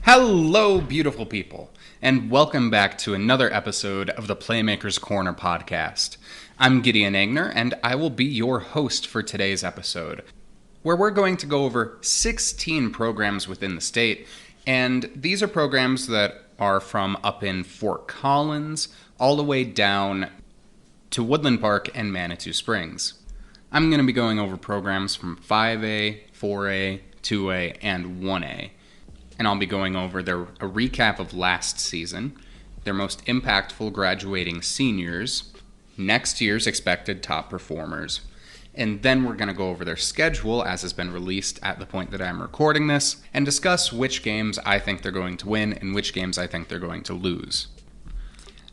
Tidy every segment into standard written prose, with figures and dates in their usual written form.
Hello, beautiful people, and welcome back to another episode of the Playmaker's Corner podcast. I'm Gideon, and I will be your host for today's episode, where we're going to go over 16 programs within the state, and these are programs that are from up in Fort Collins all the way down to Woodland Park and Manitou Springs. I'm going to be going over programs from 5A, 4A, 2A, and 1A. And I'll be going over a recap of last season, their most impactful graduating seniors, next year's expected top performers, and then we're going to go over their schedule as has been released at the point that I'm recording this, and discuss which games I think they're going to win and which games I think they're going to lose.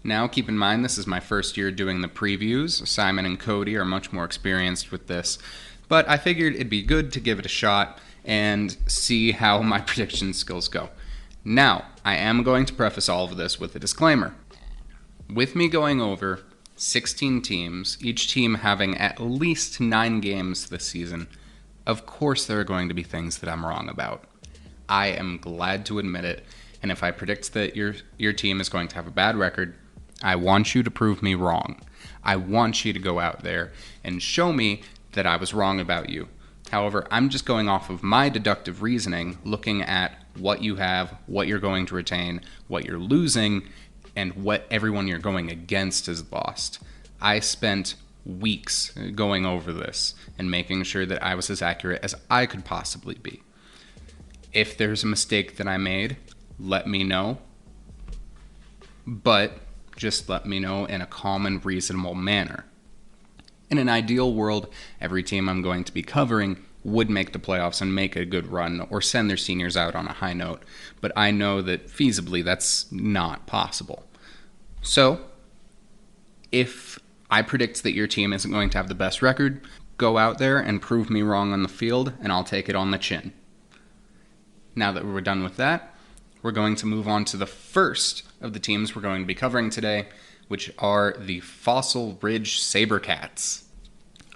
Now, keep in mind, this is my first year doing the previews. Simon and Cody are much more experienced with this, but I figured it'd be good to give it a shot and see how my prediction skills go. Now, I am going to preface all of this with a disclaimer. With me going over 16 teams, each team having at least 9 games this season, of course there are going to be things that I'm wrong about. I am glad to admit it, and if I predict that your team is going to have a bad record, I want you to prove me wrong. I want you to go out there and show me that I was wrong about you. However, I'm just going off of my deductive reasoning, looking at what you have, what you're going to retain, what you're losing, and what everyone you're going against has lost. I spent weeks going over this and making sure that I was as accurate as I could possibly be. If there's a mistake that I made, let me know. But just let me know in a calm and reasonable manner. In an ideal world, every team I'm going to be covering would make the playoffs and make a good run or send their seniors out on a high note, but I know that feasibly that's not possible. So, if I predict that your team isn't going to have the best record, go out there and prove me wrong on the field, and I'll take it on the chin. Now that we're done with that, we're going to move on to the first of the teams we're going to be covering today, which are the Fossil Ridge Sabercats.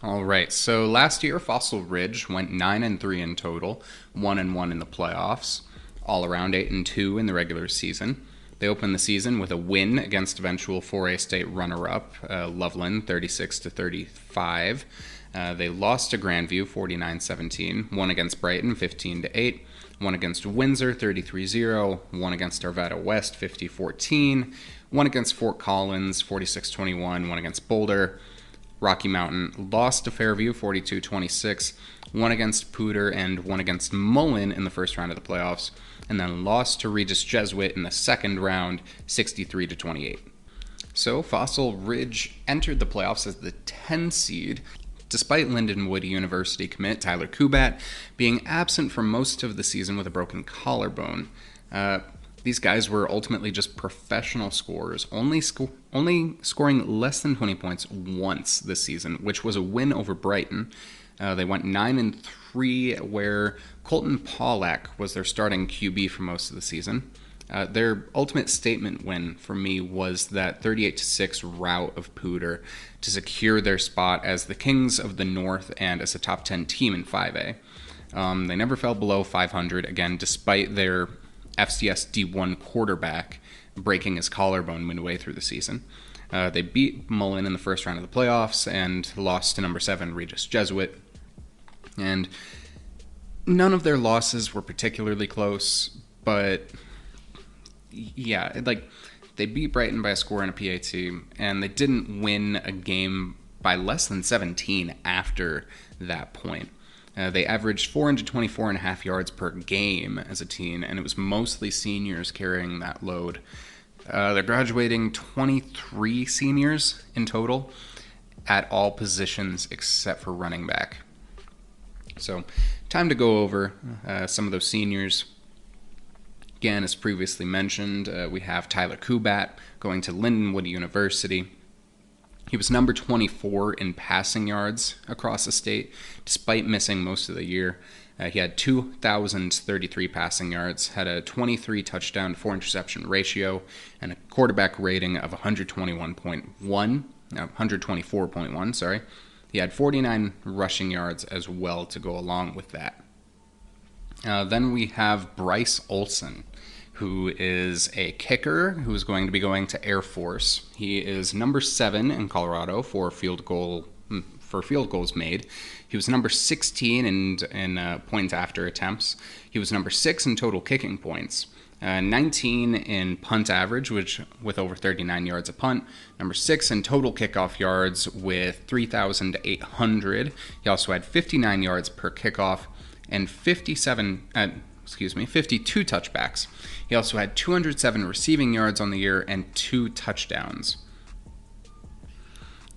All right, so last year Fossil Ridge went 9-3 in total, 1-1 in the playoffs, all around 8-2 in the regular season. They opened the season with a win against eventual 4A state runner-up Loveland, 36-35. They lost to Grandview, 49-17. Won against Brighton, 15-8. Won against Windsor, 33-0. Won against Arvada West, 50-14. Won against Fort Collins, 46-21. Won against Boulder. Rocky Mountain lost to Fairview, 42-26. Won against Poudre and won against Mullen in the first round of the playoffs. And then lost to Regis Jesuit in the second round, 63-28. So Fossil Ridge entered the playoffs as the 10 seed, despite Lindenwood University commit Tyler Kubat being absent for most of the season with a broken collarbone. These guys were ultimately just professional scorers, only scoring less than 20 points once this season, which was a win over Brighton. They went 9-3, where Colton Pollack was their starting QB for most of the season. Their ultimate statement win for me was that 38-6 rout of Poudre to secure their spot as the Kings of the North and as a top 10 team in 5A. They never fell below 500, again, despite their FCS D1 quarterback breaking his collarbone midway through the season. They beat Mullen in the first round of the playoffs and lost to number 7 Regis Jesuit. And none of their losses were particularly close, but yeah, they beat Brighton by a score in a PAT, and they didn't win a game by less than 17 after that point. They averaged 424.5 yards per game as a team, and it was mostly seniors carrying that load. They're graduating 23 seniors in total at all positions except for running back. So, time to go over some of those seniors. Again, as previously mentioned, we have Tyler Kubat going to Lindenwood University. He was number 24 in passing yards across the state, despite missing most of the year. He had 2,033 passing yards, had a 23 touchdown to 4 interception ratio, and a quarterback rating of 124.1, sorry. He had 49 rushing yards as well to go along with that. Then we have Bryce Olson, who is a kicker who's going to be going to Air Force. He is number 7 in Colorado for field goals made. He was number 16 in points after attempts. He was number 6 in total kicking points. 19 in punt average, which with over 39 yards a punt. Number 6 in total kickoff yards with 3,800. He also had 59 yards per kickoff and 52 touchbacks. He also had 207 receiving yards on the year and 2 touchdowns.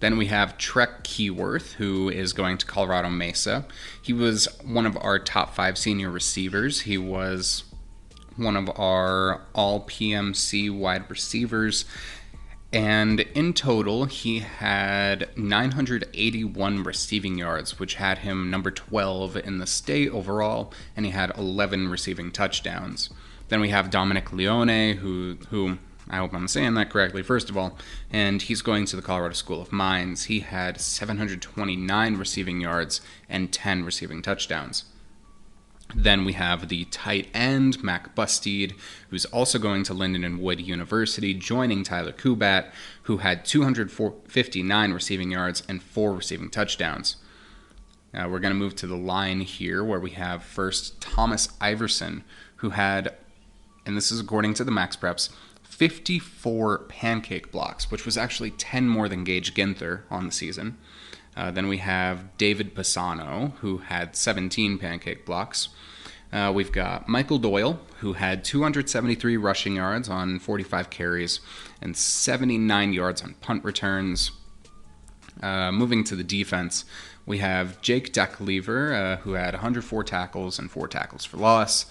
Then we have Trek Keyworth, who is going to Colorado Mesa. He was one of our top 5 senior receivers. He was one of our all-PMC wide receivers. And in total, he had 981 receiving yards, which had him number 12 in the state overall, and he had 11 receiving touchdowns. Then we have Dominic Leone, who I hope I'm saying that correctly, first of all, and he's going to the Colorado School of Mines. He had 729 receiving yards and 10 receiving touchdowns. Then we have the tight end, Mac Bustede, who's also going to Linden and Wood University, joining Tyler Kubat, who had 259 receiving yards and 4 receiving touchdowns. We're going to move to the line here, where we have first Thomas Iverson, who had, and this is according to the Max Preps, 54 pancake blocks, which was actually 10 more than Gage Ginther on the season. Then we have David Pisano, who had 17 pancake blocks. We've got Michael Doyle, who had 273 rushing yards on 45 carries and 79 yards on punt returns. Moving to the defense, we have Jake Decklever, who had 104 tackles and 4 tackles for loss.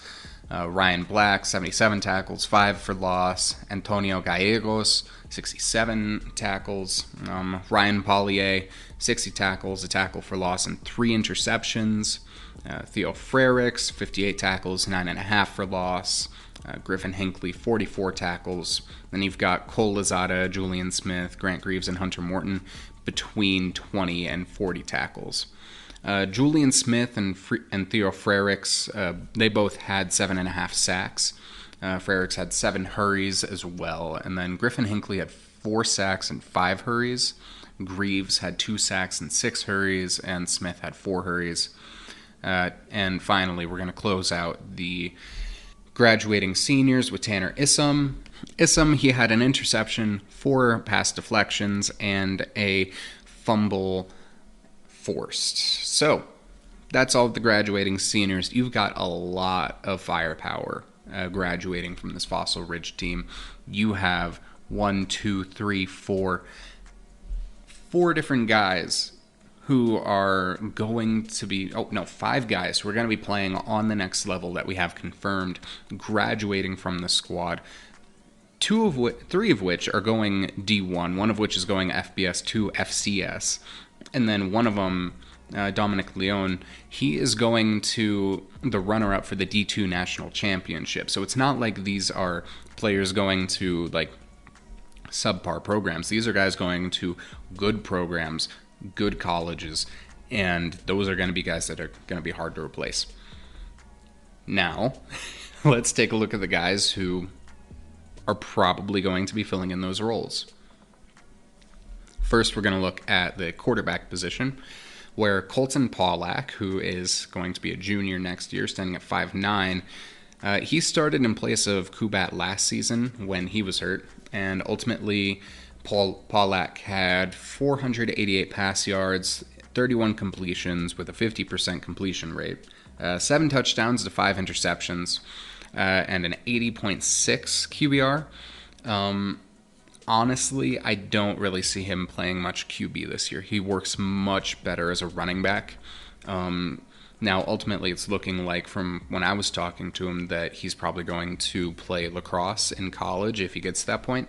Ryan Black, 77 tackles, 5 for loss. Antonio Gallegos, 67 tackles. Ryan Pollier, 60 tackles, a tackle for loss, and 3 interceptions. Theo Frericks, 58 tackles, 9.5 for loss. Griffin Hinckley, 44 tackles. Then you've got Cole Lozada, Julian Smith, Grant Greaves, and Hunter Morton between 20 and 40 tackles. Julian Smith and Theo Frericks, they both had 7.5 sacks. Frericks had 7 hurries as well. And then Griffin Hinckley had 4 sacks and 5 hurries. Greaves had 2 sacks and 6 hurries. And Smith had 4 hurries. And finally, we're going to close out the graduating seniors with Tanner Issam. Issam, he had an interception, 4 pass deflections, and a fumble forced. So that's all of the graduating seniors. You've got a lot of firepower graduating from this Fossil Ridge team. You have 4 different guys who are going to be, 5 guys who are going to be playing on the next level that we have confirmed graduating from the squad. 3 of which are going D1, one of which is going FBS to FCS. And then one of them, Dominic Leone, he is going to the runner-up for the D2 National Championship. So it's not like these are players going to like subpar programs. These are guys going to good programs, good colleges, and those are going to be guys that are going to be hard to replace. Now, let's take a look at the guys who are probably going to be filling in those roles. First, we're going to look at the quarterback position, where Colton Pollack, who is going to be a junior next year, standing at 5'9", he started in place of Kubat last season when he was hurt, and ultimately Pollack had 488 pass yards, 31 completions with a 50% completion rate, 7 touchdowns to 5 interceptions, and an 80.6 QBR. Honestly, I don't really see him playing much QB this year. He works much better as a running back. Now, ultimately, it's looking like from when I was talking to him that he's probably going to play lacrosse in college if he gets to that point.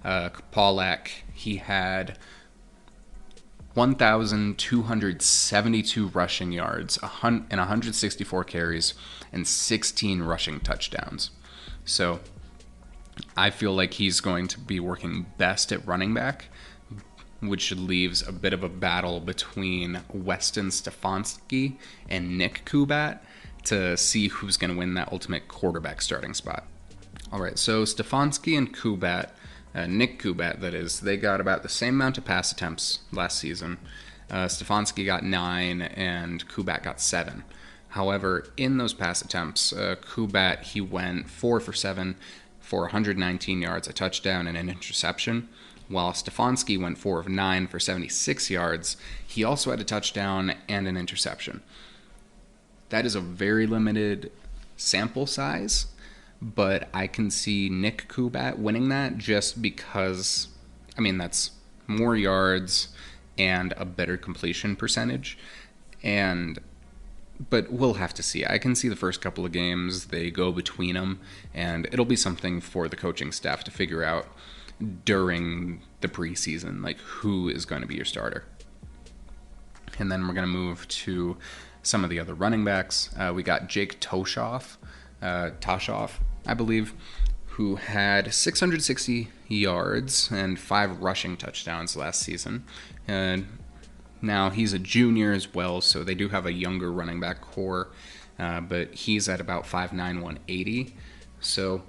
Pollack, he had 1,272 rushing yards and 164 carries and 16 rushing touchdowns. So I feel like he's going to be working best at running back, which leaves a bit of a battle between Weston Stefanski and Nick Kubat to see who's going to win that ultimate quarterback starting spot. All right, so Stefanski and Kubat, Nick Kubat, that is, they got about the same amount of pass attempts last season. Stefanski got 9 and Kubat got 7. However, in those pass attempts, Kubat, he went 4 for 7 for 119 yards, a touchdown, and an interception, while Stefanski went 4 of 9 for 76 yards. He also had a touchdown and an interception. That is a very limited sample size, but I can see Nick Kubat winning that just because, I mean, that's more yards and a better completion percentage. But we'll have to see. I can see the first couple of games, they go between them, and it'll be something for the coaching staff to figure out during the preseason, like who is going to be your starter. And then we're going to move to some of the other running backs. We got Jake Toshoff, I believe, who had 660 yards and 5 rushing touchdowns last season. Now, he's a junior as well, so they do have a younger running back core, but he's at about 5'9", 180. So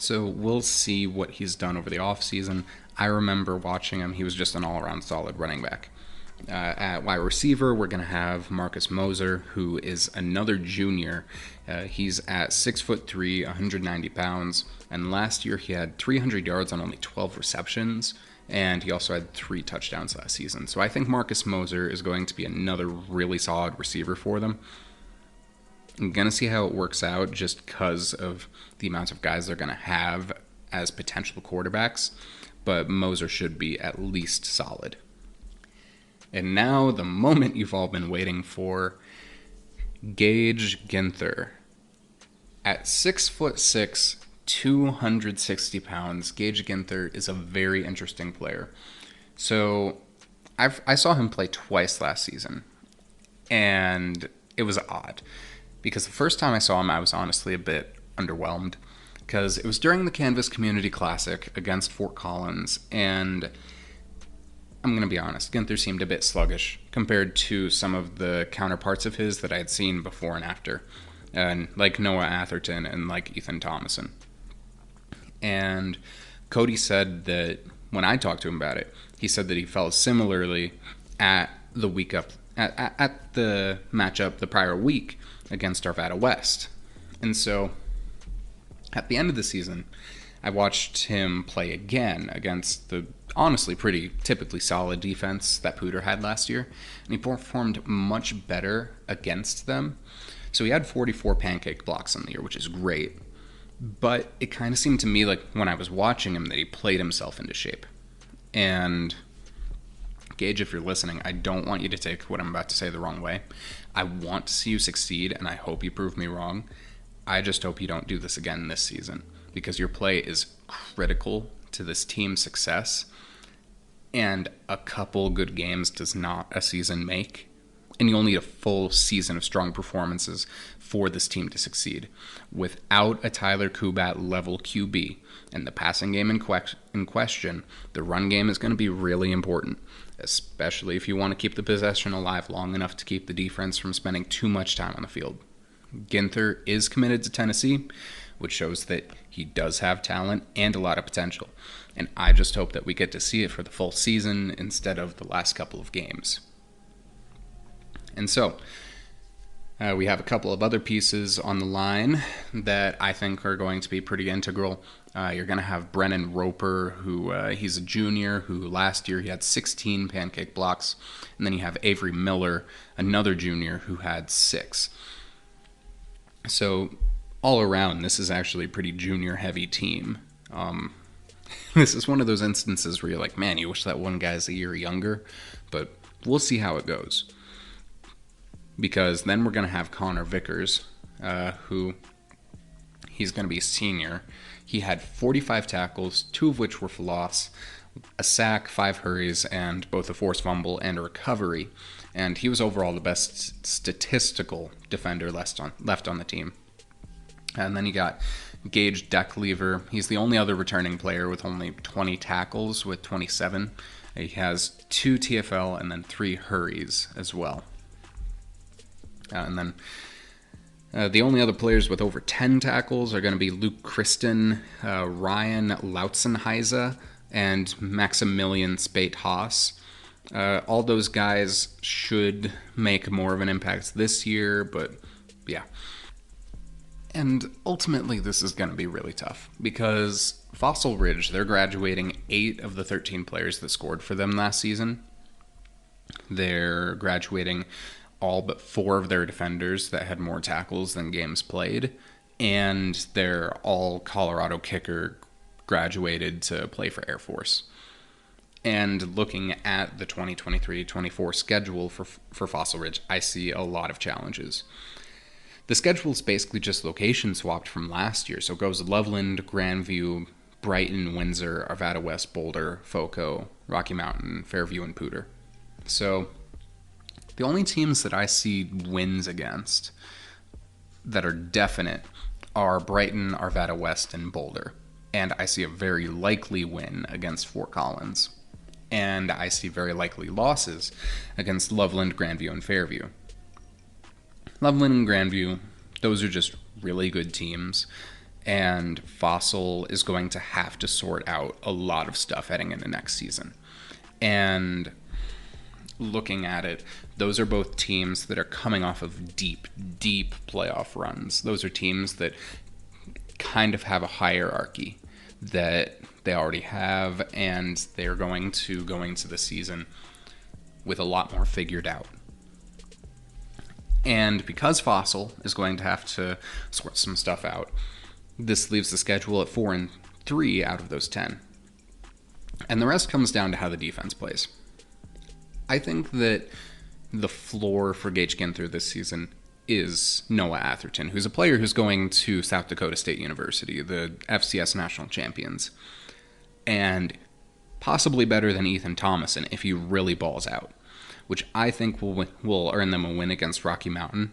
we'll see what he's done over the offseason. I remember watching him. He was just an all-around solid running back. At wide receiver, we're going to have Marcus Moser, who is another junior. He's at 6'3", 190 pounds, and last year he had 300 yards on only 12 receptions, and he also had 3 touchdowns last season. So I think Marcus Moser is going to be another really solid receiver for them. I'm going to see how it works out just because of the amount of guys they're going to have as potential quarterbacks, but Moser should be at least solid. And now the moment you've all been waiting for, Gage Ginther. At 6'6", 260 pounds, Gage Ginther is a very interesting player. So I saw him play twice last season, and it was odd. Because the first time I saw him, I was honestly a bit underwhelmed, because it was during the Canvas Community Classic against Fort Collins, and I'm going to be honest, Ginther seemed a bit sluggish compared to some of the counterparts of his that I had seen before and after, and like Noah Atherton and like Ethan Thomason. And Cody said that when I talked to him about it, he said that he felt similarly at the matchup the prior week against Arvada West. And so at the end of the season, I watched him play again against the honestly pretty typically solid defense that Poudre had last year, and he performed much better against them. So he had 44 pancake blocks on the year, which is great. But it kind of seemed to me like when I was watching him that he played himself into shape. And Gage, if you're listening, I don't want you to take what I'm about to say the wrong way. I want to see you succeed, and I hope you prove me wrong. I just hope you don't do this again this season, because your play is critical to this team's success, and a couple good games does not a season make. And you'll need a full season of strong performances for this team to succeed. Without a Tyler Kubat level QB and the passing game in question, the run game is going to be really important, especially if you want to keep the possession alive long enough to keep the defense from spending too much time on the field. Ginther is committed to Tennessee, which shows that he does have talent and a lot of potential. And I just hope that we get to see it for the full season instead of the last couple of games. And so, we have a couple of other pieces on the line that I think are going to be pretty integral. You're going to have Brennan Roper, who he's a junior, who last year he had 16 pancake blocks. And then you have Avery Miller, another junior, who had 6. So, all around, this is actually a pretty junior-heavy team. This is one of those instances where you're like, man, you wish that one guy's a year younger. But we'll see how it goes. Because then we're going to have Connor Vickers, who he's going to be a senior. He had 45 tackles, 2 of which were for loss, a sack, 5 hurries, and both a forced fumble and a recovery. And he was overall the best statistical defender left on the team. And then you got Gage Decklever. He's the only other returning player with only 20 tackles with 27. He has 2 TFL and then 3 hurries as well. And then The only other players with over 10 tackles are going to be Luke Christen, Ryan Lautzenheise, and Maximilian Spate-Haas. All those guys should make more of an impact this year, but yeah. And ultimately, this is going to be really tough because Fossil Ridge, they're graduating 8 of the 13 players that scored for them last season. They're graduating all but 4 of their defenders that had more tackles than games played, and they're all Colorado kicker graduated to play for Air Force. And looking at the 2023-24 schedule for Fossil Ridge, I see a lot of challenges. The schedule is basically just location swapped from last year, so it goes Loveland, Grandview, Brighton, Windsor, Arvada West, Boulder, Foco, Rocky Mountain, Fairview, and Poudre. So the only teams that I see wins against that are definite are Brighton, Arvada West, and Boulder. And I see a very likely win against Fort Collins. And I see very likely losses against Loveland, Grandview, and Fairview. Loveland and Grandview, those are just really good teams. And Fossil is going to have to sort out a lot of stuff heading into next season. And looking at it, those are both teams that are coming off of deep playoff runs. Those are teams that kind of have a hierarchy that they already have, and they're going to go into the season with a lot more figured out. And because Fossil is going to have to sort some stuff out, this leaves the schedule at 4-3 out of those 10. And the rest comes down to how the defense plays. I think that the floor for Gage Ginther this season is Noah Atherton, who's a player who's going to South Dakota State University, the FCS national champions, and possibly better than Ethan Thomason if he really balls out, which I think will earn them a win against Rocky Mountain.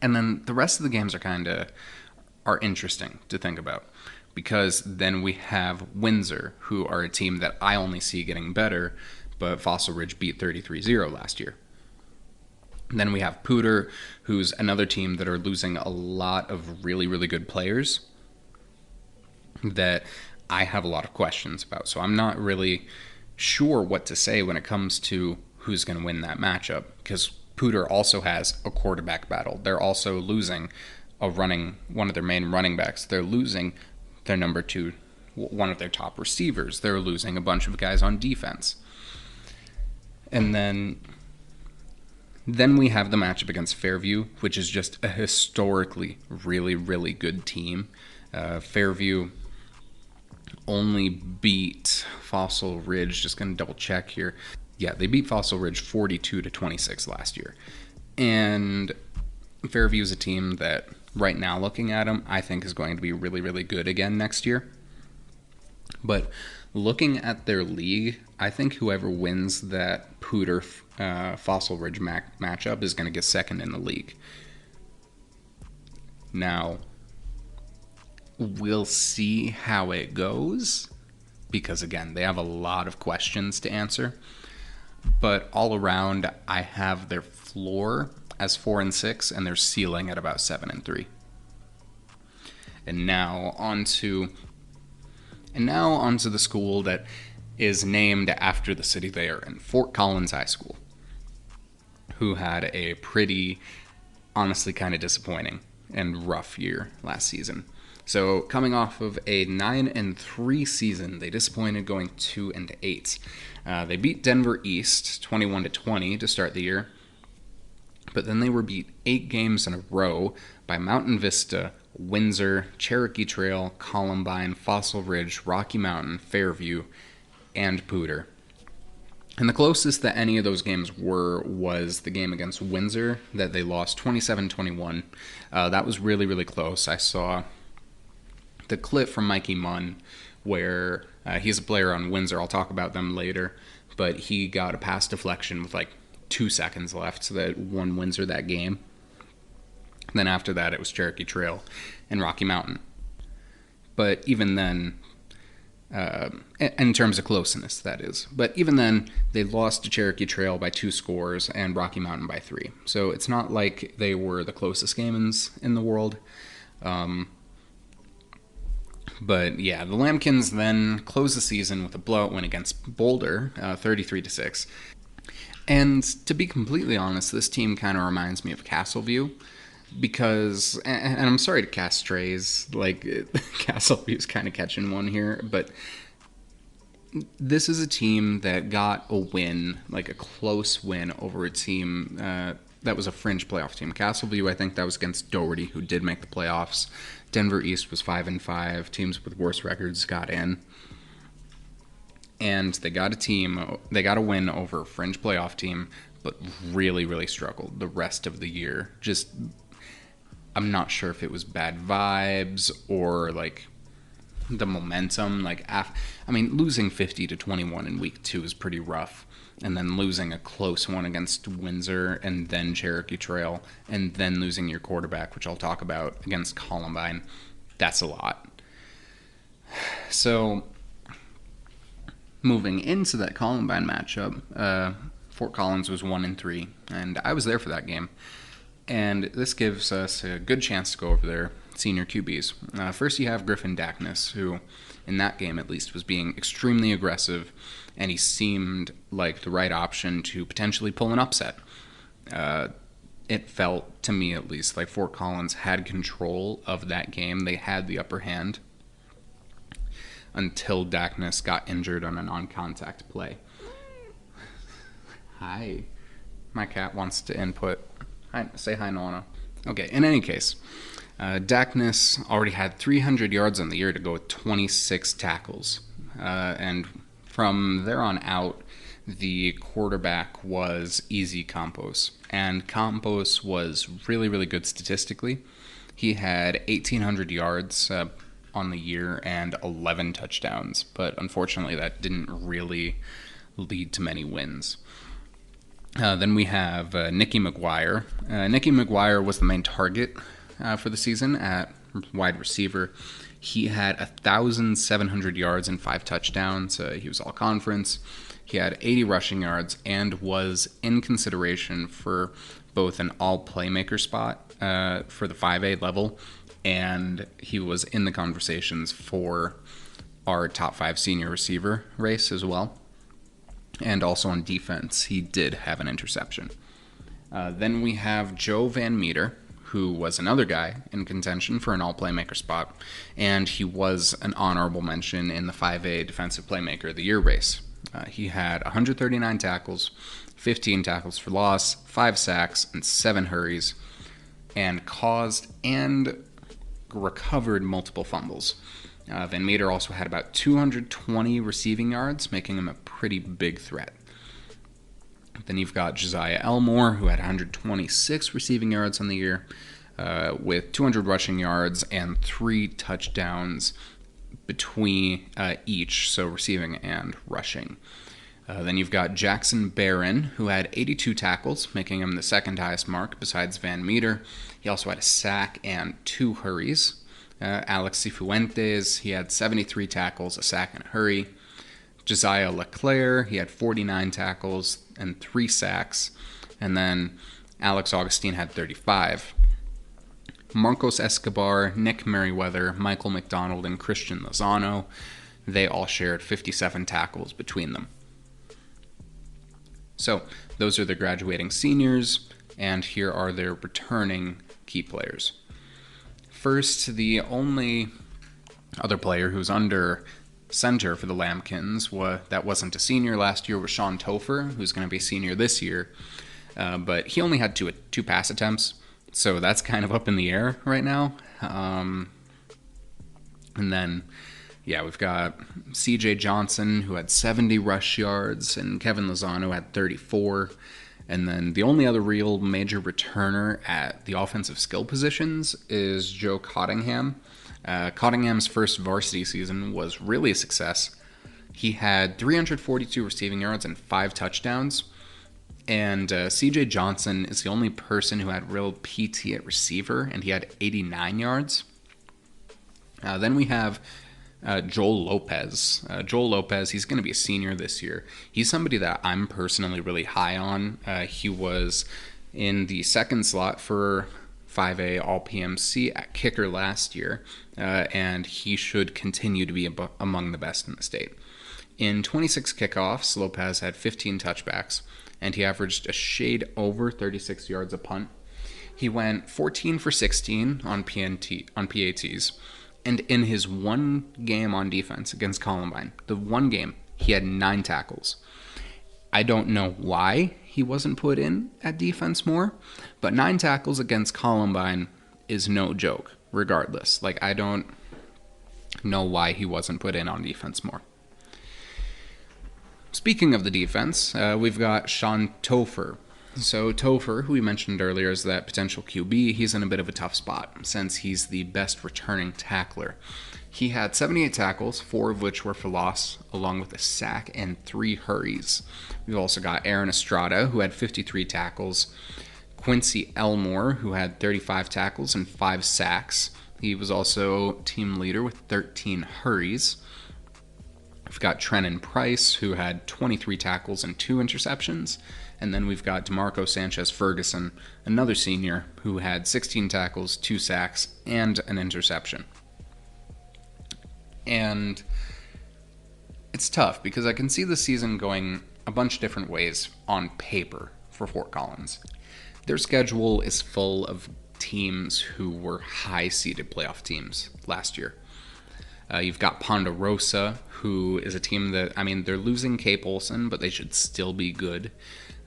And then the rest of the games are interesting to think about, because then we have Windsor, who are a team that I only see getting better, but Fossil Ridge beat 33-0 last year. And then we have Poudre, who's another team that are losing a lot of really, really good players that I have a lot of questions about. So I'm not really sure what to say when it comes to who's going to win that matchup, because Poudre also has a quarterback battle. They're also losing one of their main running backs. They're losing their number 2, one of their top receivers. They're losing a bunch of guys on defense. And then we have the matchup against Fairview, which is just a historically really, really good team. Fairview only beat Fossil Ridge, just going to double check here. Yeah, they beat Fossil Ridge 42-26 last year. And Fairview is a team that right now, looking at them, I think is going to be really, really good again next year. But looking at their league, I think whoever wins that Poudre Fossil Ridge matchup is going to get second in the league. Now, we'll see how it goes, because again, they have a lot of questions to answer. But all around, I have their floor as 4-6 and their ceiling at about 7-3. And now onto the school that is named after the city they are in, Fort Collins High School, who had a pretty, honestly, kind of disappointing and rough year last season. So coming off of a 9-3 season, they disappointed going 2-8. They beat Denver East 21-20 to start the year, but then they were beat 8 games in a row by Mountain Vista, Windsor, Cherokee Trail, Columbine, Fossil Ridge, Rocky Mountain, Fairview, and Poudre. And the closest that any of those games were was the game against Windsor that they lost 27-21. That was really, really close. I saw the clip from Mikey Munn where he's a player on Windsor. I'll talk about them later. But he got a pass deflection with like 2 seconds left, so that won Windsor that game. And then after that, it was Cherokee Trail and Rocky Mountain. But even then, In terms of closeness, that is. But even then, they lost to Cherokee Trail by 2 scores and Rocky Mountain by 3. So it's not like they were the closest games in the world. But yeah, the Lambkins then closed the season with a blowout win against Boulder, 33-6. And to be completely honest, this team kind of reminds me of Castleview. Because, and I'm sorry to cast strays, like, Castleview's kind of catching one here, but this is a team that got a win, like a close win over a team that was a fringe playoff team. Castleview, I think that was against Doherty, who did make the playoffs. Denver East was 5-5. Teams with worse records got in. And they got a win over a fringe playoff team, but really, really struggled the rest of the year. Just, I'm not sure if it was bad vibes or like the momentum. Losing 50-21 in week 2 is pretty rough, and then losing a close one against Windsor, and then Cherokee Trail, and then losing your quarterback, which I'll talk about, against Columbine. That's a lot. So, moving into that Columbine matchup, Fort Collins was 1-3, and I was there for that game. And this gives us a good chance to go over their senior QBs. First, you have Griffin Dackness, who, in that game at least, was being extremely aggressive, and he seemed like the right option to potentially pull an upset. It felt, to me at least, like Fort Collins had control of that game. They had the upper hand until Dackness got injured on a non-contact play. Hi. My cat wants to input. Hi, say hi, Nona. Okay, in any case, Dackness already had 300 yards on the year to go with 26 tackles. And from there on out, the quarterback was Easy Campos. And Campos was really, really good statistically. He had 1,800 yards on the year and 11 touchdowns. But unfortunately, that didn't really lead to many wins. Then we have Nicky McGuire. Nicky McGuire was the main target for the season at wide receiver. He had 1,700 yards and 5 touchdowns. He was all conference. He had 80 rushing yards and was in consideration for both an all Playmaker spot for the 5A level, and he was in the conversations for our top 5 senior receiver race as well. And also on defense, he did have an interception. Then we have Joe Van Meter, who was another guy in contention for an all-Playmaker spot, and he was an honorable mention in the 5A Defensive Playmaker of the Year race. He had 139 tackles, 15 tackles for loss, 5 sacks, and 7 hurries, and caused and recovered multiple fumbles. Van Meter also had about 220 receiving yards, making him a pretty big threat. Then you've got Josiah Elmore, who had 126 receiving yards on the year, with 200 rushing yards and 3 touchdowns between each, so receiving and rushing. Then you've got Jackson Barron, who had 82 tackles, making him the second highest mark besides Van Meter. He also had a sack and 2 hurries. Alex Cifuentes, he had 73 tackles, a sack, and a hurry. Josiah LeClaire, he had 49 tackles and 3 sacks. And then Alex Augustine had 35. Marcos Escobar, Nick Merriweather, Michael McDonald, and Christian Lozano, they all shared 57 tackles between them. So those are the graduating seniors, and here are their returning key players. First, the only other player who's under center for the Lambkins that wasn't a senior last year was Sean Topher, who's going to be a senior this year. But he only had two pass attempts, so that's kind of up in the air right now. And then, we've got CJ Johnson, who had 70 rush yards, and Kevin Lozano had 34. And then the only other real major returner at the offensive skill positions is Joe Cottingham. Cottingham's first varsity season was really a success. He had 342 receiving yards and 5 touchdowns. And CJ Johnson is the only person who had real PT at receiver, and he had 89 yards. Then we have Joel Lopez. Joel Lopez, he's going to be a senior this year. He's somebody that I'm personally really high on. He was in the second slot for 5A All-PMC at kicker last year, and he should continue to be among the best in the state. In 26 kickoffs, Lopez had 15 touchbacks, and he averaged a shade over 36 yards a punt. He went 14 for 16 on PATs, and in his one game on defense against Columbine, the one game, he had 9 tackles. I don't know why he wasn't put in at defense more, but 9 tackles against Columbine is no joke, regardless. Like, I don't know why he wasn't put in on defense more. Speaking of the defense, we've got Sean Topher. So Topher, who we mentioned earlier as that potential QB, he's in a bit of a tough spot since he's the best returning tackler. He had 78 tackles, 4 of which were for loss, along with a sack and 3 hurries. We've also got Aaron Estrada, who had 53 tackles, Quincy Elmore, who had 35 tackles and 5 sacks. He was also team leader with 13 hurries. We've got Trenton Price, who had 23 tackles and 2 interceptions. And then we've got DeMarco Sanchez-Ferguson, another senior, who had 16 tackles, 2 sacks, and an interception. And it's tough because I can see the season going a bunch of different ways on paper for Fort Collins. Their schedule is full of teams who were high-seeded playoff teams last year. You've got Ponderosa, who is a team that, they're losing Cape Olson, but they should still be good.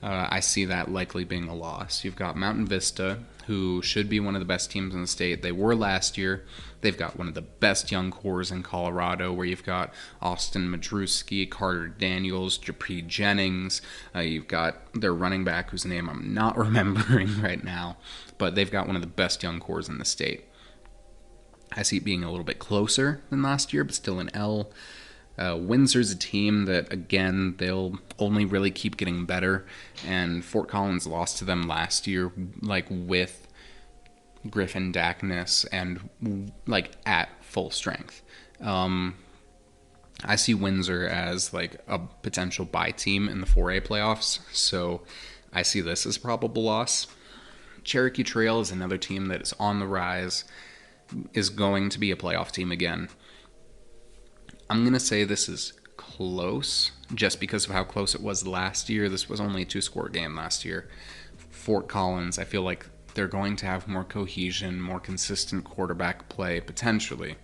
I see that likely being a loss. You've got Mountain Vista, who should be one of the best teams in the state. They were last year. They've got one of the best young cores in Colorado, where you've got Austin Madrusky, Carter Daniels, Japri Jennings. You've got their running back, whose name I'm not remembering right now, but they've got one of the best young cores in the state. I see it being a little bit closer than last year, but still an L. Windsor's a team that, again, they'll only really keep getting better, and Fort Collins lost to them last year, with Griffin Dackness and, at full strength. I see Windsor as, a potential bye team in the 4A playoffs, so I see this as a probable loss. Cherokee Trail is another team that is on the rise, is going to be a playoff team again. I'm going to say this is close, just because of how close it was last year. This was only a 2-score game last year. Fort Collins, I feel like they're going to have more cohesion, more consistent quarterback play, potentially.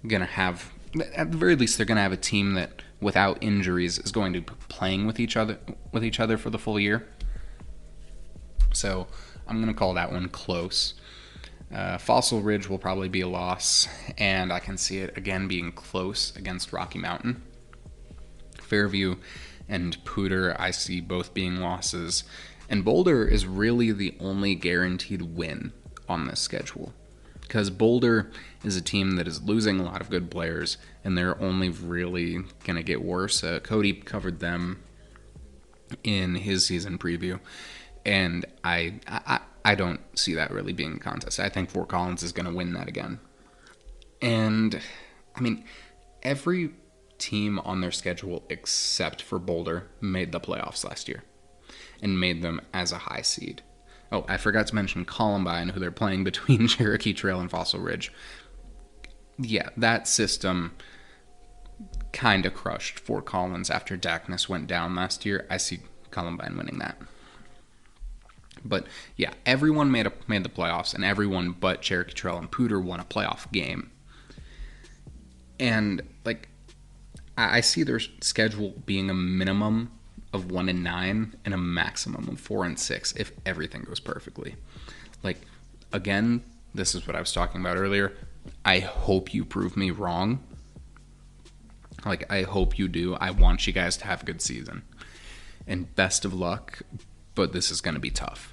Going to have, at the very least, they're going to have a team that, without injuries, is going to be playing with each other for the full year. So I'm going to call that one close. Fossil Ridge will probably be a loss, and I can see it again being close against Rocky Mountain. Fairview and Poudre, I see both being losses, and Boulder is really the only guaranteed win on this schedule, because Boulder is a team that is losing a lot of good players, and they're only really going to get worse. Cody covered them in his season preview, and I don't see that really being a contest. I think Fort Collins is going to win that again. And, every team on their schedule except for Boulder made the playoffs last year and made them as a high seed. Oh, I forgot to mention Columbine, who they're playing between Cherokee Trail and Fossil Ridge. Yeah, that system kind of crushed Fort Collins after Dackness went down last year. I see Columbine winning that. But yeah, everyone made the playoffs, and everyone but Cherokee Trail and Poudre won a playoff game. And I see their schedule being a minimum of 1-9 and a maximum of 4-6 if everything goes perfectly. Again, this is what I was talking about earlier. I hope you prove me wrong. I hope you do. I want you guys to have a good season. And best of luck, but this is going to be tough.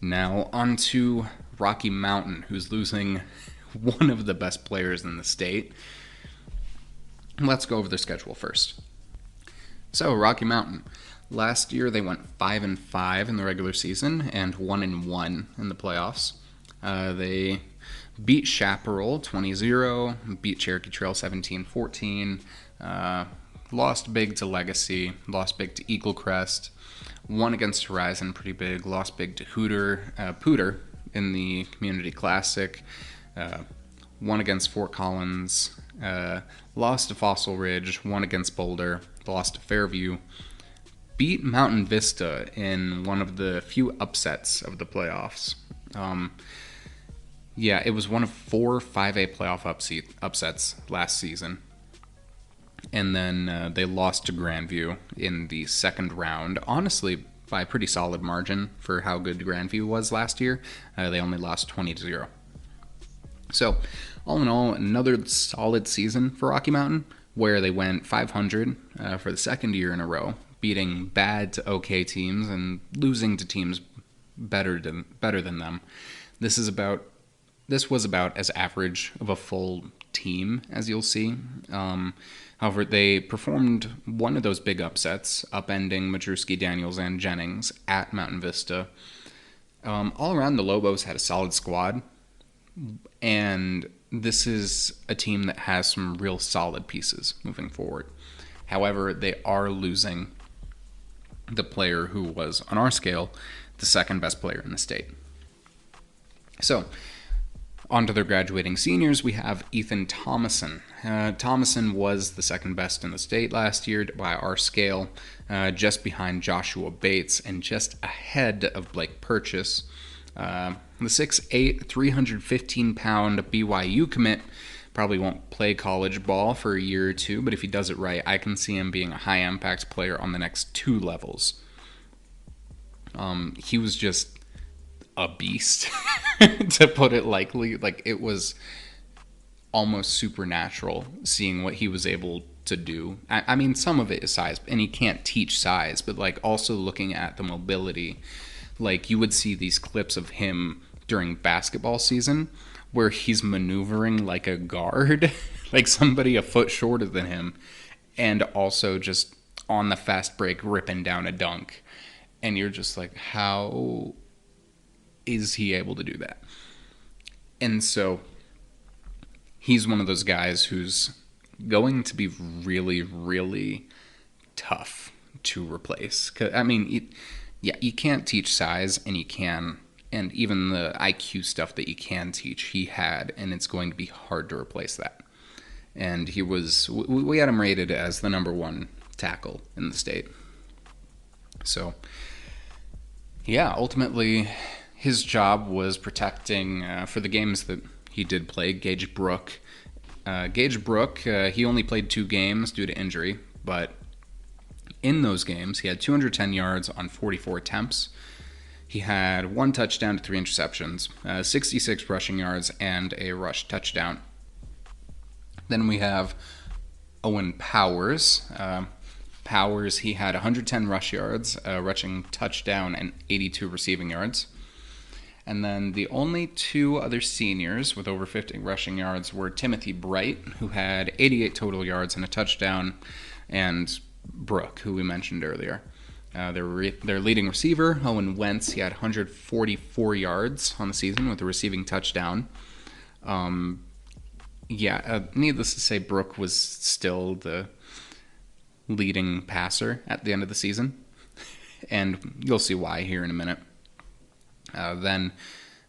Now, on to Rocky Mountain, who's losing one of the best players in the state. Let's go over their schedule first. So, Rocky Mountain. Last year, they went 5-5 in the regular season and 1-1 in the playoffs. They beat Chaparral 20-0, beat Cherokee Trail 17-14, lost big to Legacy, lost big to Eagle Crest, won against Horizon pretty big, lost big to Poudre in the Community Classic, won against Fort Collins, lost to Fossil Ridge, won against Boulder, lost to Fairview, beat Mountain Vista in one of the few upsets of the playoffs. It was one of 4 5A playoff upsets last season. And then they lost to Grandview in the second round, honestly, by a pretty solid margin for how good Grandview was last year. They only lost 20-0. So, all in all, another solid season for Rocky Mountain, where they went 500 for the second year in a row, beating bad to okay teams and losing to teams better than them. This was about as average of a full team as you'll see. However, they performed one of those big upsets, upending Madrusky, Daniels, and Jennings at Mountain Vista. All around, the Lobos had a solid squad, and this is a team that has some real solid pieces moving forward. However, they are losing the player who was, on our scale, the second best player in the state. So, on to their graduating seniors, we have Ethan Thomason. Thomason was the second best in the state last year by our scale, just behind Joshua Bates and just ahead of Blake Purchase. The 6'8", 315-pound BYU commit probably won't play college ball for a year or two, but if he does it right, I can see him being a high-impact player on the next 2 levels. He was just a beast, to put it lightly. Like, it was almost supernatural seeing what he was able to do. I mean, some of it is size, and he can't teach size, but like also looking at the mobility, like you would see these clips of him during basketball season where he's maneuvering like a guard, like somebody a foot shorter than him, and also just on the fast break ripping down a dunk. And you're just like, how is he able to do that? And so he's one of those guys who's going to be really, really tough to replace. 'Cause, I mean, you can't teach size, and you can, and even the IQ stuff that you can teach, he had, and it's going to be hard to replace that. And we had him rated as the number 1 tackle in the state. So, yeah, ultimately, his job was protecting, for the games that he did play, Gage Brook. He only played 2 games due to injury, but in those games, he had 210 yards on 44 attempts. He had 1 touchdown to 3 interceptions, 66 rushing yards, and a rush touchdown. Then we have Owen Powers. Powers, he had 110 rush yards, a rushing touchdown, and 82 receiving yards. And then the only 2 other seniors with over 50 rushing yards were Timothy Bright, who had 88 total yards and a touchdown, and Brooke, who we mentioned earlier. Their leading receiver, Owen Wentz, he had 144 yards on the season with a receiving touchdown. Needless to say, Brooke was still the leading passer at the end of the season, and you'll see why here in a minute. Then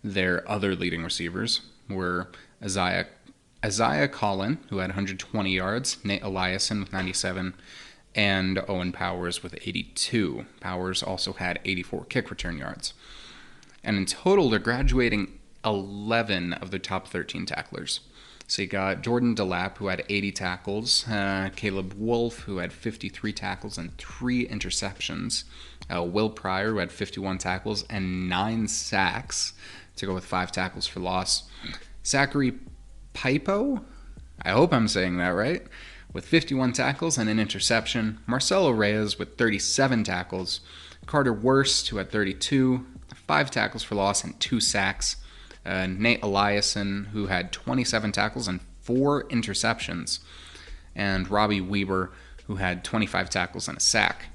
their other leading receivers were Isaiah Collin, who had 120 yards, Nate Eliason with 97, and Owen Powers with 82. Powers also had 84 kick return yards. And in total, they're graduating 11 of their top 13 tacklers. So you got Jordan DeLapp, who had 80 tackles, Caleb Wolf, who had 53 tackles and 3 interceptions, Will Pryor, who had 51 tackles and 9 sacks, to go with 5 tackles for loss, Zachary Pipo, I hope I'm saying that right, with 51 tackles and an interception, Marcelo Reyes with 37 tackles, Carter Wurst, who had 32, 5 tackles for loss and 2 sacks, Nate Eliason, who had 27 tackles and 4 interceptions, and Robbie Weber, who had 25 tackles and a sack.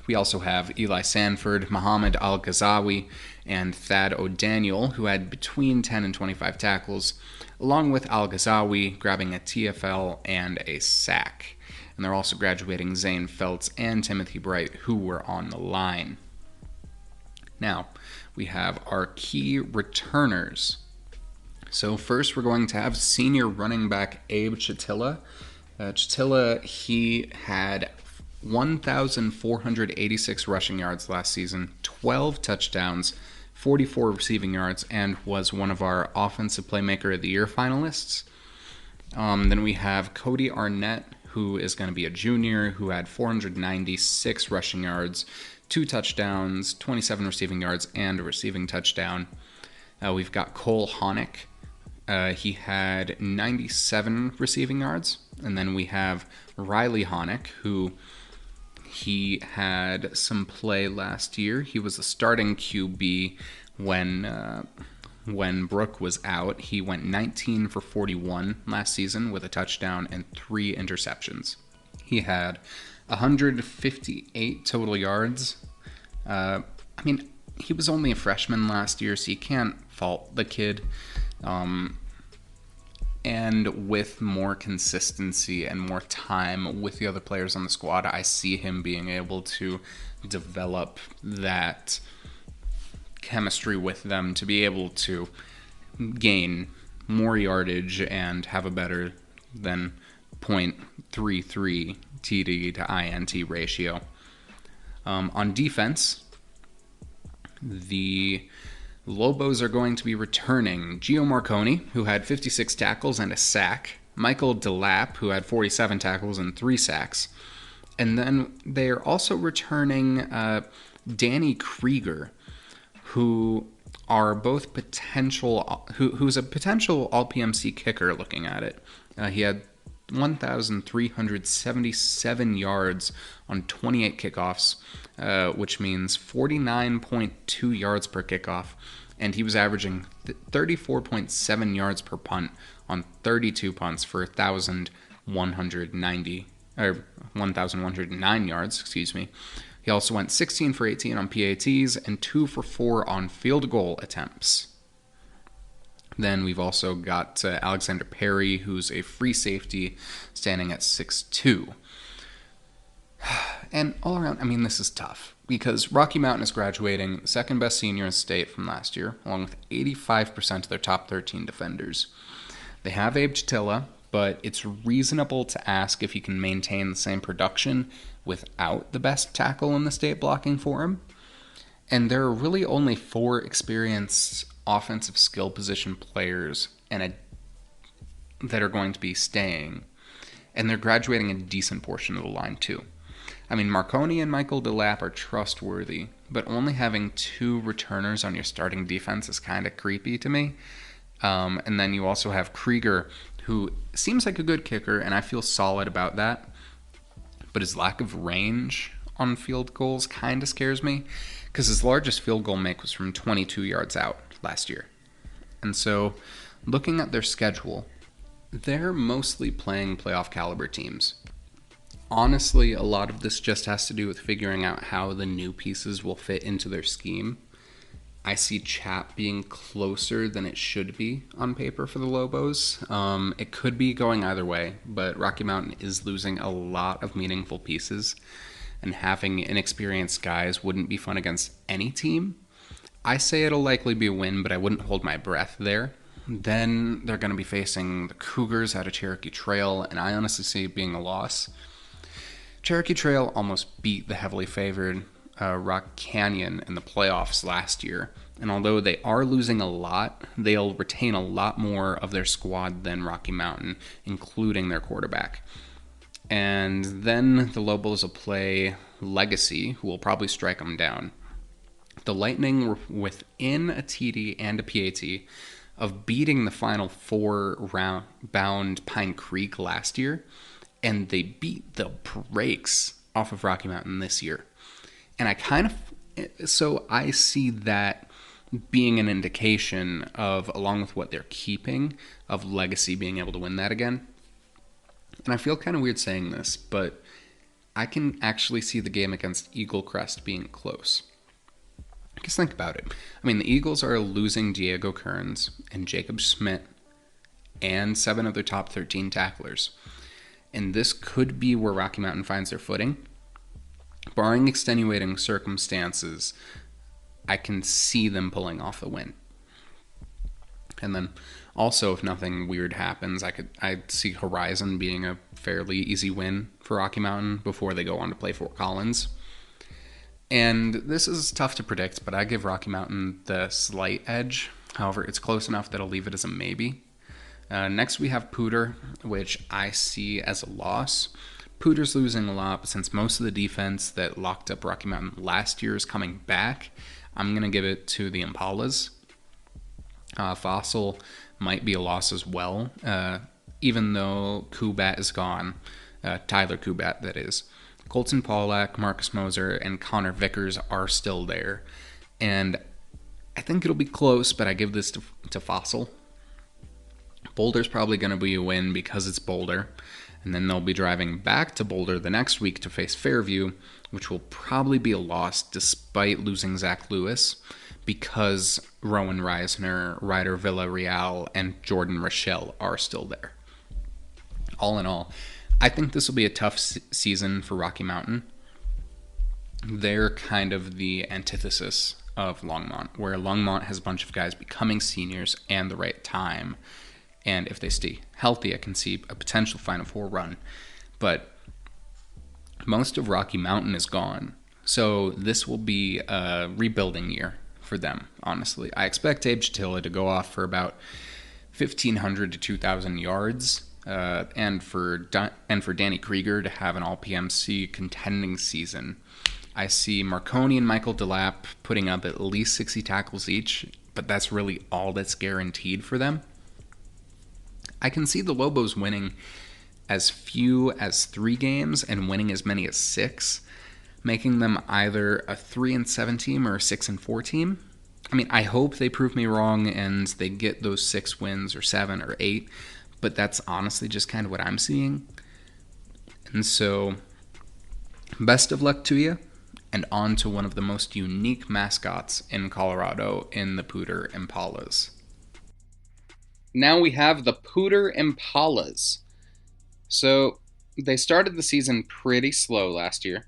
We also have Eli Sanford, Muhammad Al-Ghazawi, and Thad O'Daniel, who had between 10 and 25 tackles, along with Al-Ghazawi grabbing a TFL and a sack. And they're also graduating Zane Feltz and Timothy Bright, who were on the line. Now, we have our key returners. So first, we're going to have senior running back Abe Chatilla. Chatilla, he had 1,486 rushing yards last season, 12 touchdowns, 44 receiving yards, and was one of our Offensive Playmaker of the Year finalists. Then we have Cody Arnett, who is going to be a junior, who had 496 rushing yards, 2 touchdowns, 27 receiving yards, and a receiving touchdown. We've got Cole Honick. He had 97 receiving yards. And then we have Riley Honick, who he had some play last year. He was a starting QB when Brooke was out. He went 19 for 41 last season with a touchdown and 3 interceptions. He had 158 total yards. He was only a freshman last year, so you can't fault the kid. And with more consistency and more time with the other players on the squad, I see him being able to develop that chemistry with them to be able to gain more yardage and have a better than 0.33 TD to INT ratio. On defense, the Lobos are going to be returning Gio Marconi, who had 56 tackles and a sack, Michael Delap, who had 47 tackles and 3 sacks, and then they are also returning Danny Krieger, who's a potential All-PMC kicker looking at it. He had 1,377 yards on 28 kickoffs, which means 49.2 yards per kickoff, and he was averaging 34.7 yards per punt on 32 punts for 1,109 yards, excuse me. He also went 16 for 18 on PATs and 2 for 4 on field goal attempts. Then we've also got Alexander Perry, who's a free safety, standing at 6'2". And all around, this is tough, because Rocky Mountain is graduating second best senior in state from last year, along with 85% of their top 13 defenders. They have Abe Chatilla, but it's reasonable to ask if he can maintain the same production without the best tackle in the state blocking for him. And there are really only 4 experienced offensive skill position players that are going to be staying, and they're graduating a decent portion of the line too. Marconi and Michael Delap are trustworthy, but only having 2 returners on your starting defense is kind of creepy to me. And then you also have Krieger, who seems like a good kicker, and I feel solid about that, but his lack of range on field goals kind of scares me, because his largest field goal make was from 22 yards out last year. And so, looking at their schedule, they're mostly playing playoff caliber teams. Honestly, a lot of this just has to do with figuring out how the new pieces will fit into their scheme. I see Chap being closer than it should be on paper for the Lobos. It could be going either way, but Rocky Mountain is losing a lot of meaningful pieces, and having inexperienced guys wouldn't be fun against any team. I say it'll likely be a win, but I wouldn't hold my breath there. Then they're going to be facing the Cougars out of Cherokee Trail, and I honestly see it being a loss. Cherokee Trail almost beat the heavily favored Rock Canyon in the playoffs last year, and although they are losing a lot, they'll retain a lot more of their squad than Rocky Mountain, including their quarterback. And then the Lobos will play Legacy, who will probably strike them down. The Lightning were within a TD and a PAT of beating the Final Four bound Pine Creek last year, and they beat the brakes off of Rocky Mountain this year. And I see that being an indication of, along with what they're keeping, of Legacy being able to win that again. And I feel kind of weird saying this, but I can actually see the game against Eagle Crest being close. Just think about it. I mean, the Eagles are losing Diego Kearns and Jacob Schmidt and 7 of their top 13 tacklers. And this could be where Rocky Mountain finds their footing. Barring extenuating circumstances, I can see them pulling off the win. And then also, if nothing weird happens, I'd see Horizon being a fairly easy win for Rocky Mountain before they go on to play Fort Collins. And this is tough to predict, but I give Rocky Mountain the slight edge. However, it's close enough that I'll leave it as a maybe. Next, we have Poudre, which I see as a loss. Poudre's losing a lot, but since most of the defense that locked up Rocky Mountain last year is coming back, I'm going to give it to the Impalas. Fossil might be a loss as well, even though Kubat is gone. Tyler Kubat, that is. Colton Pollack, Marcus Moser, and Connor Vickers are still there. And I think it'll be close, but I give this to Fossil. Boulder's probably going to be a win because it's Boulder. And then they'll be driving back to Boulder the next week to face Fairview, which will probably be a loss despite losing Zach Lewis, because Rowan Reisner, Ryder Villarreal, and Jordan Rochelle are still there. All in all, I think this will be a tough season for Rocky Mountain. They're kind of the antithesis of Longmont, where Longmont has a bunch of guys becoming seniors and the right time. And if they stay healthy, I can see a potential Final Four run. But most of Rocky Mountain is gone. So this will be a rebuilding year for them, honestly. I expect Abe Chatilla to go off for about 1,500 to 2,000 yards. And for Danny Krieger to have an all-PMC contending season. I see Marconi and Michael Delap putting up at least 60 tackles each, but that's really all that's guaranteed for them. I can see the Lobos winning as few as 3 games and winning as many as 6, making them either a 3-7 team or a 6-4 team. I mean, I hope they prove me wrong and they get those 6 wins or 7 or 8, but that's honestly just kind of what I'm seeing. And so, best of luck to you, and on to one of the most unique mascots in Colorado in the Poudre Impalas. Now we have the Poudre Impalas. So, they started the season pretty slow last year,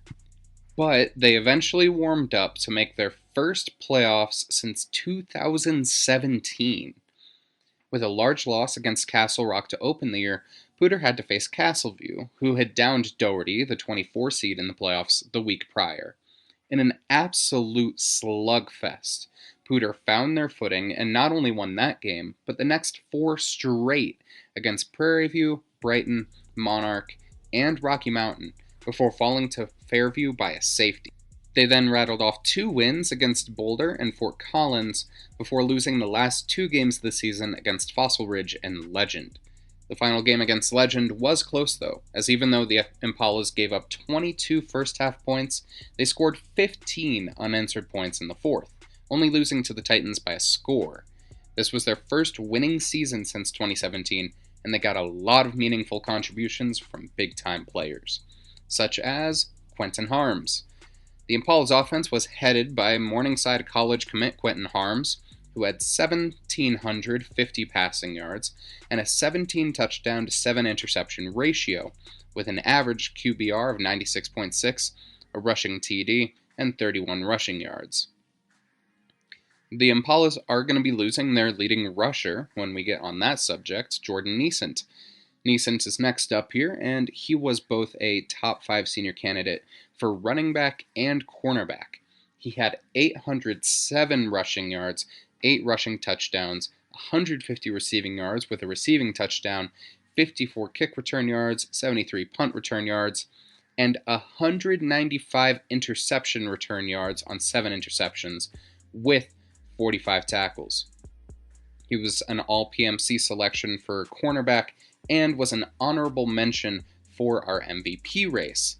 but they eventually warmed up to make their first playoffs since 2017. With a large loss against Castle Rock to open the year, Poudre had to face Castleview, who had downed Doherty, the 24 seed in the playoffs, the week prior. In an absolute slugfest, Poudre found their footing and not only won that game, but the next 4 straight against Prairie View, Brighton, Monarch, and Rocky Mountain, before falling to Fairview by a safety. They then rattled off 2 wins against Boulder and Fort Collins before losing the last 2 games of the season against Fossil Ridge and Legend. The final game against Legend was close though, as even though the Impalas gave up 22 first half points, they scored 15 unanswered points in the fourth, only losing to the Titans by a score. This was their first winning season since 2017, and they got a lot of meaningful contributions from big-time players, such as Quentin Harms. The Impalas offense was headed by Morningside College commit Quentin Harms, who had 1,750 passing yards and a 17 touchdown to 7 interception ratio, with an average QBR of 96.6, a rushing TD, and 31 rushing yards. The Impalas are going to be losing their leading rusher when we get on that subject, Jordan Neesent. Neesent is next up here, and he was both a top 5 senior candidate for running back and cornerback. He had 807 rushing yards, 8 rushing touchdowns, 150 receiving yards with a receiving touchdown, 54 kick return yards, 73 punt return yards, and 195 interception return yards on 7 interceptions with 45 tackles. He was an all-PMC selection for cornerback and was an honorable mention for our MVP race.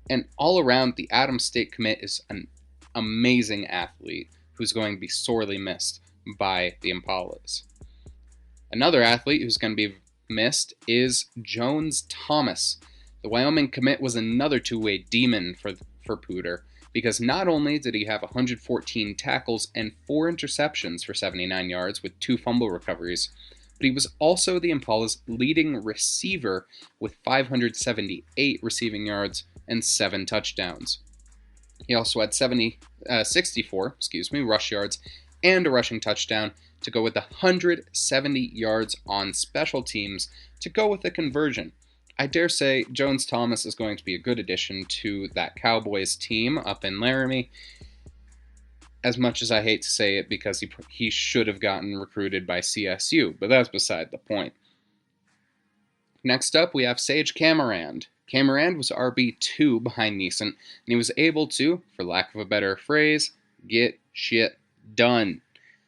And all around, the Adams State commit is an amazing athlete who's going to be sorely missed by the Impalas. Another athlete who's going to be missed is Jones Thomas. The Wyoming commit was another two-way demon for Poudre, because not only did he have 114 tackles and 4 interceptions for 79 yards with 2 fumble recoveries, but he was also the Impala's leading receiver with 578 receiving yards and 7 touchdowns. He also had 64 rush yards and a rushing touchdown to go with 170 yards on special teams to go with a conversion. I dare say Jones-Thomas is going to be a good addition to that Cowboys team up in Laramie, as much as I hate to say it because he should have gotten recruited by CSU, but that's beside the point. Next up, we have Sage Camarand. Camarand was RB2 behind Neeson, and he was able to, for lack of a better phrase, get shit done.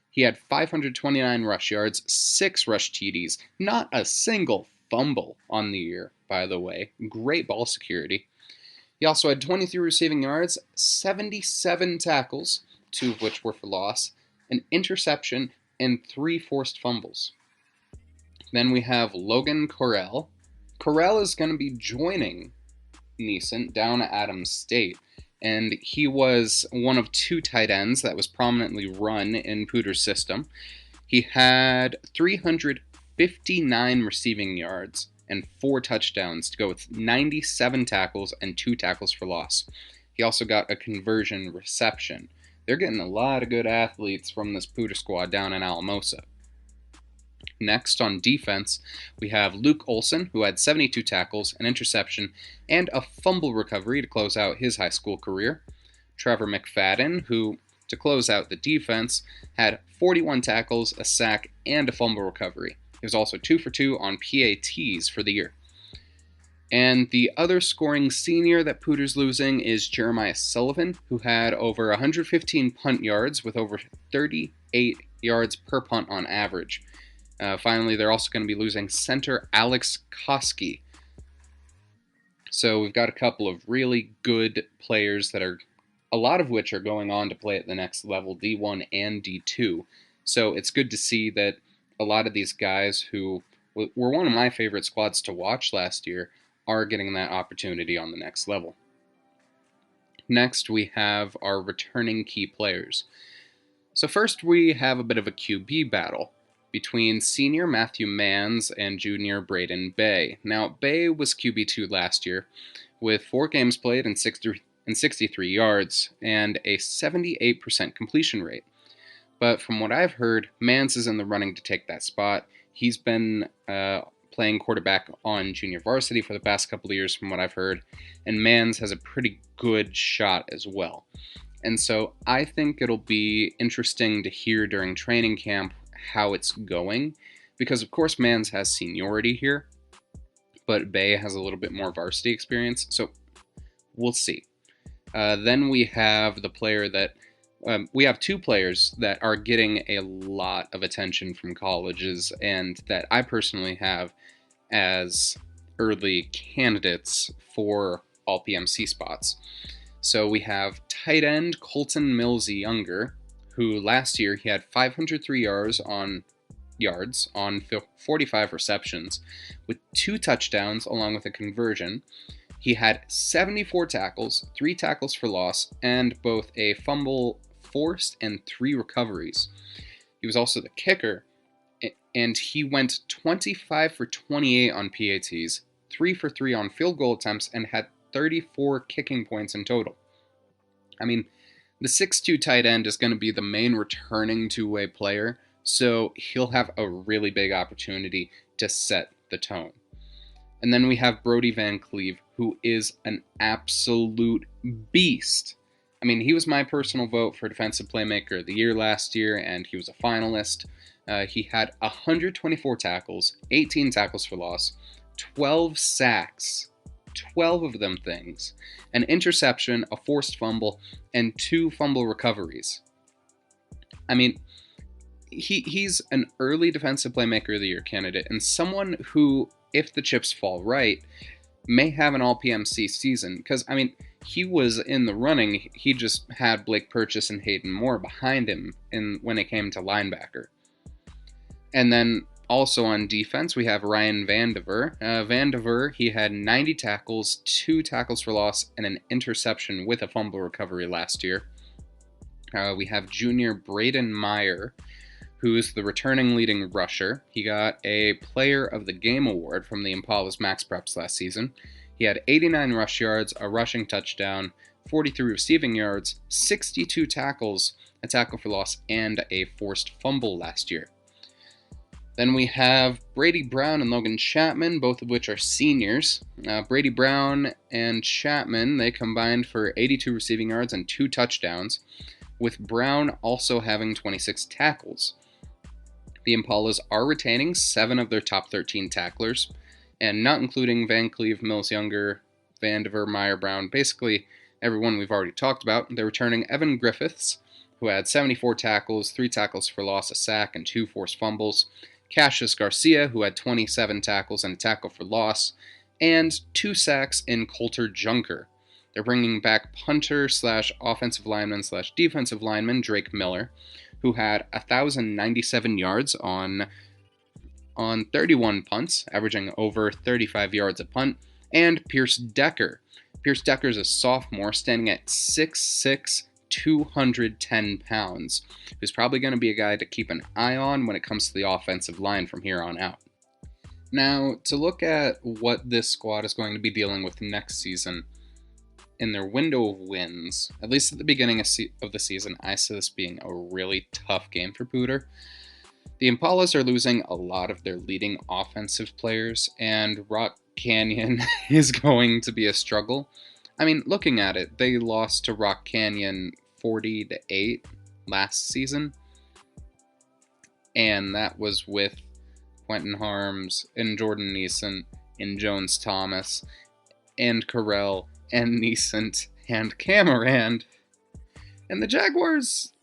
He had 529 rush yards, 6 rush TDs, not a single fumble on the year, by the way. Great ball security. He also had 23 receiving yards, 77 tackles, 2 of which were for loss, an interception, and 3 forced fumbles. Then we have Logan Correll. Correll is going to be joining Neeson down at Adams State, and he was one of 2 tight ends that was prominently run in Poudre's system. He had 359 receiving yards and 4 touchdowns to go with 97 tackles and 2 tackles for loss. He also got a conversion reception. They're getting a lot of good athletes from this Poudre squad down in Alamosa. Next on defense, we have Luke Olson, who had 72 tackles, an interception, and a fumble recovery to close out his high school career. Trevor McFadden, who, to close out the defense, had 41 tackles, a sack, and a fumble recovery. He was also 2 for 2 on PATs for the year. And the other scoring senior that Poudre's losing is Jeremiah Sullivan, who had over 115 punt yards with over 38 yards per punt on average. Finally, they're also going to be losing center Alex Koski. So we've got a couple of really good players that are, a lot of which are going on to play at the next level, D1 and D2. So it's good to see that a lot of these guys who were one of my favorite squads to watch last year are getting that opportunity on the next level. Next, we have our returning key players. So first, we have a bit of a QB battle between senior Matthew Manns and junior Braden Bay. Now, Bay was QB2 last year with 4 games played and 63 yards and a 78% completion rate. But from what I've heard, Manns is in the running to take that spot. He's been playing quarterback on junior varsity for the past couple of years from what I've heard, and Manns has a pretty good shot as well. And so I think it'll be interesting to hear during training camp how it's going, because of course Manns has seniority here, but Bay has a little bit more varsity experience, so we'll see. Then we have the player that we have 2 players that are getting a lot of attention from colleges and that I personally have as early candidates for all PMC spots. So we have tight end Colton Mills Younger, who last year he had 503 yards on 45 receptions with 2 touchdowns along with a conversion. He had 74 tackles, 3 tackles for loss, and both a fumble forced and 3 recoveries. He was also the kicker, and he went 25 for 28 on PATs, 3 for 3 on field goal attempts, and had 34 kicking points in total. I mean, the 6'2 tight end is going to be the main returning two-way player, so he'll have a really big opportunity to set the tone. And then we have Brody Van Cleve, who is an absolute beast. I mean, he was my personal vote for Defensive Playmaker of the Year last year, and he was a finalist. He had 124 tackles, 18 tackles for loss, 12 sacks, 12 of them things, an interception, a forced fumble, and 2 fumble recoveries. I mean, he's an early Defensive Playmaker of the Year candidate, and someone who, if the chips fall right, may have an all-PMC season, because, I mean, he was in the running. He just had Blake Purchase and Hayden Moore behind him when it came to linebacker. And then Also on defense, we have Ryan Vandiver. Vandiver, he had 90 tackles, 2 tackles for loss, and an interception with a fumble recovery last year. We have junior Braden Meyer, who is the returning leading rusher. He got a Player of the Game award from the Impalas Max Preps last season. He had 89 rush yards, a rushing touchdown, 43 receiving yards, 62 tackles, a tackle for loss, and a forced fumble last year. Then we have Brady Brown and Logan Chapman, both of which are seniors. Brady Brown and Chapman, they combined for 82 receiving yards and 2 touchdowns, with Brown also having 26 tackles. The Impalas are retaining 7 of their top 13 tacklers, and not including Van Cleve, Mills Younger, Vandiver, Meyer, Brown, basically everyone we've already talked about. They're returning Evan Griffiths, who had 74 tackles, 3 tackles for loss, a sack, and 2 forced fumbles. Cassius Garcia, who had 27 tackles and a tackle for loss, and 2 sacks in Coulter Junker. They're bringing back punter/offensive lineman/defensive lineman Drake Miller, who had 1,097 yards on 31 punts, averaging over 35 yards a punt, and Pierce Decker. Pierce Decker is a sophomore, standing at 6'6", 210 pounds, who's probably going to be a guy to keep an eye on when it comes to the offensive line from here on out. Now, to look at what this squad is going to be dealing with next season, in their window of wins, at least at the beginning of the season, I see this being a really tough game for Poudre. The Impalas are losing a lot of their leading offensive players, and Rock Canyon is going to be a struggle. I mean, looking at it, they lost to Rock Canyon 40-8 last season, and that was with Quentin Harms and Jordan Neeson and Jones Thomas and Carell and Neeson and Cameron. And the Jaguars,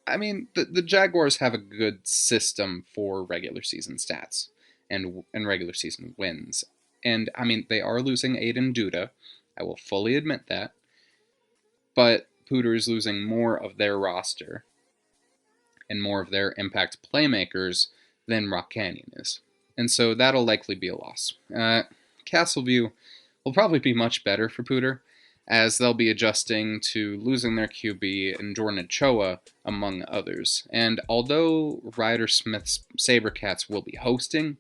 I mean, the Jaguars have a good system for regular season stats and regular season wins. And, I mean, they are losing Aiden Duda. I will fully admit that. But Poudre is losing more of their roster and more of their impact playmakers than Rock Canyon is. And so that'll likely be a loss. Castleview will probably be much better for Poudre, as they'll be adjusting to losing their QB and Jordan Ochoa, among others. And although Ryder Smith's Sabercats will be hosting,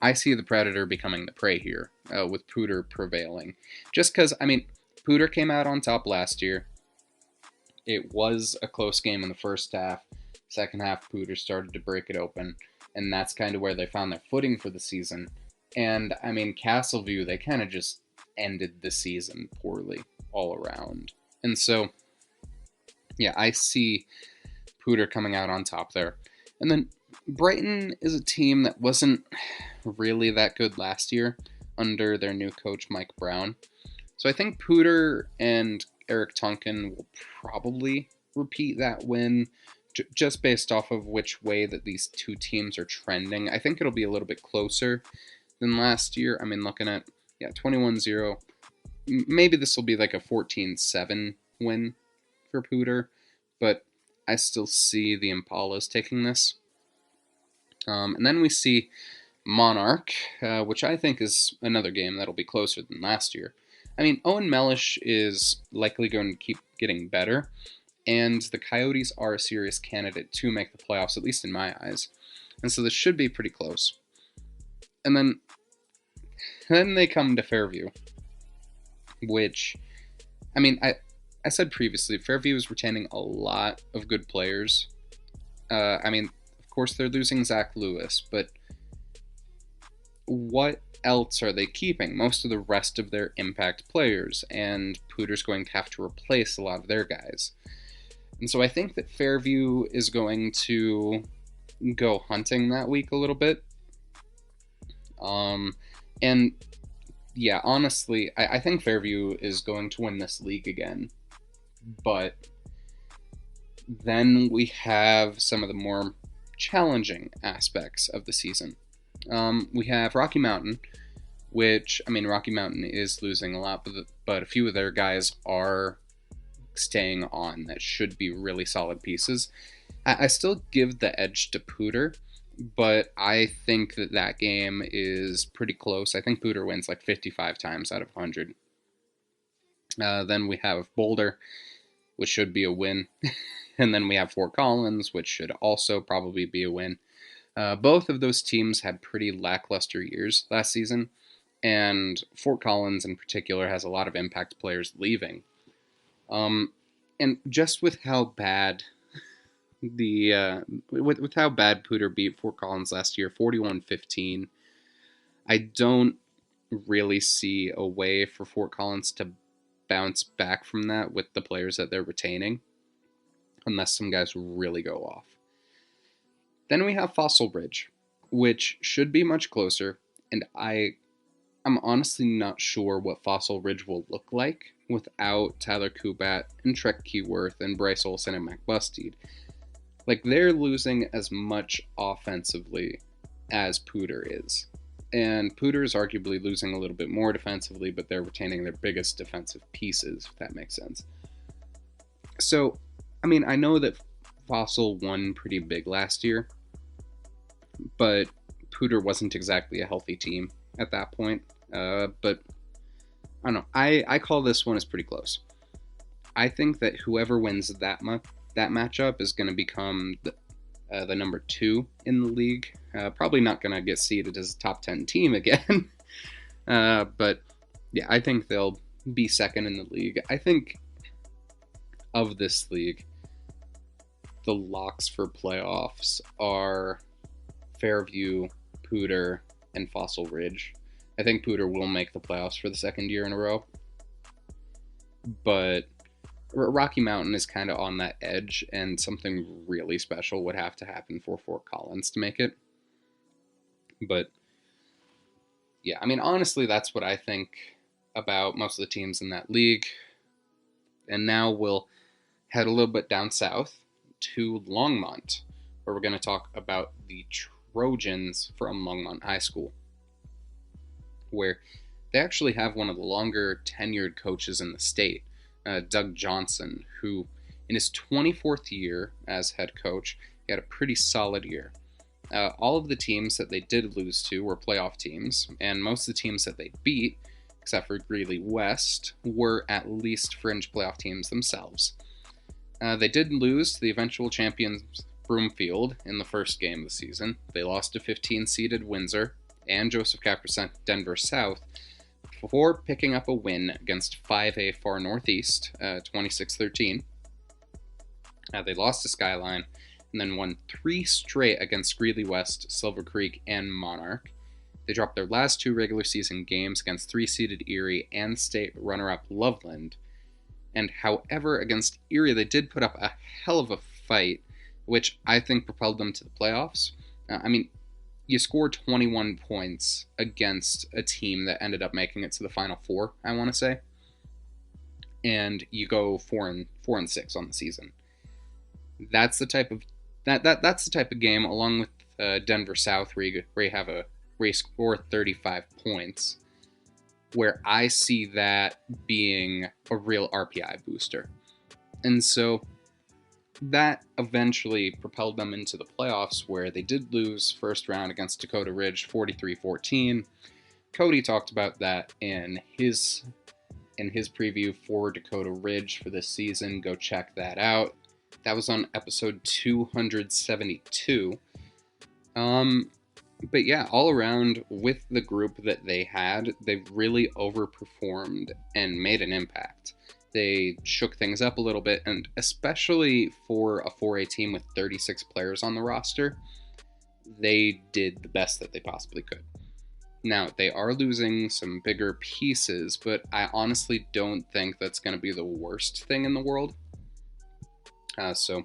I see the Predator becoming the prey here, with Poudre prevailing. Just because, I mean, Poudre came out on top last year. It was a close game in the first half. Second half, Poudre started to break it open, and that's kind of where they found their footing for the season. And, I mean, Castleview, they kind of just ended the season poorly all around. And so, yeah, I see Poudre coming out on top there. And then Brighton is a team that wasn't really that good last year under their new coach, Mike Brown. So I think Poudre and Eric Tonkin will probably repeat that win, just based off of which way that these two teams are trending. I think it'll be a little bit closer than last year. I mean, looking at, 21-0. Maybe this will be like a 14-7 win for Poudre, but I still see the Impalas taking this. And then we see Monarch, which I think is another game that'll be closer than last year. I mean, Owen Mellish is likely going to keep getting better, and the Coyotes are a serious candidate to make the playoffs, at least in my eyes. And so this should be pretty close. And then they come to Fairview, which, I mean, I said previously, Fairview is retaining a lot of good players. I mean, of course, they're losing Zach Lewis, but what else are they keeping? Most of the rest of their impact players, and Poudre's going to have to replace a lot of their guys. And so I think that Fairview is going to go hunting that week a little bit. And yeah, honestly, I think Fairview is going to win this league again. But then we have some of the more challenging aspects of the season. We have Rocky Mountain, which, I mean, Rocky Mountain is losing a lot, but a few of their guys are staying on that should be really solid pieces. I still give the edge to Poudre but I think that game is pretty close. I think Poudre wins like 55 times out of 100. Then we have Boulder, which should be a win. And then we have Fort Collins, which should also probably be a win. Both of those teams had pretty lackluster years last season, and Fort Collins in particular has a lot of impact players leaving. And just with how bad with how bad Poudre beat Fort Collins last year, 41-15, I don't really see a way for Fort Collins to bounce back from that with the players that they're retaining, unless some guys really go off. Then we have Fossil Ridge, which should be much closer, and I'm honestly not sure what Fossil Ridge will look like without Tyler Kubat and Trek Keyworth and Bryce Olsen and Mac Bustede. Like, they're losing as much offensively as Poudre is. And Poudre is arguably losing a little bit more defensively, but they're retaining their biggest defensive pieces, if that makes sense. So, I mean, I know that Fossil won pretty big last year, but Poudre wasn't exactly a healthy team at that point. But I don't know. I call this one as pretty close. I think that whoever wins that matchup is going to become the number 2 in the league. Probably not going to get seeded as a top 10 team again. But yeah, I think they'll be second in the league. I think of this league, the locks for playoffs are Fairview, Poudre, and Fossil Ridge. I think Poudre will make the playoffs for the second year in a row. But Rocky Mountain is kind of on that edge, and something really special would have to happen for Fort Collins to make it. But yeah, I mean, honestly, that's what I think about most of the teams in that league. And now we'll head a little bit down south to Longmont, where we're going to talk about the Trojans from Longmont High School, where they actually have one of the longer tenured coaches in the state, Doug Johnson, who in his 24th year as head coach, he had a pretty solid year. All of the teams that they did lose to were playoff teams, and most of the teams that they beat, except for Greeley West, were at least fringe playoff teams themselves. They did lose to the eventual champions Broomfield in the first game of the season. They lost to 15-seeded Windsor and Joseph Capper Denver South before picking up a win against 5A Far Northeast, 26-13. They lost to Skyline and then won 3 straight against Greeley West, Silver Creek, and Monarch. They dropped their last 2 regular season games against 3-seeded Erie and state runner-up Loveland. And however, against Erie, they did put up a hell of a fight, which I think propelled them to the playoffs. I mean, you score 21 points against a team that ended up making it to the Final Four, I want to say. And you go 4-6 on the season. That's the type of that's the type of game, along with Denver South, where you score 35 points, where I see that being a real RPI booster. And so that eventually propelled them into the playoffs, where they did lose first round against Dakota Ridge 43-14. Cody talked about that in his preview for Dakota Ridge for this season. Go check that out. That was on episode 272. But yeah, all around, with the group that they had, they really overperformed and made an impact. They shook things up a little bit, and especially for a 4A team with 36 players on the roster, they did the best that they possibly could. Now, they are losing some bigger pieces, but I honestly don't think that's going to be the worst thing in the world. So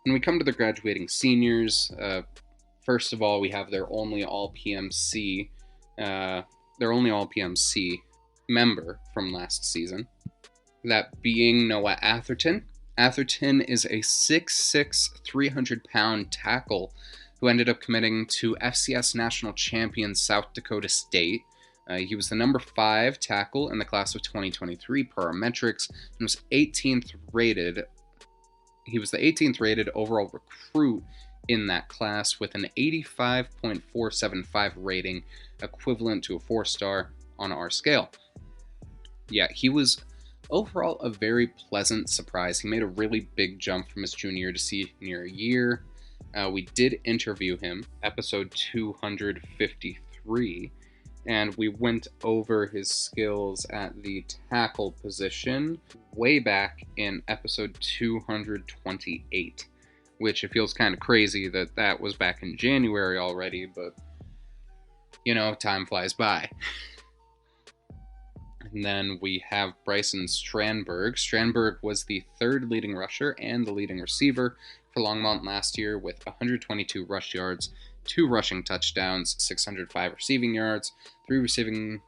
when we come to the graduating seniors, first of all, we have their only All-PMC member from last season, that being Noah Atherton. Atherton is a 6'6", 300-pound tackle who ended up committing to FCS National Champion South Dakota State. He was the number 5 tackle in the class of 2023 per our metrics, and was 18th rated. He was the 18th rated overall recruit in that class with an 85.475 rating, equivalent to a 4-star on our scale. Yeah, he was overall a very pleasant surprise. He made a really big jump from his junior to senior year. We did interview him, episode 253, and we went over his skills at the tackle position way back in episode 228, which it feels kind of crazy that that was back in January already, but, you know, time flies by. And then we have Bryson Strandberg. Strandberg was the 3rd leading rusher and the leading receiver for Longmont last year with 122 rush yards, 2 rushing touchdowns, 605 receiving yards, 3 receiving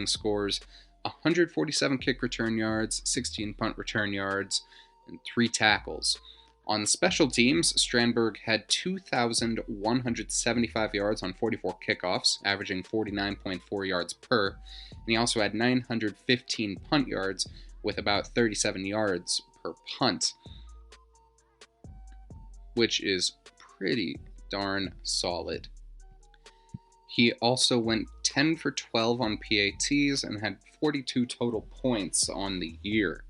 scores, 147 kick return yards, 16 punt return yards, and 3 tackles. On special teams, Strandberg had 2,175 yards on 44 kickoffs, averaging 49.4 yards per, and he also had 915 punt yards with about 37 yards per punt, which is pretty darn solid. He also went 10 for 12 on PATs and had 42 total points on the year.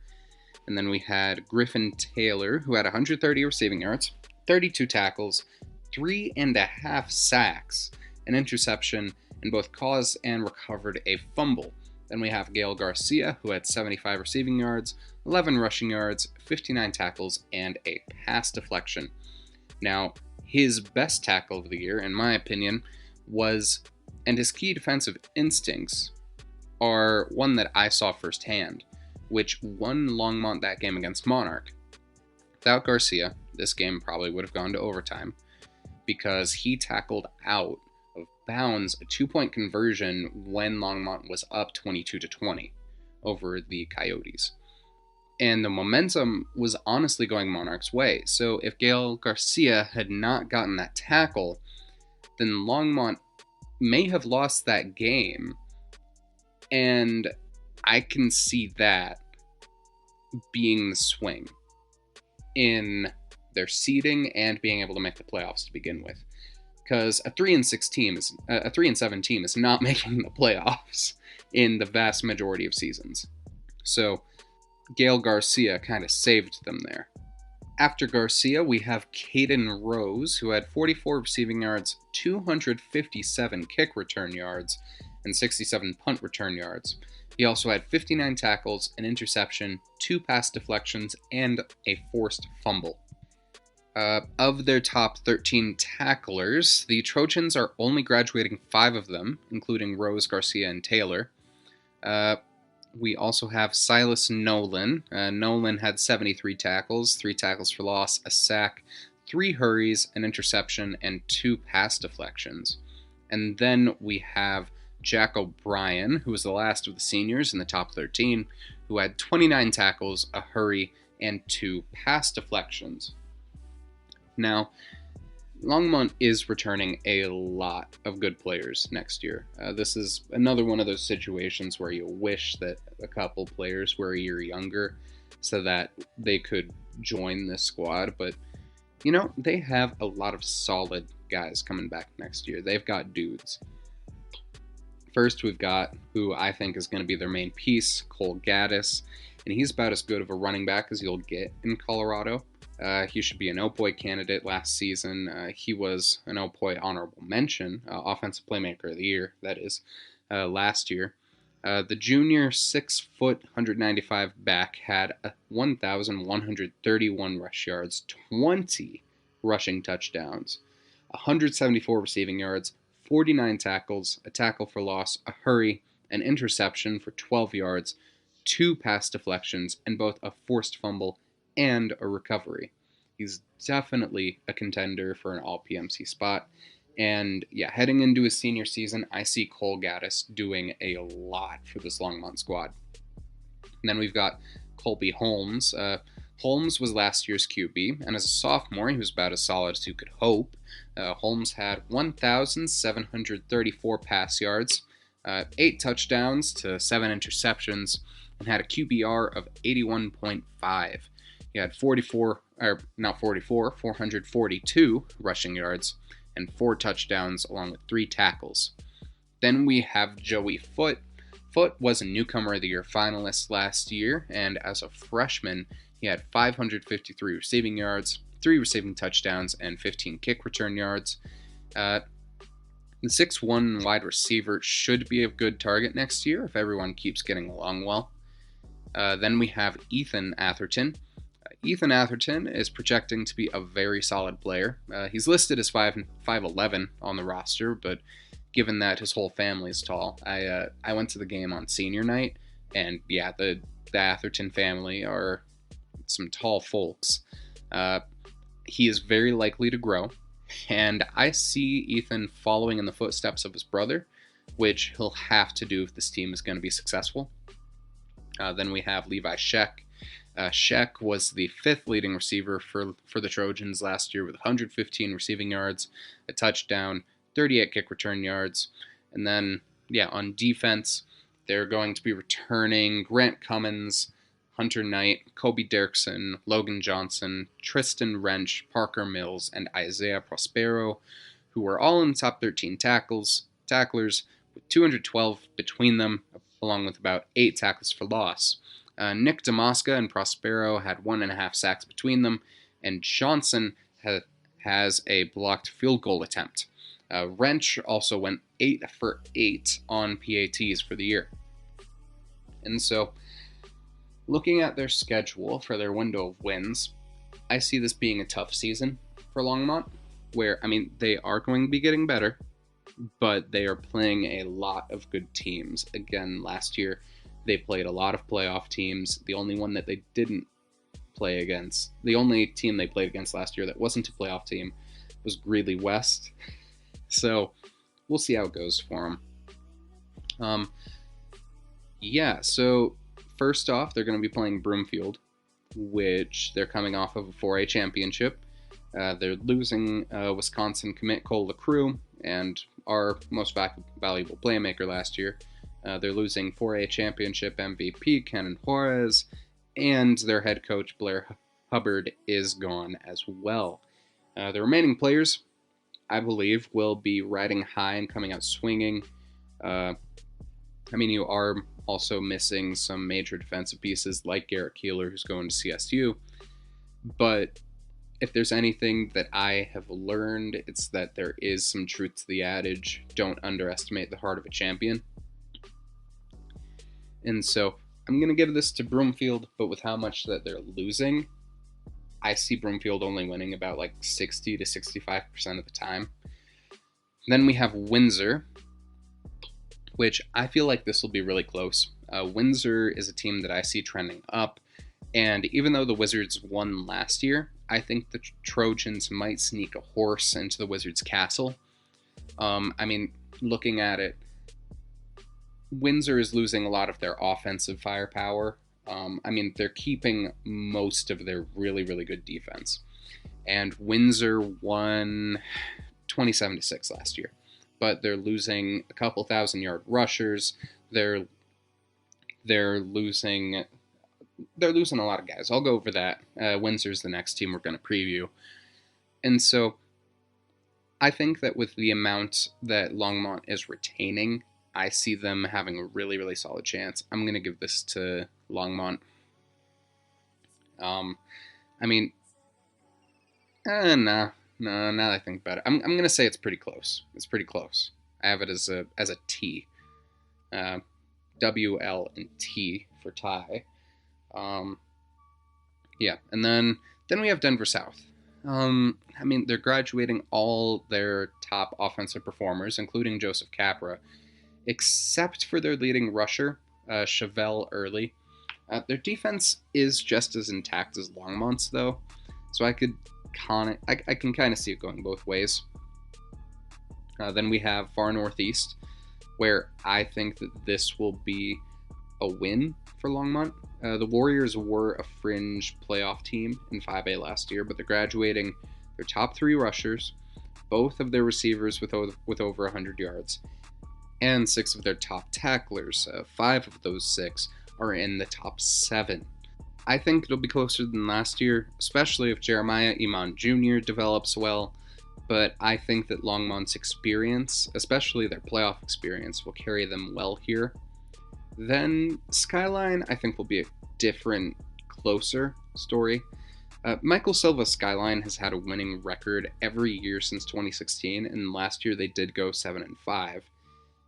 And then we had Griffin Taylor, who had 130 receiving yards, 32 tackles, 3.5 sacks, an interception, and both caused and recovered a fumble. Then we have Gael Garcia, who had 75 receiving yards, 11 rushing yards, 59 tackles, and a pass deflection. Now, his best tackle of the year, in my opinion, was, and his key defensive instincts are one that I saw firsthand, which won Longmont that game against Monarch. Without Garcia, this game probably would have gone to overtime because he tackled out of bounds a 2-point conversion when Longmont was up 22-20 over the Coyotes. And the momentum was honestly going Monarch's way. So if Gael Garcia had not gotten that tackle, then Longmont may have lost that game. And I can see that being the swing in their seeding and being able to make the playoffs to begin with. Because a 3-7 team is not making the playoffs in the vast majority of seasons. So Gael Garcia kind of saved them there. After Garcia, we have Caden Rose, who had 44 receiving yards, 257 kick return yards, and 67 punt return yards. He also had 59 tackles, an interception, 2 pass deflections, and a forced fumble. Of their top 13 tacklers, the Trojans are only graduating 5 of them, including Rose, Garcia, and Taylor. We also have Silas Nolan. Nolan had 73 tackles, 3 tackles for loss, a sack, 3 hurries, an interception, and 2 pass deflections. And then we have Jack O'Brien, who was the last of the seniors in the top 13, who had 29 tackles, a hurry, and 2 pass deflections. Now, Longmont is returning a lot of good players next year. This is another one of those situations where you wish that a couple players were a year younger so that they could join this squad, but, you know, they have a lot of solid guys coming back next year. They've got dudes. First, we've got who I think is going to be their main piece, Cole Gaddis, and he's about as good of a running back as you'll get in Colorado. He should be an Outboy candidate last season. He was an Outboy honorable mention, offensive playmaker of the year, that is, last year. The junior 6-foot, 195 back had 1,131 rush yards, 20 rushing touchdowns, 174 receiving yards, 49 tackles, a tackle for loss, a hurry, an interception for 12 yards, 2 pass deflections, and both a forced fumble and a recovery. He's definitely a contender for an all-PMC spot. And yeah, heading into his senior season, I see Cole Gaddis doing a lot for this Longmont squad. And then we've got Colby Holmes. Holmes was last year's QB, and as a sophomore, he was about as solid as you could hope. Holmes had 1,734 pass yards, 8 touchdowns to 7 interceptions, and had a QBR of 81.5. He had 44 or not 44, 442 rushing yards, and 4 touchdowns, along with 3 tackles. Then we have Joey Foote. Foote was a Newcomer of the Year finalist last year, and as a freshman, he had 553 receiving yards, 3 receiving touchdowns, and 15 kick return yards. The 6'1" wide receiver should be a good target next year if everyone keeps getting along well. Then we have Ethan Atherton. Ethan Atherton is projecting to be a very solid player. He's listed as 5'11" on the roster, but given that his whole family is tall, I went to the game on senior night, and yeah, the Atherton family are some tall folks. He is very likely to grow, and I see Ethan following in the footsteps of his brother, which he'll have to do if this team is going to be successful. Then we have Levi Sheck. Sheck was the 5th leading receiver for the Trojans last year with 115 receiving yards, a touchdown, 38 kick return yards. And then, on defense, they're going to be returning Grant Cummins, Hunter Knight, Kobe Derksen, Logan Johnson, Tristan Wrench, Parker Mills, and Isaiah Prospero, who were all in the top 13 tacklers, with 212 between them, along with about 8 tackles for loss. Nick Damaska and Prospero had 1.5 sacks between them, and Johnson has a blocked field goal attempt. Wrench also went 8 for 8 on PATs for the year. And so, looking at their schedule for their window of wins, I see this being a tough season for Longmont, where, they are going to be getting better, but they are playing a lot of good teams. Again, last year, they played a lot of playoff teams. The only one that they didn't play against, the only team they played against last year that wasn't a playoff team was Greeley West. So we'll see how it goes for them. So first off, they're going to be playing Broomfield, which they're coming off of a 4A championship. They're losing Wisconsin commit Colo and our most valuable playmaker last year. They're losing 4A championship MVP Kenan Juarez, and their head coach Blair Hubbard is gone as well. The remaining players, I believe, will be riding high and coming out swinging. You are also missing some major defensive pieces like Garrett Keeler, who's going to CSU. But if there's anything that I have learned, it's that there is some truth to the adage, don't underestimate the heart of a champion. And so I'm going to give this to Broomfield, but with how much that they're losing, I see Broomfield only winning about 60 to 65% of the time. Then we have Windsor, which I feel like this will be really close. Windsor is a team that I see trending up, and even though the Wizards won last year, I think the Trojans might sneak a horse into the Wizards' castle. Looking at it, Windsor is losing a lot of their offensive firepower. They're keeping most of their really, really good defense. And Windsor won 27-6 last year. But they're losing a couple 1,000-yard rushers. They're losing a lot of guys. I'll go over that. Windsor's the next team we're going to preview. And so I think that with the amount that Longmont is retaining, I see them having a really, really solid chance. I'm going to give this to Longmont. Now that I think about it, I'm going to say it's pretty close. It's pretty close. I have it as a T. W, L, and T for tie. And then we have Denver South. They're graduating all their top offensive performers, including Joseph Capra, except for their leading rusher, Chevelle Early. Their defense is just as intact as Longmont's, though, so I can kind of see it going both ways. Then we have Far Northeast, where I think that this will be a win for Longmont. The Warriors were a fringe playoff team in 5A last year, but they're graduating their top 3 rushers, both of their receivers with over 100 yards, and 6 of their top tacklers. 5 of those 6 are in the top 7. I think it'll be closer than last year, especially if Jeremiah Iman Jr. develops well. But I think that Longmont's experience, especially their playoff experience, will carry them well here. Then Skyline, I think, will be a different, closer story. Michael Silva's Skyline has had a winning record every year since 2016, and last year they did go 7-5.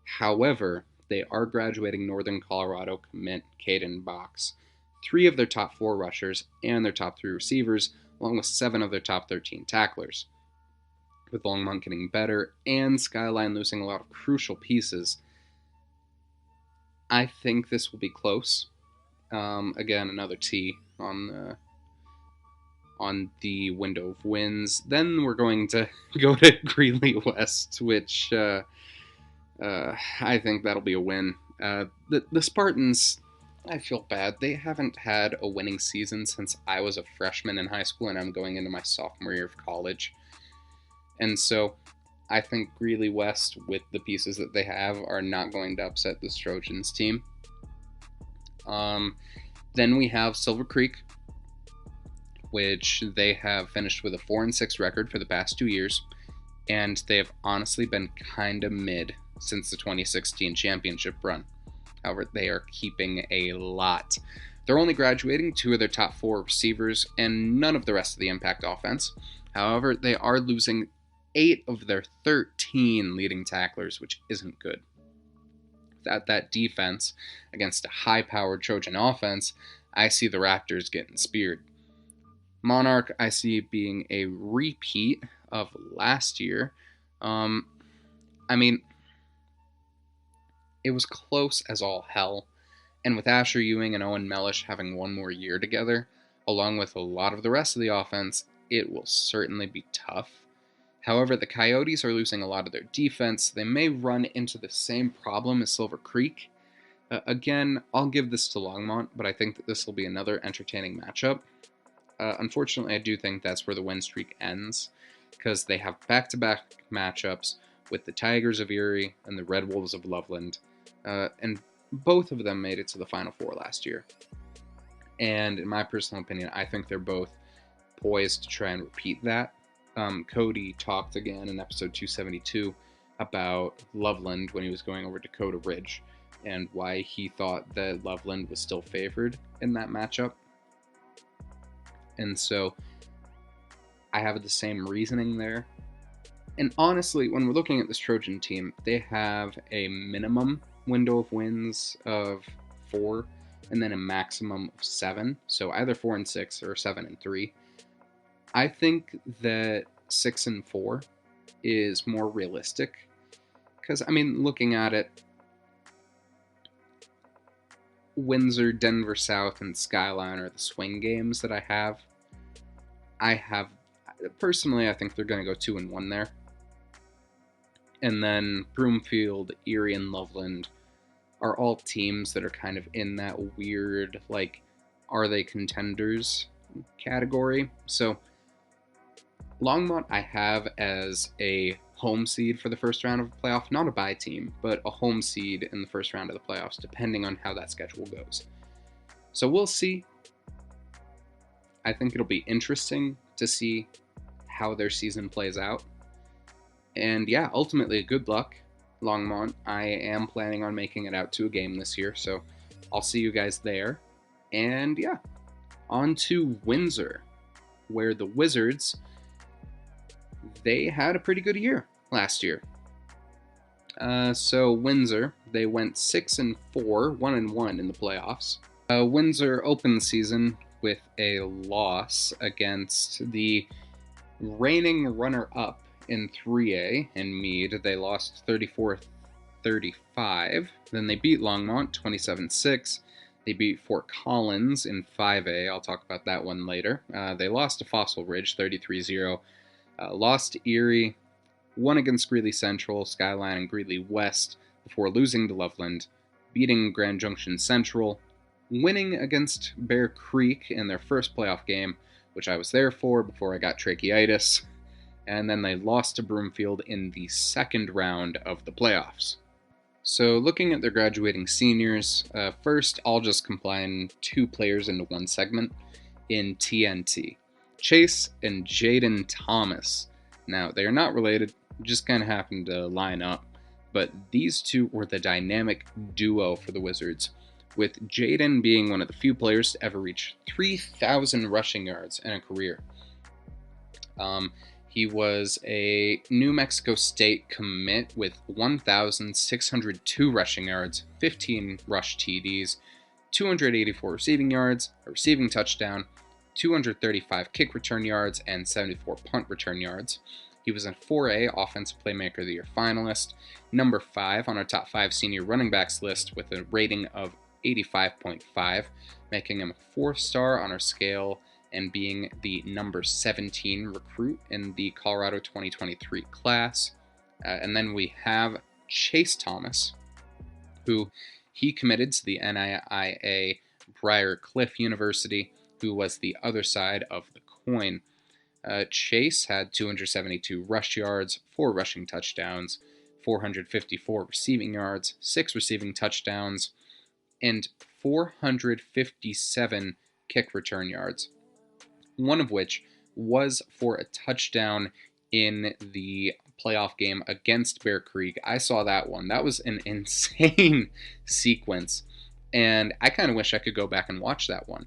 However, they are graduating Northern Colorado commit Caden Box, 3 of their top 4 rushers and their top 3 receivers, along with 7 of their top 13 tacklers. With Longmont getting better and Skyline losing a lot of crucial pieces, I think this will be close. Again, another T on the window of wins. Then we're going to go to Greeley West, which I think that'll be a win. The Spartans, I feel bad. They haven't had a winning season since I was a freshman in high school and I'm going into my sophomore year of college. And so I think Greeley West, with the pieces that they have, are not going to upset this Trojans team. Then we have Silver Creek, which they have finished with a 4-6 record for the past 2 years, and they have honestly been kind of mid since the 2016 championship run. However, they are keeping a lot. They're only graduating 2 of their top 4 receivers and none of the rest of the impact offense. However, they are losing 8 of their 13 leading tacklers, which isn't good. Without that defense against a high-powered Trojan offense, I see the Raptors getting speared. Monarch, I see being a repeat of last year. I mean, it was close as all hell, and with Asher Ewing and Owen Mellish having one more year together, along with a lot of the rest of the offense, it will certainly be tough. However, the Coyotes are losing a lot of their defense. They may run into the same problem as Silver Creek. Again, I'll give this to Longmont, but I think that this will be another entertaining matchup. Unfortunately, I do think that's where the win streak ends, because they have back-to-back matchups with the Tigers of Erie and the Red Wolves of Loveland, and both of them made it to the Final Four last year. And in my personal opinion, I think they're both poised to try and repeat that. Cody talked again in episode 272 about Loveland when he was going over Dakota Ridge and why he thought that Loveland was still favored in that matchup. And so I have the same reasoning there. And honestly, when we're looking at this Trojan team, they have a minimum window of wins of 4 and then a maximum of 7. So either 4-6 or 7-3. I think that 6-4 is more realistic. Because, I mean, looking at it, Windsor, Denver South, and Skyline are the swing games that I have. Personally, I think they're going to go 2-1 there. And then Broomfield, Erie, and Loveland are all teams that are kind of in that weird, like, are they contenders category. So Longmont I have as a home seed for the first round of the playoff, not a bye team, but a home seed in the first round of the playoffs, depending on how that schedule goes. So we'll see. I think it'll be interesting to see how their season plays out. And yeah, ultimately, good luck, Longmont. I am planning on making it out to a game this year, so I'll see you guys there. And yeah, on to Windsor, where the Wizards, they had a pretty good year last year. So Windsor, they went 6-4, 1-1 in the playoffs. Windsor opened the season with a loss against the reigning runner-up in 3A in Meade. They lost 34-35. Then they beat Longmont 27-6. They beat Fort Collins in 5A. I'll talk about that one later. They lost to Fossil Ridge 33-0. Lost to Erie. Won against Greeley Central, Skyline, and Greeley West before losing to Loveland. Beating Grand Junction Central. Winning against Bear Creek in their first playoff game, which I was there for before I got tracheitis. And then they lost to Broomfield in the second round of the playoffs. So looking at their graduating seniors, first I'll just combine two players into one segment in TNT. Chase and Jaden Thomas. Now, they are not related, just kind of happened to line up, but these two were the dynamic duo for the Wizards, with Jaden being one of the few players to ever reach 3,000 rushing yards in a career. He was a New Mexico State commit with 1,602 rushing yards, 15 rush TDs, 284 receiving yards, a receiving touchdown, 235 kick return yards, and 74 punt return yards. He was a 4A Offensive Playmaker of the Year finalist, number 5 on our top 5 senior running backs list with a rating of 85.5, making him a 4-star on our scale and being the number 17 recruit in the Colorado 2023 class. And then we have Chase Thomas, who he committed to the NIIA Briar Cliff University, who was the other side of the coin. Chase had 272 rush yards, 4 rushing touchdowns, 454 receiving yards, 6 receiving touchdowns, and 457 kick return yards, one of which was for a touchdown in the playoff game against Bear Creek. I saw that one. That was an insane sequence, and I kind of wish I could go back and watch that one.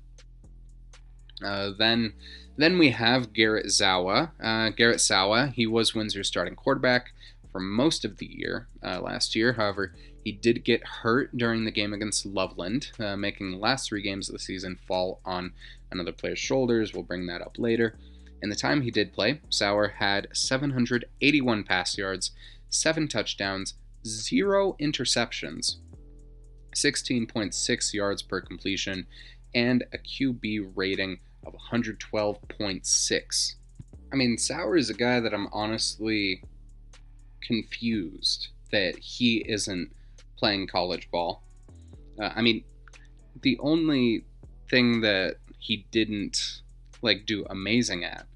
Then we have Garrett Zawa. Garrett Zawa, he was Windsor's starting quarterback for most of the year last year. However, he did get hurt during the game against Loveland, making the last 3 games of the season fall on another player's shoulders. We'll bring that up later. In the time he did play, Sauer had 781 pass yards, 7 touchdowns, 0 interceptions, 16.6 yards per completion, and a QB rating of 112.6. I mean, Sauer is a guy that I'm honestly confused that he isn't playing college ball. I mean, the only thing that he didn't do amazing at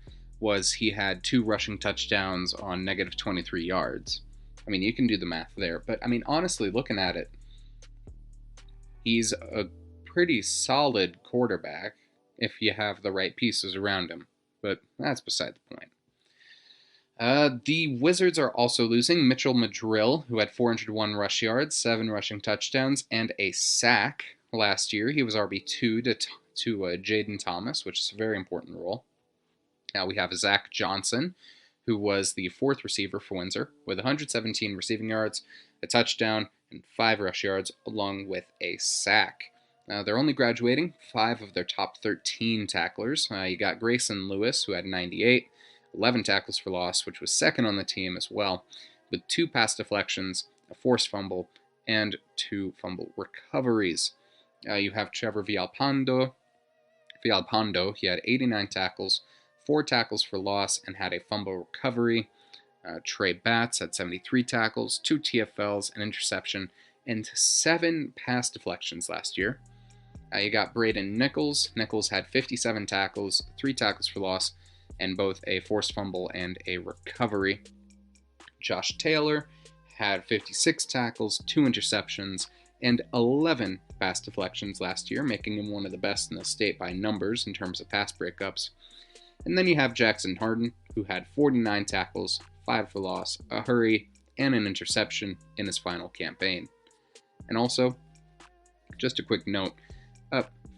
was he had 2 rushing touchdowns on negative 23 yards. I mean, you can do the math there, but I mean, honestly, looking at it, he's a pretty solid quarterback if you have the right pieces around him, but that's beside the point. The Wizards are also losing Mitchell Madrill, who had 401 rush yards, 7 rushing touchdowns, and a sack last year. He was RB2 to Jaden Thomas, which is a very important role. Now we have Zach Johnson, who was the 4th receiver for Windsor, with 117 receiving yards, a touchdown, and 5 rush yards, along with a sack. They're only graduating 5 of their top 13 tacklers. You got Grayson Lewis, who had 98, 11 tackles for loss, which was 2nd on the team as well, with 2 pass deflections, a forced fumble, and 2 fumble recoveries. You have Trevor Villalpando, he had 89 tackles, 4 tackles for loss, and had a fumble recovery. Trey Batts had 73 tackles, 2 TFLs, an interception, and 7 pass deflections last year. You got Braden Nichols. Nichols had 57 tackles, 3 tackles for loss, and both a forced fumble and a recovery. Josh Taylor had 56 tackles, 2 interceptions, and 11 pass deflections last year, making him one of the best in the state by numbers in terms of pass breakups. And then you have Jackson Harden, who had 49 tackles, 5 for loss, a hurry, and an interception in his final campaign. And also, just a quick note,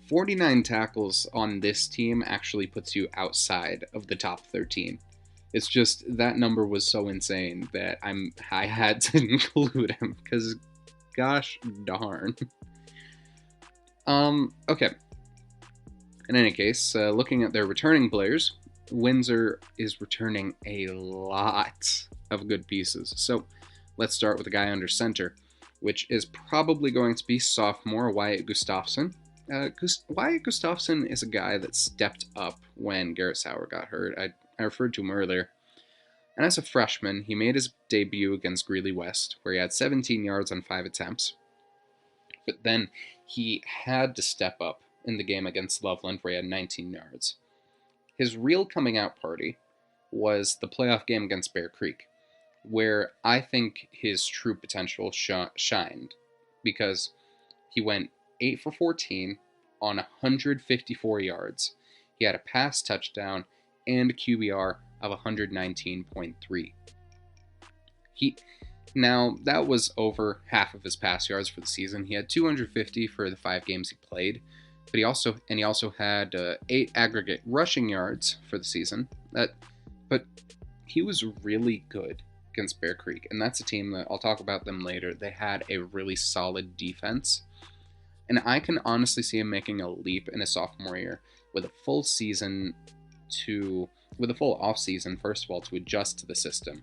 49 tackles on this team actually puts you outside of the top 13. It's just that number was so insane that I had to include him because gosh darn. Okay. In any case, looking at their returning players, Windsor is returning a lot of good pieces. So let's start with the guy under center, which is probably going to be sophomore Wyatt Gustafson. Wyatt Gustafson is a guy that stepped up when Garrett Sauer got hurt. I referred to him earlier. And as a freshman, he made his debut against Greeley West, where he had 17 yards on 5 attempts. But then he had to step up in the game against Loveland, where he had 19 yards. His real coming out party was the playoff game against Bear Creek. where I think his true potential shined, because he went 8 for 14 on 154 yards. He had a pass touchdown and a QBR of 119.3. Now, that was over half of his pass yards for the season. He had 250 for the 5 games he played, but he also had 8 aggregate rushing yards for the season. But he was really good against Bear Creek, and that's a team that I'll talk about them later. They had a really solid defense, and I can honestly see him making a leap in his sophomore year with a full off season, first of all, to adjust to the system,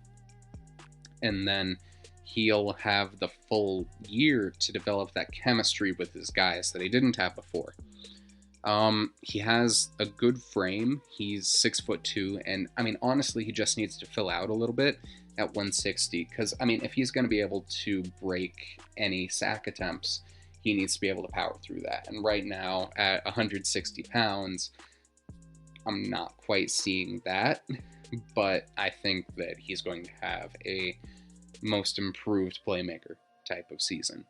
and then he'll have the full year to develop that chemistry with his guys that he didn't have before. He has a good frame. He's 6'2", and I mean, honestly, he just needs to fill out a little bit at 160, because I mean, if he's going to be able to break any sack attempts, he needs to be able to power through that. And right now, at 160 pounds, I'm not quite seeing that, but I think that he's going to have a most improved playmaker type of season.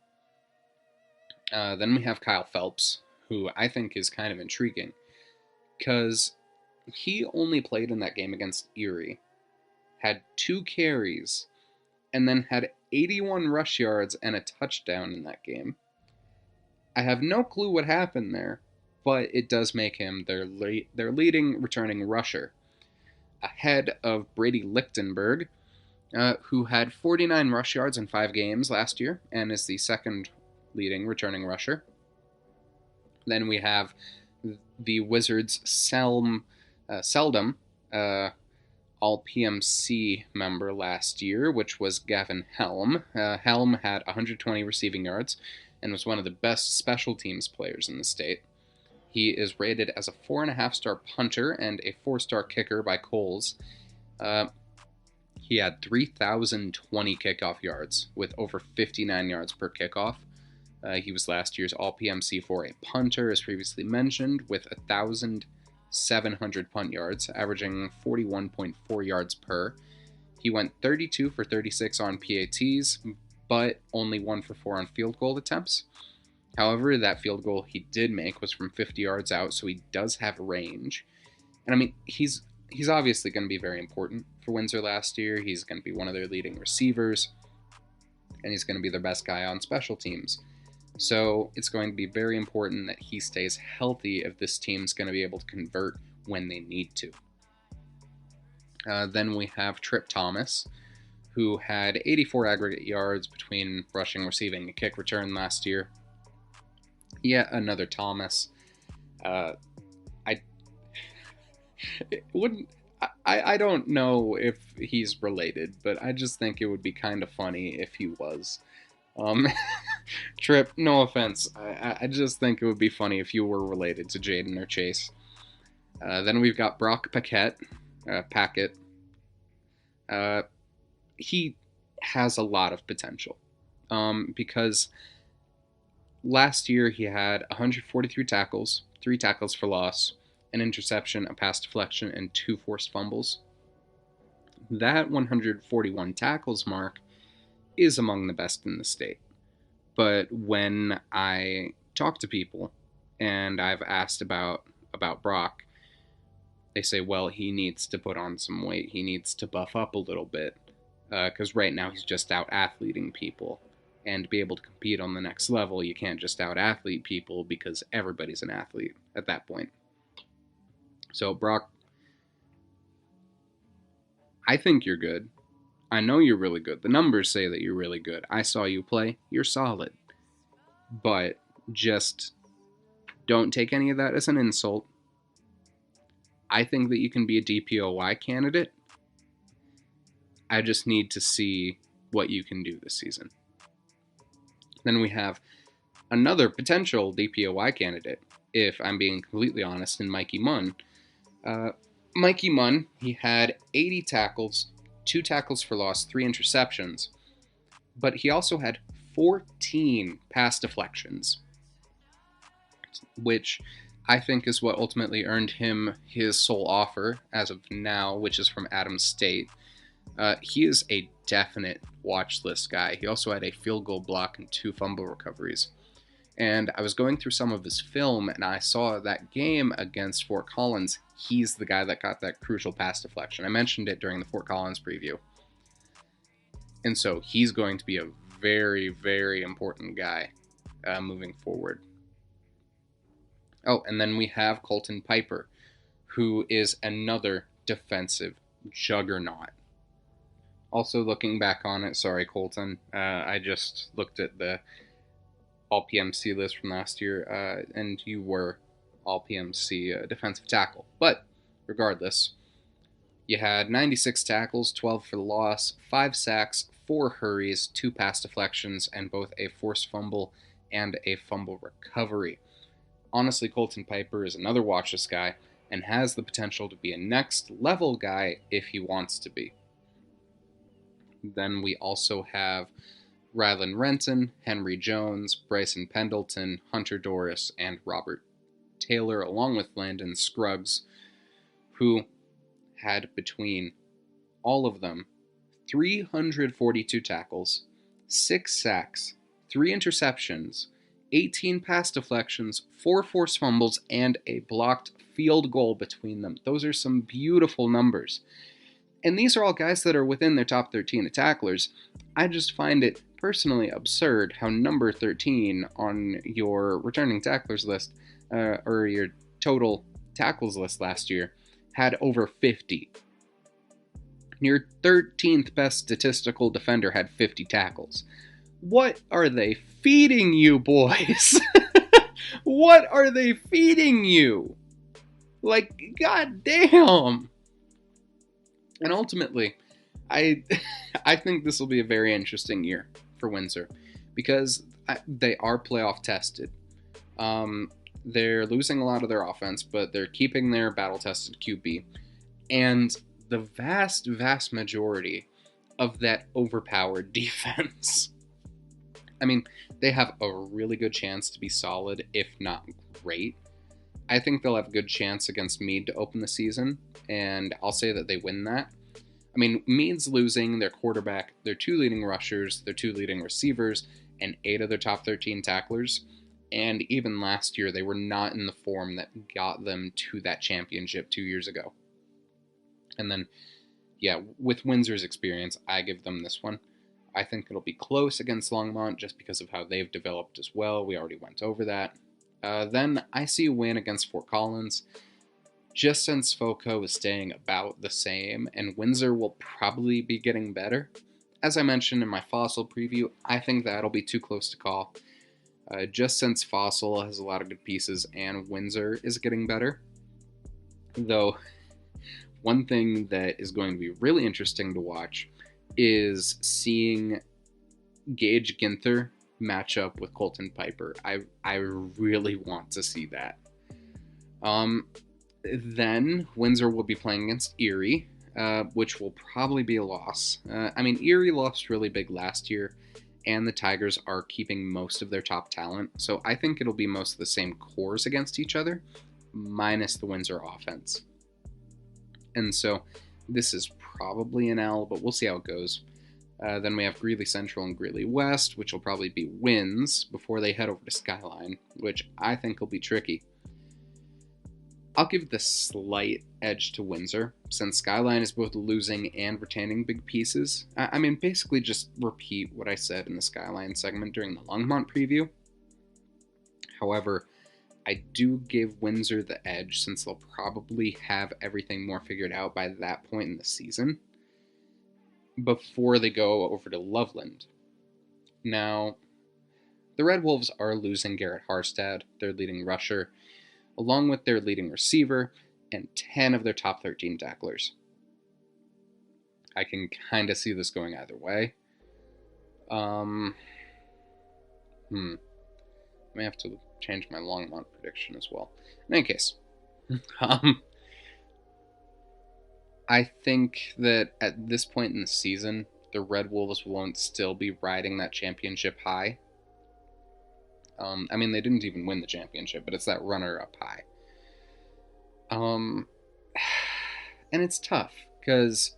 Then we have Kyle Phelps, who I think is kind of intriguing, because he only played in that game against Erie, had 2 carries, and then had 81 rush yards and a touchdown in that game. I have no clue what happened there, but it does make him their leading returning rusher, ahead of Brady Lichtenberg, who had 49 rush yards in 5 games last year and is the second leading returning rusher. Then we have the Wizards' Seldom All-PMC member last year, which was Gavin Helm. Helm had 120 receiving yards and was one of the best special teams players in the state. He is rated as a 4.5-star punter and a 4-star kicker by Coles. He had 3,020 kickoff yards with over 59 yards per kickoff. He was last year's All-PMC for a punter, as previously mentioned, with 1,700 punt yards, averaging 41.4 yards per. He went 32 for 36 on PATs, but only 1 for 4 on field goal attempts. However, that field goal he did make was from 50 yards out, so he does have range. And I mean, he's obviously going to be very important for Windsor last year. He's going to be one of their leading receivers, and he's going to be their best guy on special teams. So it's going to be very important that he stays healthy if this team's going to be able to convert when they need to. Then we have Trip Thomas, who had 84 aggregate yards between rushing, receiving, and kick return last year. Yet another Thomas. I don't know if he's related, but I just think it would be kind of funny if he was. Trip, no offense. I just think it would be funny if you were related to Jaden or Chase. Then we've got Brock Paquette. He has a lot of potential, because last year he had 143 tackles, 3 tackles for loss, an interception, a pass deflection, and 2 forced fumbles. That 141 tackles mark is among the best in the state. But when I talk to people and I've asked about Brock, they say, well, he needs to put on some weight. He needs to buff up a little bit, because right now he's just out-athleting people. And to be able to compete on the next level, you can't just out-athlete people, because everybody's an athlete at that point. So, Brock, I think you're good. I know you're really good. The numbers say that you're really good. I saw you play. You're solid. But just don't take any of that as an insult. I think that you can be a DPOY candidate. I just need to see what you can do this season. Then we have another potential DPOY candidate, if I'm being completely honest, in Mikey Munn. Mikey Munn, he had 80 tackles, 2 tackles for loss, 3 interceptions, but he also had 14 pass deflections, which I think is what ultimately earned him his sole offer as of now, which is from Adams State. He is a definite watch list guy. He also had a field goal block and 2 fumble recoveries. And I was going through some of his film, and I saw that game against Fort Collins. He's the guy that got that crucial pass deflection. I mentioned it during the Fort Collins preview. And so he's going to be a very, very important guy moving forward. Oh, and then we have Colton Piper, who is another defensive juggernaut. Also, looking back on it, sorry, Colton, I just looked at the All-PMC list from last year, and you were All-PMC defensive tackle. But regardless, you had 96 tackles, 12 for the loss, 5 sacks, 4 hurries, 2 pass deflections, and both a forced fumble and a fumble recovery. Honestly, Colton Piper is another watch list guy and has the potential to be a next level guy if he wants to be. Then we also have Rylan Renton, Henry Jones, Bryson Pendleton, Hunter Doris, and Robert Taylor, along with Landon Scruggs, who had between all of them 342 tackles, 6 sacks, 3 interceptions, 18 pass deflections, 4 forced fumbles, and a blocked field goal between them. Those are some beautiful numbers. And these are all guys that are within their top 13 of tacklers. I just find it personally absurd how number 13 on your returning tacklers list, or your total tackles list last year, had over 50. Your 13th best statistical defender had 50 tackles. What are they feeding you, boys? What are they feeding you? Like, goddamn. And ultimately, I think this will be a very interesting year for Windsor because they are playoff tested. They're losing a lot of their offense, but they're keeping their battle-tested QB. And the vast, vast majority of that overpowered defense. I mean, they have a really good chance to be solid, if not great. I think they'll have a good chance against Meade to open the season, and I'll say that they win that. I mean, Meade's losing their quarterback, their 2 leading rushers, their 2 leading receivers, and 8 of their top 13 tacklers. And even last year, they were not in the form that got them to that championship 2 years ago. And then, yeah, with Windsor's experience, I give them this one. I think it'll be close against Longmont just because of how they've developed as well. We already went over that. Then I see a win against Fort Collins, just since FOCO is staying about the same, and Windsor will probably be getting better. As I mentioned in my Fossil preview, I think that'll be too close to call. Just since Fossil has a lot of good pieces and Windsor is getting better. Though, one thing that is going to be really interesting to watch is seeing Gage Ginther match up with Colton Piper. I really want to see that. Then Windsor will be playing against Erie, which will probably be a loss. I mean, Erie lost really big last year, and the Tigers are keeping most of their top talent, so I think it'll be most of the same cores against each other, minus the Windsor offense. And so this is probably an L, but we'll see how it goes. Then we have Greeley Central and Greeley West, which will probably be wins before they head over to Skyline, which I think will be tricky. I'll give the slight edge to Windsor, since Skyline is both losing and retaining big pieces. I mean, basically just repeat what I said in the Skyline segment during the Longmont preview. However, I do give Windsor the edge since they'll probably have everything more figured out by that point in the season before they go over to Loveland. Now, the Red Wolves are losing Garrett Harstad, their leading rusher, along with their leading receiver and 10 of their top 13 tacklers. I can kind of see this going either way. I may have to change my Longmont prediction as well. In any case, I think that at this point in the season, the Red Wolves won't still be riding that championship high. I mean, they didn't even win the championship, but it's that runner-up high. And it's tough, because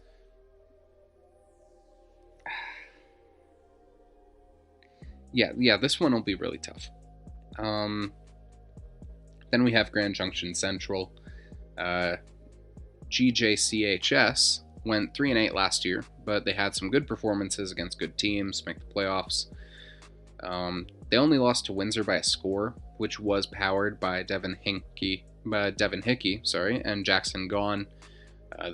Yeah, this one will be really tough. Then we have Grand Junction Central. GJCHS went 3-8 last year, but they had some good performances against good teams, make the playoffs. They only lost to Windsor by a score, which was powered by Devin Hickey, and Jackson Gaughan.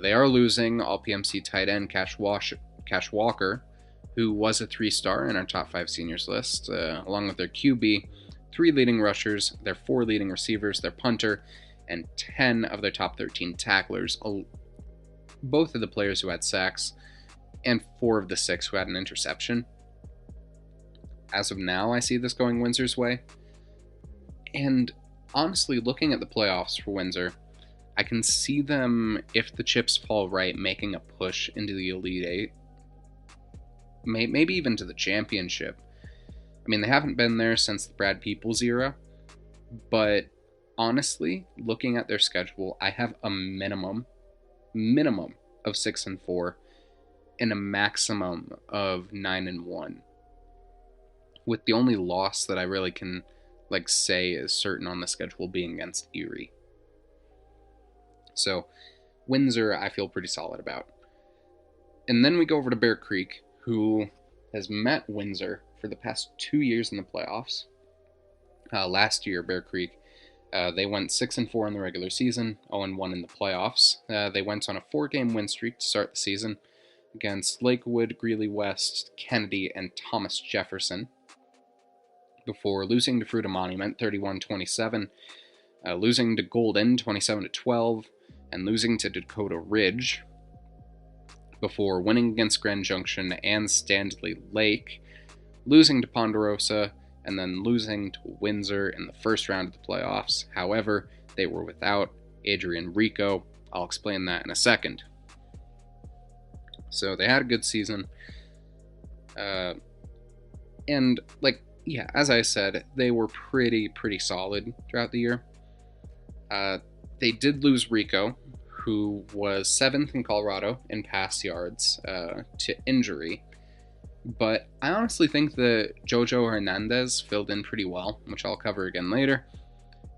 They are losing all-PMC tight end Cash Walker, who was a 3-star in our top 5 seniors list, along with their QB, 3 leading rushers, their 4 leading receivers, their punter, and 10 of their top 13 tacklers, both of the players who had sacks, and 4 of the 6 who had an interception. As of now, I see this going Windsor's way. And honestly, looking at the playoffs for Windsor, I can see them, if the chips fall right, making a push into the Elite Eight. Maybe even to the championship. I mean, they haven't been there since the Brad Peoples era, but honestly, looking at their schedule, I have a minimum of 6-4 and a maximum of 9-1. With the only loss that I really can say is certain on the schedule being against Erie. So Windsor I feel pretty solid about. And then we go over to Bear Creek, who has met Windsor for the past 2 years in the playoffs. Last year, Bear Creek, they went 6-4 in the regular season, 0-1 in the playoffs. They went on a 4-game win streak to start the season against Lakewood, Greeley West, Kennedy, and Thomas Jefferson, before losing to Fruita Monument 31-27, losing to Golden 27-12, and losing to Dakota Ridge, before winning against Grand Junction and Standley Lake, losing to Ponderosa, and then losing to Windsor in the first round of the playoffs. However, they were without Adrian Rico. I'll explain that in a second. So they had a good season. And as I said, they were pretty solid throughout the year. They did lose Rico, who was 7th in Colorado in pass yards, to injury. But I honestly think that Jojo Hernandez filled in pretty well, which I'll cover again later.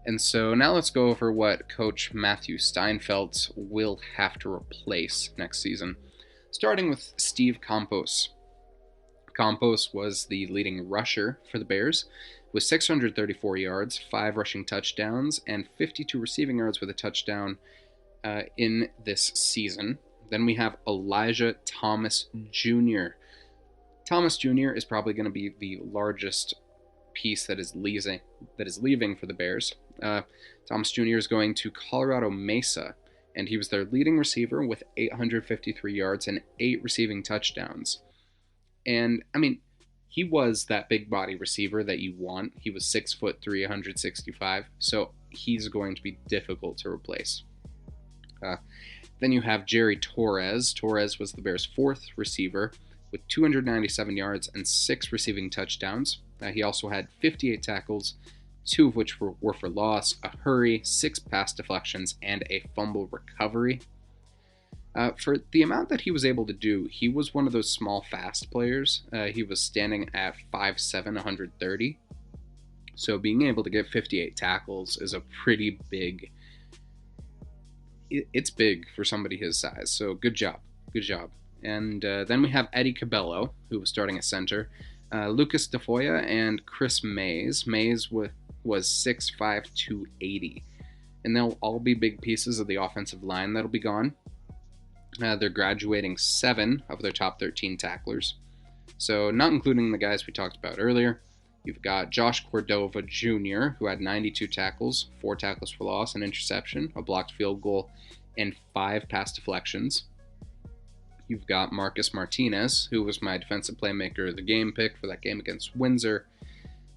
And so now let's go over what Coach Matthew Steinfeld will have to replace next season, starting with Steve Campos. Campos was the leading rusher for the Bears, with 634 yards, 5 rushing touchdowns, and 52 receiving yards with a touchdown in this season. Then we have Elijah Thomas Jr. Thomas Jr. is probably going to be the largest piece that is leaving for the Bears. Thomas Jr. is going to Colorado Mesa, and he was their leading receiver with 853 yards and 8 receiving touchdowns. And, I mean, he was that big body receiver that you want. He was 6'3", 165, so he's going to be difficult to replace. Then you have Jerry Torres. Torres was the Bears' 4th receiver with 297 yards and 6 receiving touchdowns. He also had 58 tackles, 2 of which were for loss, a hurry, 6 pass deflections, and a fumble recovery. For the amount that he was able to do, he was one of those small, fast players. He was standing at 5'7", 130. So being able to get 58 tackles is a pretty big... It's big for somebody his size, so good job. And then we have Eddie Cabello, who was starting at center, Lucas DeFoya, and Chris Mays. Mays was 6'5", 280. And they'll all be big pieces of the offensive line that'll be gone. They're graduating 7 of their top 13 tacklers. So not including the guys we talked about earlier. You've got Josh Cordova Jr., who had 92 tackles, 4 tackles for loss, an interception, a blocked field goal, and 5 pass deflections. You've got Marcus Martinez, who was my defensive playmaker of the game pick for that game against Windsor,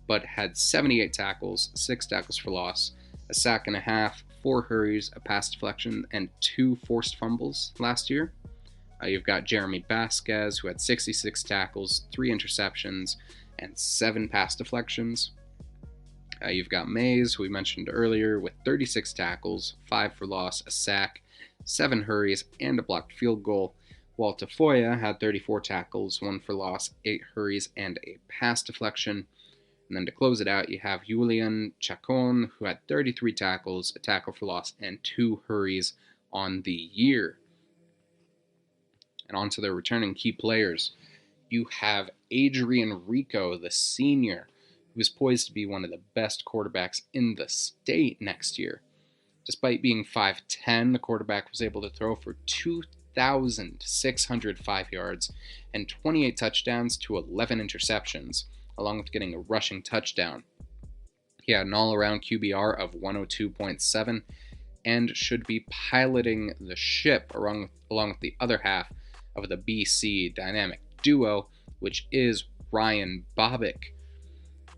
but had 78 tackles, 6 tackles for loss, a sack and a half, 4 hurries, a pass deflection, and 2 forced fumbles last year. You've got Jeremy Vasquez, who had 66 tackles, 3 interceptions, and 7 pass deflections. You've got Mays, who we mentioned earlier, with 36 tackles, 5 for loss, a sack, 7 hurries, and a blocked field goal, while Tafoya had 34 tackles, 1 for loss, 8 hurries, and a pass deflection. And then to close it out, you have Julian Chacon, who had 33 tackles, a tackle for loss, and 2 hurries on the year. And on to their returning key players. You have Adrian Rico, the senior, who is poised to be one of the best quarterbacks in the state next year. Despite being 5'10", the quarterback was able to throw for 2,605 yards and 28 touchdowns to 11 interceptions, along with getting a rushing touchdown. He had an all-around QBR of 102.7 and should be piloting the ship along with the other half of the BC dynamic duo, which is Ryan Bobick.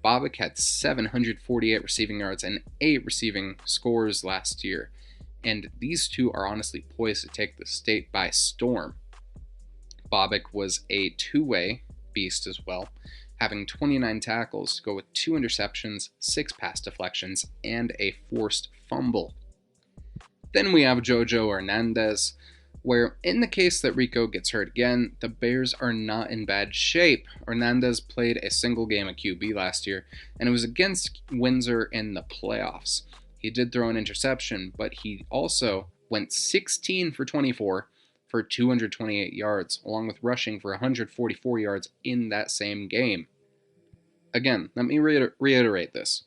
Bobick had 748 receiving yards and 8 receiving scores last year, and these two are honestly poised to take the state by storm. Bobick was a two-way beast as well, having 29 tackles to go with 2 interceptions, 6 pass deflections, and a forced fumble. Then we have Jojo Hernandez, where in the case that Rico gets hurt again, the Bears are not in bad shape. Hernandez played a single game at QB last year, and it was against Windsor in the playoffs. He did throw an interception, but he also went 16 for 24 for 228 yards, along with rushing for 144 yards in that same game. Again, let me reiterate this.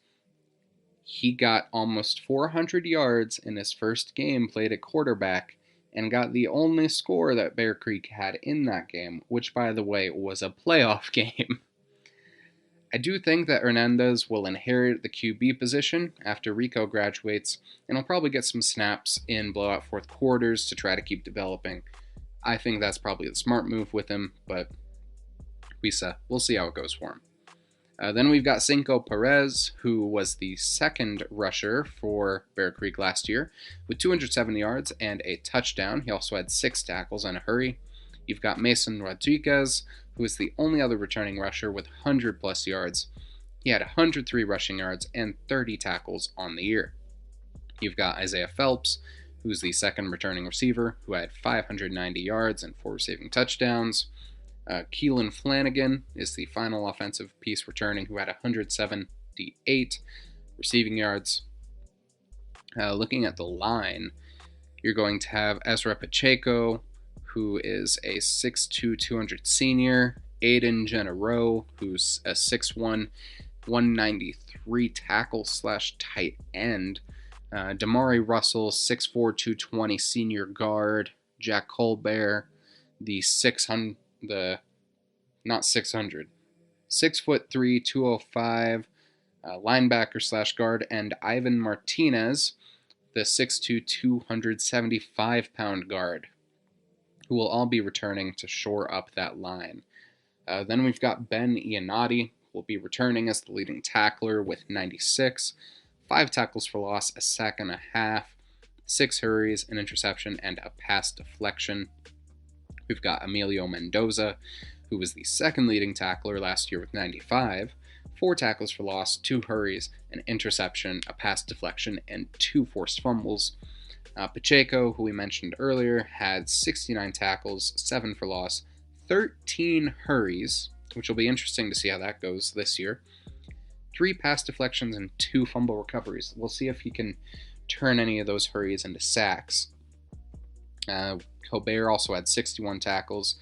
He got almost 400 yards in his first game played at quarterback, and got the only score that Bear Creek had in that game, which, by the way, was a playoff game. I do think that Hernandez will inherit the QB position after Rico graduates, and he'll probably get some snaps in blowout fourth quarters to try to keep developing. I think that's probably the smart move with him, but we'll see how it goes for him. Then we've got Cinco Perez, who was the second rusher for Bear Creek last year, with 270 yards and a touchdown. He also had 6 tackles and a hurry. You've got Mason Rodriguez, who is the only other returning rusher with 100-plus yards. He had 103 rushing yards and 30 tackles on the year. You've got Isaiah Phelps, who's the second returning receiver, who had 590 yards and 4 receiving touchdowns. Keelan Flanagan is the final offensive piece returning, who had 178 receiving yards. Looking at the line, you're going to have Ezra Pacheco, who is a 6'2", 200 senior. Aiden Genero, who's a 6'1", 193 tackle/tight end. Damari Russell, 6'4", 220 senior guard. Jack Colbert, the 6'3", 205 linebacker/guard, and Ivan Martinez, the 6'2", 275-pound guard, who will all be returning to shore up that line. Then we've got Ben Iannotti, who will be returning as the leading tackler with 96, 5 tackles for loss, a sack and a half, 6 hurries, an interception, and a pass deflection. We've got Emilio Mendoza, who was the second leading tackler last year with 95, 4 tackles for loss, 2 hurries, an interception, a pass deflection, and 2 forced fumbles. Pacheco, who we mentioned earlier, had 69 tackles, 7 for loss, 13 hurries, which will be interesting to see how that goes this year, 3 pass deflections, and 2 fumble recoveries. We'll see if he can turn any of those hurries into sacks. Colbert also had 61 tackles,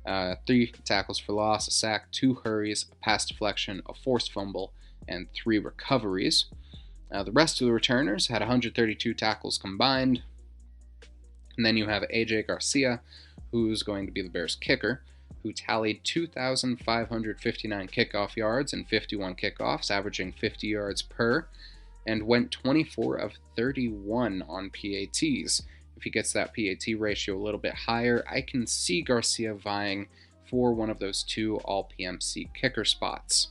3 tackles for loss, a sack, 2 hurries, a pass deflection, a forced fumble, and 3 recoveries. The rest of the returners had 132 tackles combined. And then you have AJ Garcia, who's going to be the Bears' kicker, who tallied 2,559 kickoff yards and 51 kickoffs, averaging 50 yards per, and went 24 of 31 on PATs. If he gets that PAT ratio a little bit higher, I can see Garcia vying for one of those 2 All-PMC kicker spots.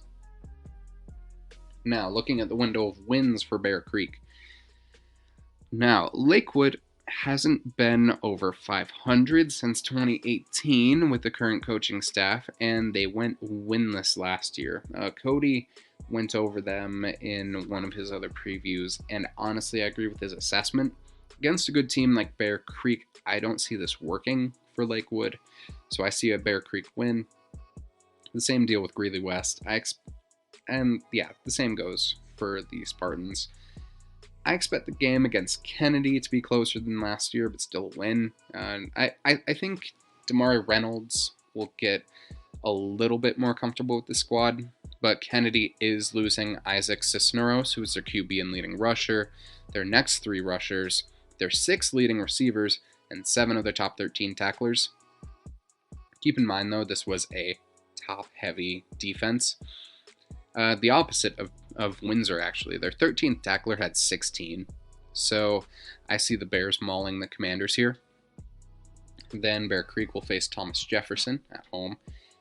Now, looking at the window of wins for Bear Creek. Now, Lakewood hasn't been over 500 since 2018 with the current coaching staff, and they went winless last year. Cody went over them in one of his other previews, and honestly, I agree with his assessment. Against a good team like Bear Creek, I don't see this working for Lakewood, so I see a Bear Creek win. The same deal with Greeley West. And yeah, the same goes for the Spartans. I expect the game against Kennedy to be closer than last year, but still a win. I think Damari Reynolds will get a little bit more comfortable with the squad, but Kennedy is losing Isaac Cisneros, who is their QB and leading rusher, their next 3 rushers, their 6 leading receivers, and 7 of their top 13 tacklers. Keep in mind, though, this was a top-heavy defense. The opposite of Windsor, actually. Their 13th tackler had 16. So I see the Bears mauling the Commanders here. Then Bear Creek will face Thomas Jefferson at home,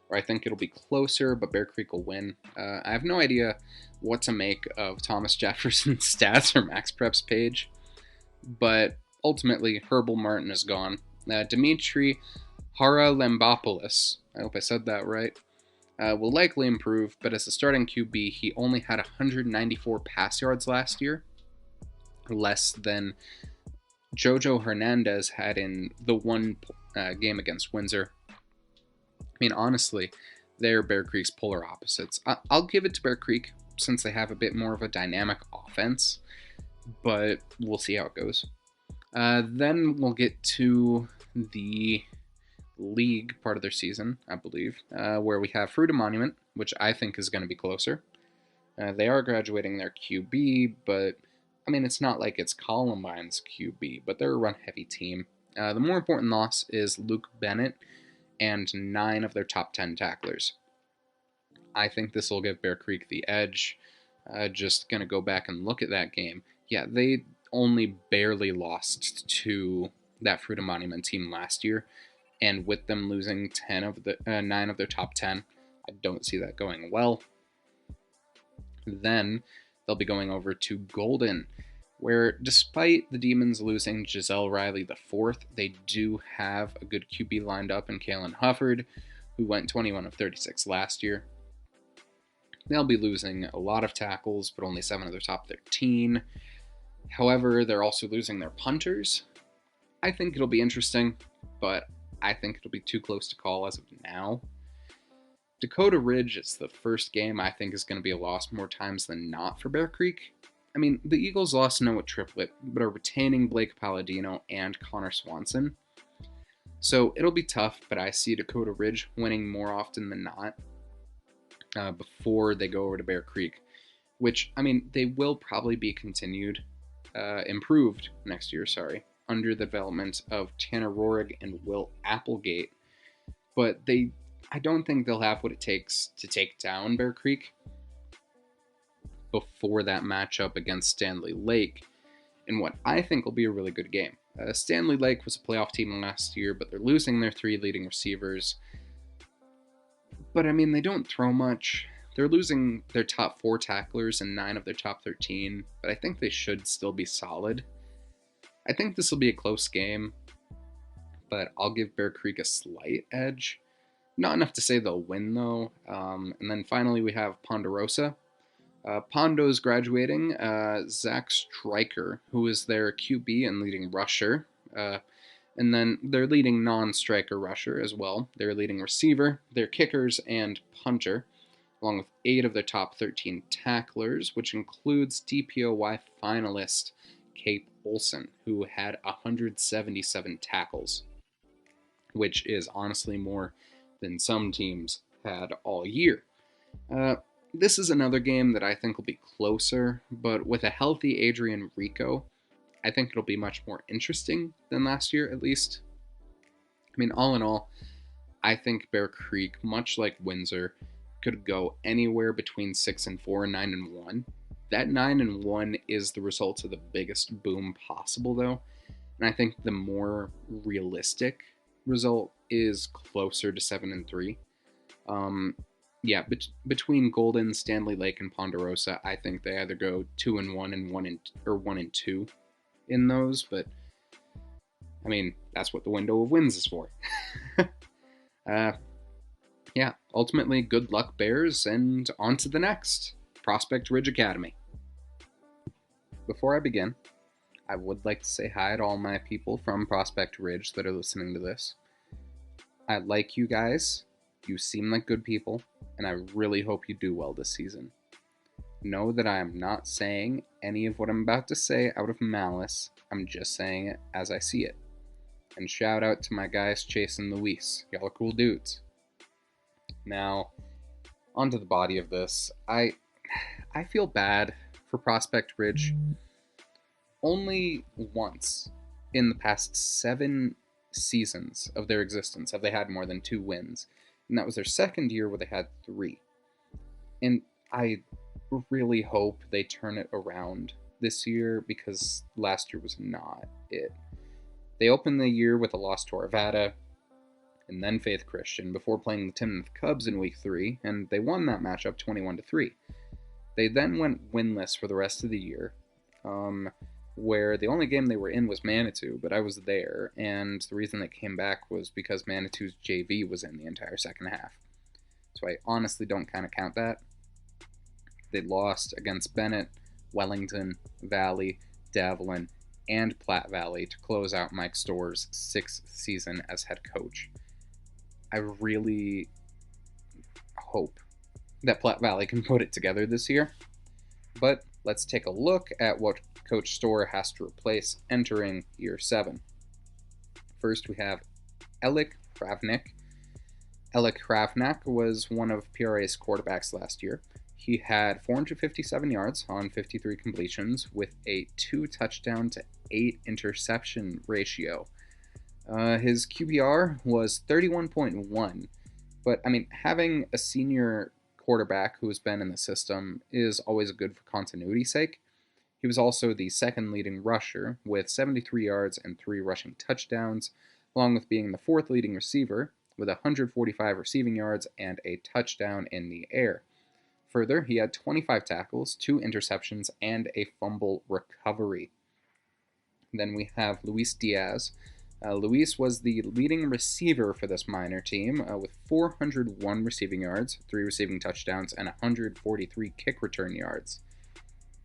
where I think it'll be closer, but Bear Creek will win. I have no idea what to make of Thomas Jefferson's stats or Max Prep's page, but ultimately, Herbal Martin is gone. Dimitri Haralambopoulos, I hope I said that right, will likely improve, but as a starting QB, he only had 194 pass yards last year, less than Jojo Hernandez had in the one game against Windsor. I mean, honestly, they're Bear Creek's polar opposites. I'll give it to Bear Creek since they have a bit more of a dynamic offense, but we'll see how it goes. Then we'll get to the league part of their season, I believe, where we have Fruita Monument, which I think is going to be closer. They are graduating their QB, but I mean, it's not like it's Columbine's QB, but they're a run-heavy team. The more important loss is Luke Bennett and 9 of their top 10 tacklers. I think this will give Bear Creek the edge. Just going to go back and look at that game. Yeah, they only barely lost to that Fruita Monument team last year, and with them losing 9 of their top 10, I don't see that going well. Then they'll be going over to Golden, where despite the Demons losing Giselle Riley IV, they do have a good QB lined up in Kalen Hufford, who went 21 of 36 last year. They'll be losing a lot of tackles, but only 7 of their top 13. However, they're also losing their punters. I think it'll be interesting, but I think it'll be too close to call as of now. Dakota Ridge is the first game I think is going to be a loss more times than not for Bear Creek. I mean, the Eagles lost Noah Triplett, but are retaining Blake Palladino and Connor Swanson. So it'll be tough, but I see Dakota Ridge winning more often than not before they go over to Bear Creek, which, I mean, they will probably be improved next year, under the development of Tanner Rohrig and Will Applegate. But I don't think they'll have what it takes to take down Bear Creek before that matchup against Stanley Lake in what I think will be a really good game. Stanley Lake was a playoff team last year, but they're losing their 3 leading receivers. But I mean, they don't throw much. They're losing their top 4 tacklers and 9 of their top 13, but I think they should still be solid. I think this will be a close game, but I'll give Bear Creek a slight edge. Not enough to say they'll win, though. And then finally, we have Ponderosa. Pondo's graduating. Zach Stryker, who is their QB and leading rusher. And then their leading non-striker rusher as well. Their leading receiver, their kickers, and punter, along with 8 of their top 13 tacklers, which includes DPOY finalist Cape Olson, who had 177 tackles, which is honestly more than some teams had all year. This is another game that I think will be closer, but with a healthy Adrian Rico, I think it'll be much more interesting than last year, at least. I mean, all in all, I think Bear Creek, much like Windsor, could go anywhere between 6-4 and 9-1. That 9-1 is the result of the biggest boom possible, though, and I think the more realistic result is closer to 7-3. Between Golden, Stanley Lake, and Ponderosa, I think they either go 2-1 and 1-2 in those, but I mean, that's what the window of wins is for. Ultimately, good luck, Bears, and on to the next, Prospect Ridge Academy. Before I begin, I would like to say hi to all my people from Prospect Ridge that are listening to this. I like you guys. You seem like good people, and I really hope you do well this season. Know that I am not saying any of what I'm about to say out of malice. I'm just saying it as I see it. And shout out to my guys Chase and Luis. Y'all are cool dudes. Now, onto the body of this. I feel bad for Prospect Ridge. Only once in the past 7 seasons of their existence have they had more than 2 wins. And that was their second year where they had 3. And I really hope they turn it around this year, because last year was not it. They opened the year with a loss to Arvada and then Faith Christian before playing the Timnath Cubs in week 3, and they won that matchup 21-3. They then went winless for the rest of the year, where the only game they were in was Manitou, but I was there, and the reason they came back was because Manitou's JV was in the entire second half. So I honestly don't kind of count that. They lost against Bennett, Wellington, Valley, Davelin, and Platte Valley to close out Mike Storr's 6th season as head coach. I really hope that Platte Valley can put it together this year. But let's take a look at what Coach Storr has to replace entering year 7. First, we have Alec Kravnik. Alec Kravnik was one of PRA's quarterbacks last year. He had 457 yards on 53 completions with a 2 touchdown to 8 interception ratio. His QBR was 31.1, but I mean, having a senior quarterback who has been in the system is always good for continuity's sake. He was also the second leading rusher with 73 yards and 3 rushing touchdowns, along with being the 4th leading receiver with 145 receiving yards and a touchdown in the air. Further, he had 25 tackles, 2 interceptions, and a fumble recovery. Then we have Luis Diaz. Luis was the leading receiver for this minor team with 401 receiving yards, 3 receiving touchdowns, and 143 kick return yards.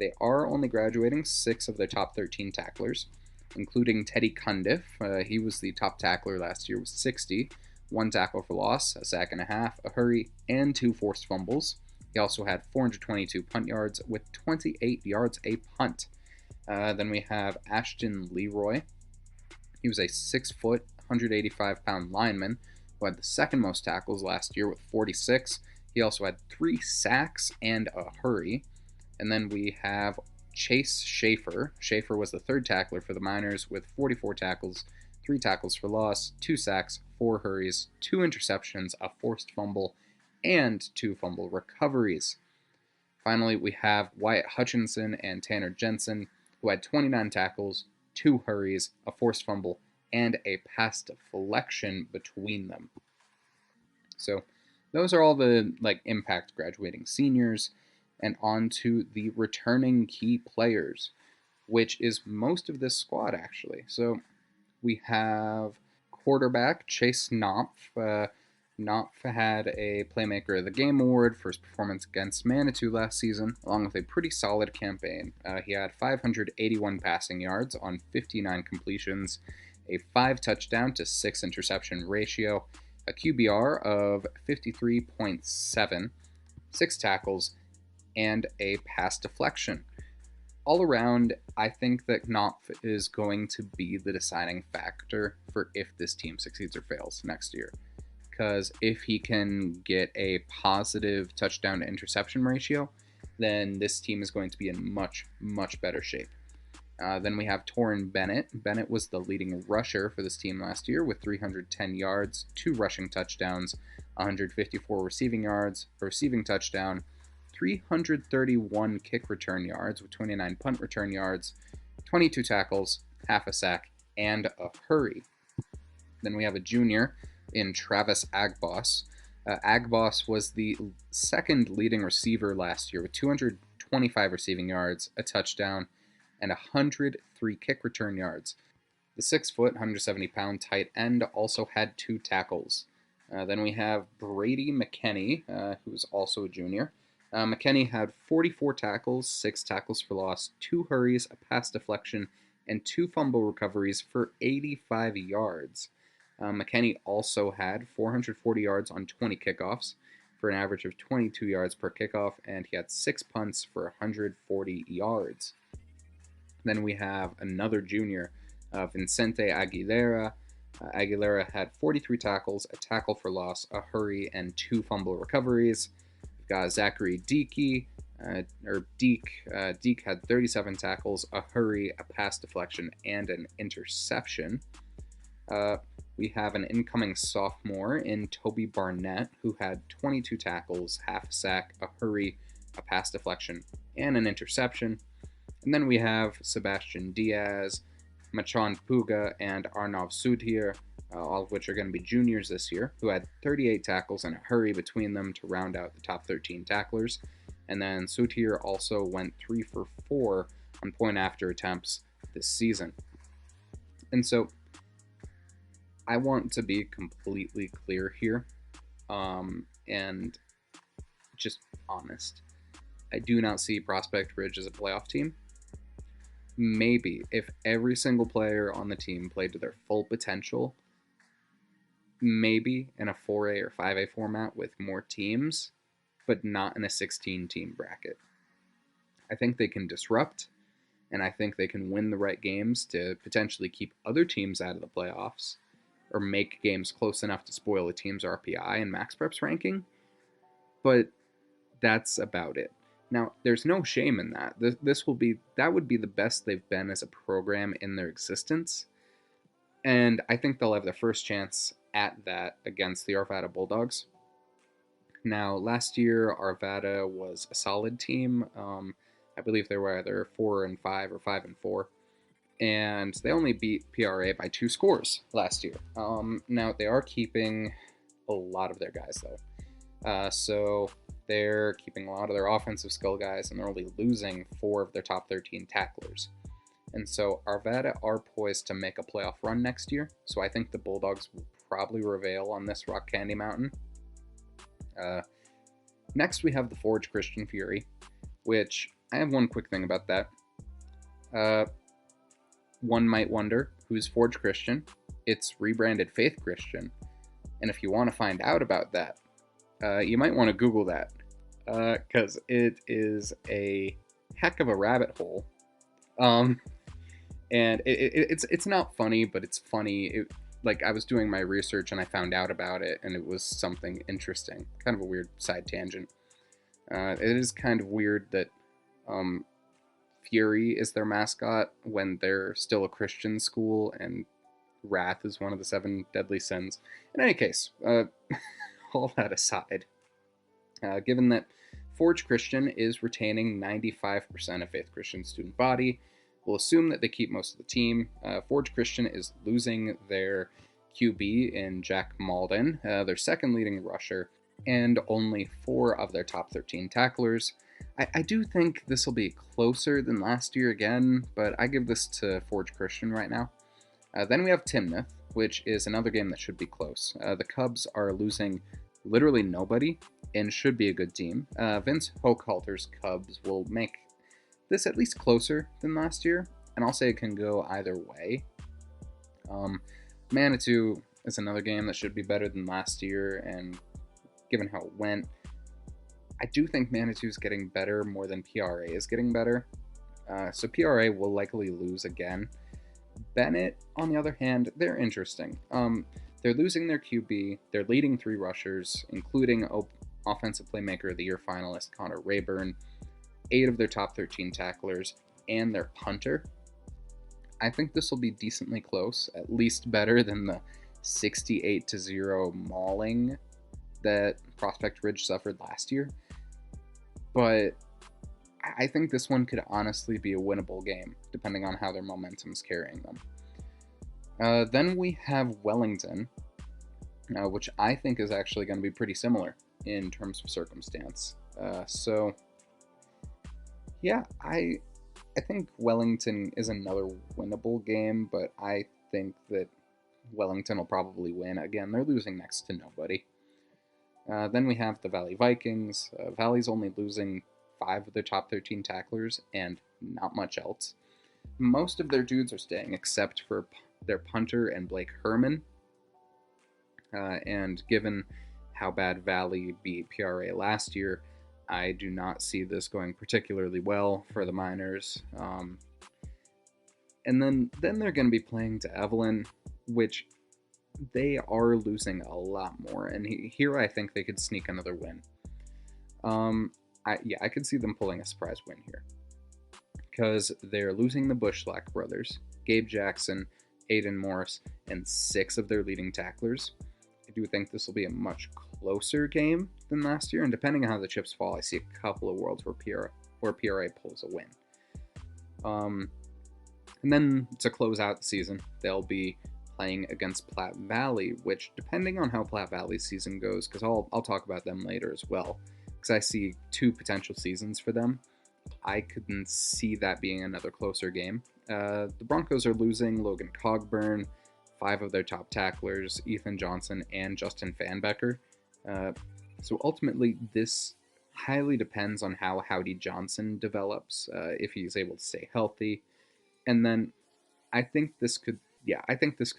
They are only graduating 6 of their top 13 tacklers, including Teddy Cundiff. He was the top tackler last year with 60, 1 tackle for loss, a sack and a half, a hurry, and 2 forced fumbles. He also had 422 punt yards with 28 yards a punt. Then we have Ashton Leroy. He was a 6-foot, 185-pound lineman who had the second most tackles last year with 46. He also had 3 sacks and a hurry. And then we have Chase Schaefer. Schaefer was the 3rd tackler for the Miners with 44 tackles, 3 tackles for loss, 2 sacks, 4 hurries, 2 interceptions, a forced fumble, and 2 fumble recoveries. Finally, we have Wyatt Hutchinson and Tanner Jensen, who had 29 tackles, 2 hurries, a forced fumble, and a pass deflection between them. So those are all the impact graduating seniors, and on to the returning key players, which is most of this squad actually. So we have quarterback Chase Knopf. Knopf had a Playmaker of the Game award for his performance against Manitou last season, along with a pretty solid campaign. He had 581 passing yards on 59 completions, a 5 touchdown to 6 interception ratio, a QBR of 53.7, 6 tackles, and a pass deflection. All around, I think that Knopf is going to be the deciding factor for if this team succeeds or fails next year. Because if he can get a positive touchdown to interception ratio, then this team is going to be in much, much better shape. Then we have Torrin Bennett. Bennett was the leading rusher for this team last year with 310 yards, 2 rushing touchdowns, 154 receiving yards, a receiving touchdown, 331 kick return yards with 29 punt return yards, 22 tackles, half a sack, and a hurry. Then we have a junior in Travis Agboss. Agboss was the 2nd leading receiver last year with 225 receiving yards, a touchdown, and 103 kick return yards. The 6-foot, 170-pound tight end also had 2 tackles. Then we have Brady McKenney, who's also a junior. McKenney had 44 tackles, 6 tackles for loss, 2 hurries, a pass deflection, and 2 fumble recoveries for 85 yards. McKenny also had 440 yards on 20 kickoffs for an average of 22 yards per kickoff, and he had 6 punts for 140 yards. Then we have another junior, Vicente Aguilera. Aguilera had 43 tackles, a tackle for loss, a hurry, and 2 fumble recoveries. We've got Zachary Deeke. Deke had 37 tackles, a hurry, a pass deflection, and an interception. We have an incoming sophomore in Toby Barnett, who had 22 tackles, half a sack, a hurry, a pass deflection, and an interception. And then we have Sebastian Diaz, Machan Puga, and Arnav Sudhir, all of which are going to be juniors this year, who had 38 tackles and a hurry between them to round out the top 13 tacklers. And then Sudhir also went 3 for 4 on point after attempts this season. And so I want to be completely clear here and just honest. I do not see Prospect Ridge as a playoff team. Maybe if every single player on the team played to their full potential, maybe in a 4A or 5A format with more teams, but not in a 16-team bracket. I think they can disrupt, and I think they can win the right games to potentially keep other teams out of the playoffs, or make games close enough to spoil a team's RPI and Max Preps ranking, but that's about it. Now, there's no shame in that. That would be the best they've been as a program in their existence, and I think they'll have their first chance at that against the Arvada Bulldogs. Now, last year, Arvada was a solid team. I believe they were either 4-5 or 5-4, and they only beat PRA by 2 scores last year. Now, they are keeping a lot of their guys, though. So they're keeping a lot of their offensive skill guys, and they're only losing 4 of their top 13 tacklers. And so Arvada are poised to make a playoff run next year, so I think the Bulldogs will probably prevail on this Rock Candy Mountain. Next, we have the Forge Christian Fury, which I have one quick thing about that. One might wonder, who's Forge Christian? It's rebranded Faith Christian, and if you want to find out about that, you might want to Google that, because it is a heck of a rabbit hole. And it's not funny, but it's funny. Like, I was doing my research and I found out about it, and it was something interesting. Kind of a weird side tangent. It is kind of weird that Fury is their mascot when they're still a Christian school, and Wrath is one of the 7 deadly sins. In any case, all that aside, given that Forge Christian is retaining 95% of Faith Christian student body, we'll assume that they keep most of the team. Forge Christian is losing their QB in Jack Malden, their second leading rusher, and only 4 of their top 13 tacklers. I do think this will be closer than last year again, but I give this to Forge Christian right now. Then we have Timnath, which is another game that should be close. The Cubs are losing literally nobody and should be a good team. Vince Hochhalter's Cubs will make this at least closer than last year, and I'll say it can go either way. Manitou is another game that should be better than last year, and given how it went, I do think Manitou's getting better more than PRA is getting better. So PRA will likely lose again. Bennett, on the other hand, they're interesting. They're losing their QB, they're leading 3 rushers, including Offensive Playmaker of the Year finalist Connor Rayburn, 8 of their top 13 tacklers, and their punter. I think this will be decently close, at least better than the 68-0 mauling that Prospect Ridge suffered last year. But I think this one could honestly be a winnable game, depending on how their momentum is carrying them. Then we have Wellington, which I think is actually going to be pretty similar in terms of circumstance. So, yeah, I think Wellington is another winnable game, but I think that Wellington will probably win. Again, they're losing next to nobody. Then we have the Valley Vikings. Valley's only losing 5 of their top 13 tacklers and not much else. Most of their dudes are staying except for their punter and Blake Herman. And given how bad Valley beat PRA last year, I do not see this going particularly well for the Miners. And then they're going to be playing to Evelyn, which they are losing a lot more. And here I think they could sneak another win. I could see them pulling a surprise win here. Because they're losing the Bushlack brothers, Gabe Jackson, Aiden Morris, and 6 of their leading tacklers. I do think this will be a much closer game than last year, and depending on how the chips fall, I see a couple of worlds where PRA pulls a win. And then to close out the season, they'll be playing against Platte Valley, which, depending on how Platte Valley's season goes, because I'll talk about them later as well, because I see 2 potential seasons for them. I couldn't see that being another closer game. The Broncos are losing Logan Cogburn, 5 of their top tacklers, Ethan Johnson and Justin Fanbecker. So ultimately, this highly depends on how Howdy Johnson develops, if he's able to stay healthy. And then I think this could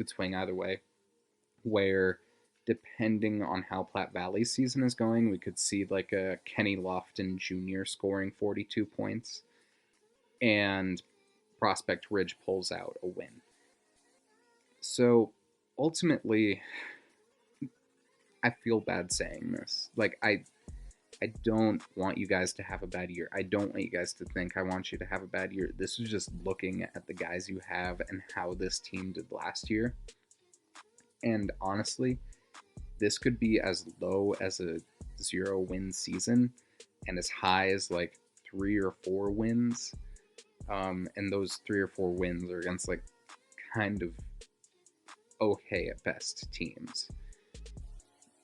swing either way, where depending on how Platte Valley's season is going, we could see like a Kenny Lofton Jr. scoring 42 points, and Prospect Ridge pulls out a win. So ultimately, I feel bad saying this. Like, I don't want you guys to have a bad year. I don't want you guys to think I want you to have a bad year. This is just looking at the guys you have and how this team did last year. And honestly, this could be as low as a 0-win season and as high as like 3 or 4 wins. And those 3 or 4 wins are against like kind of okay at best teams.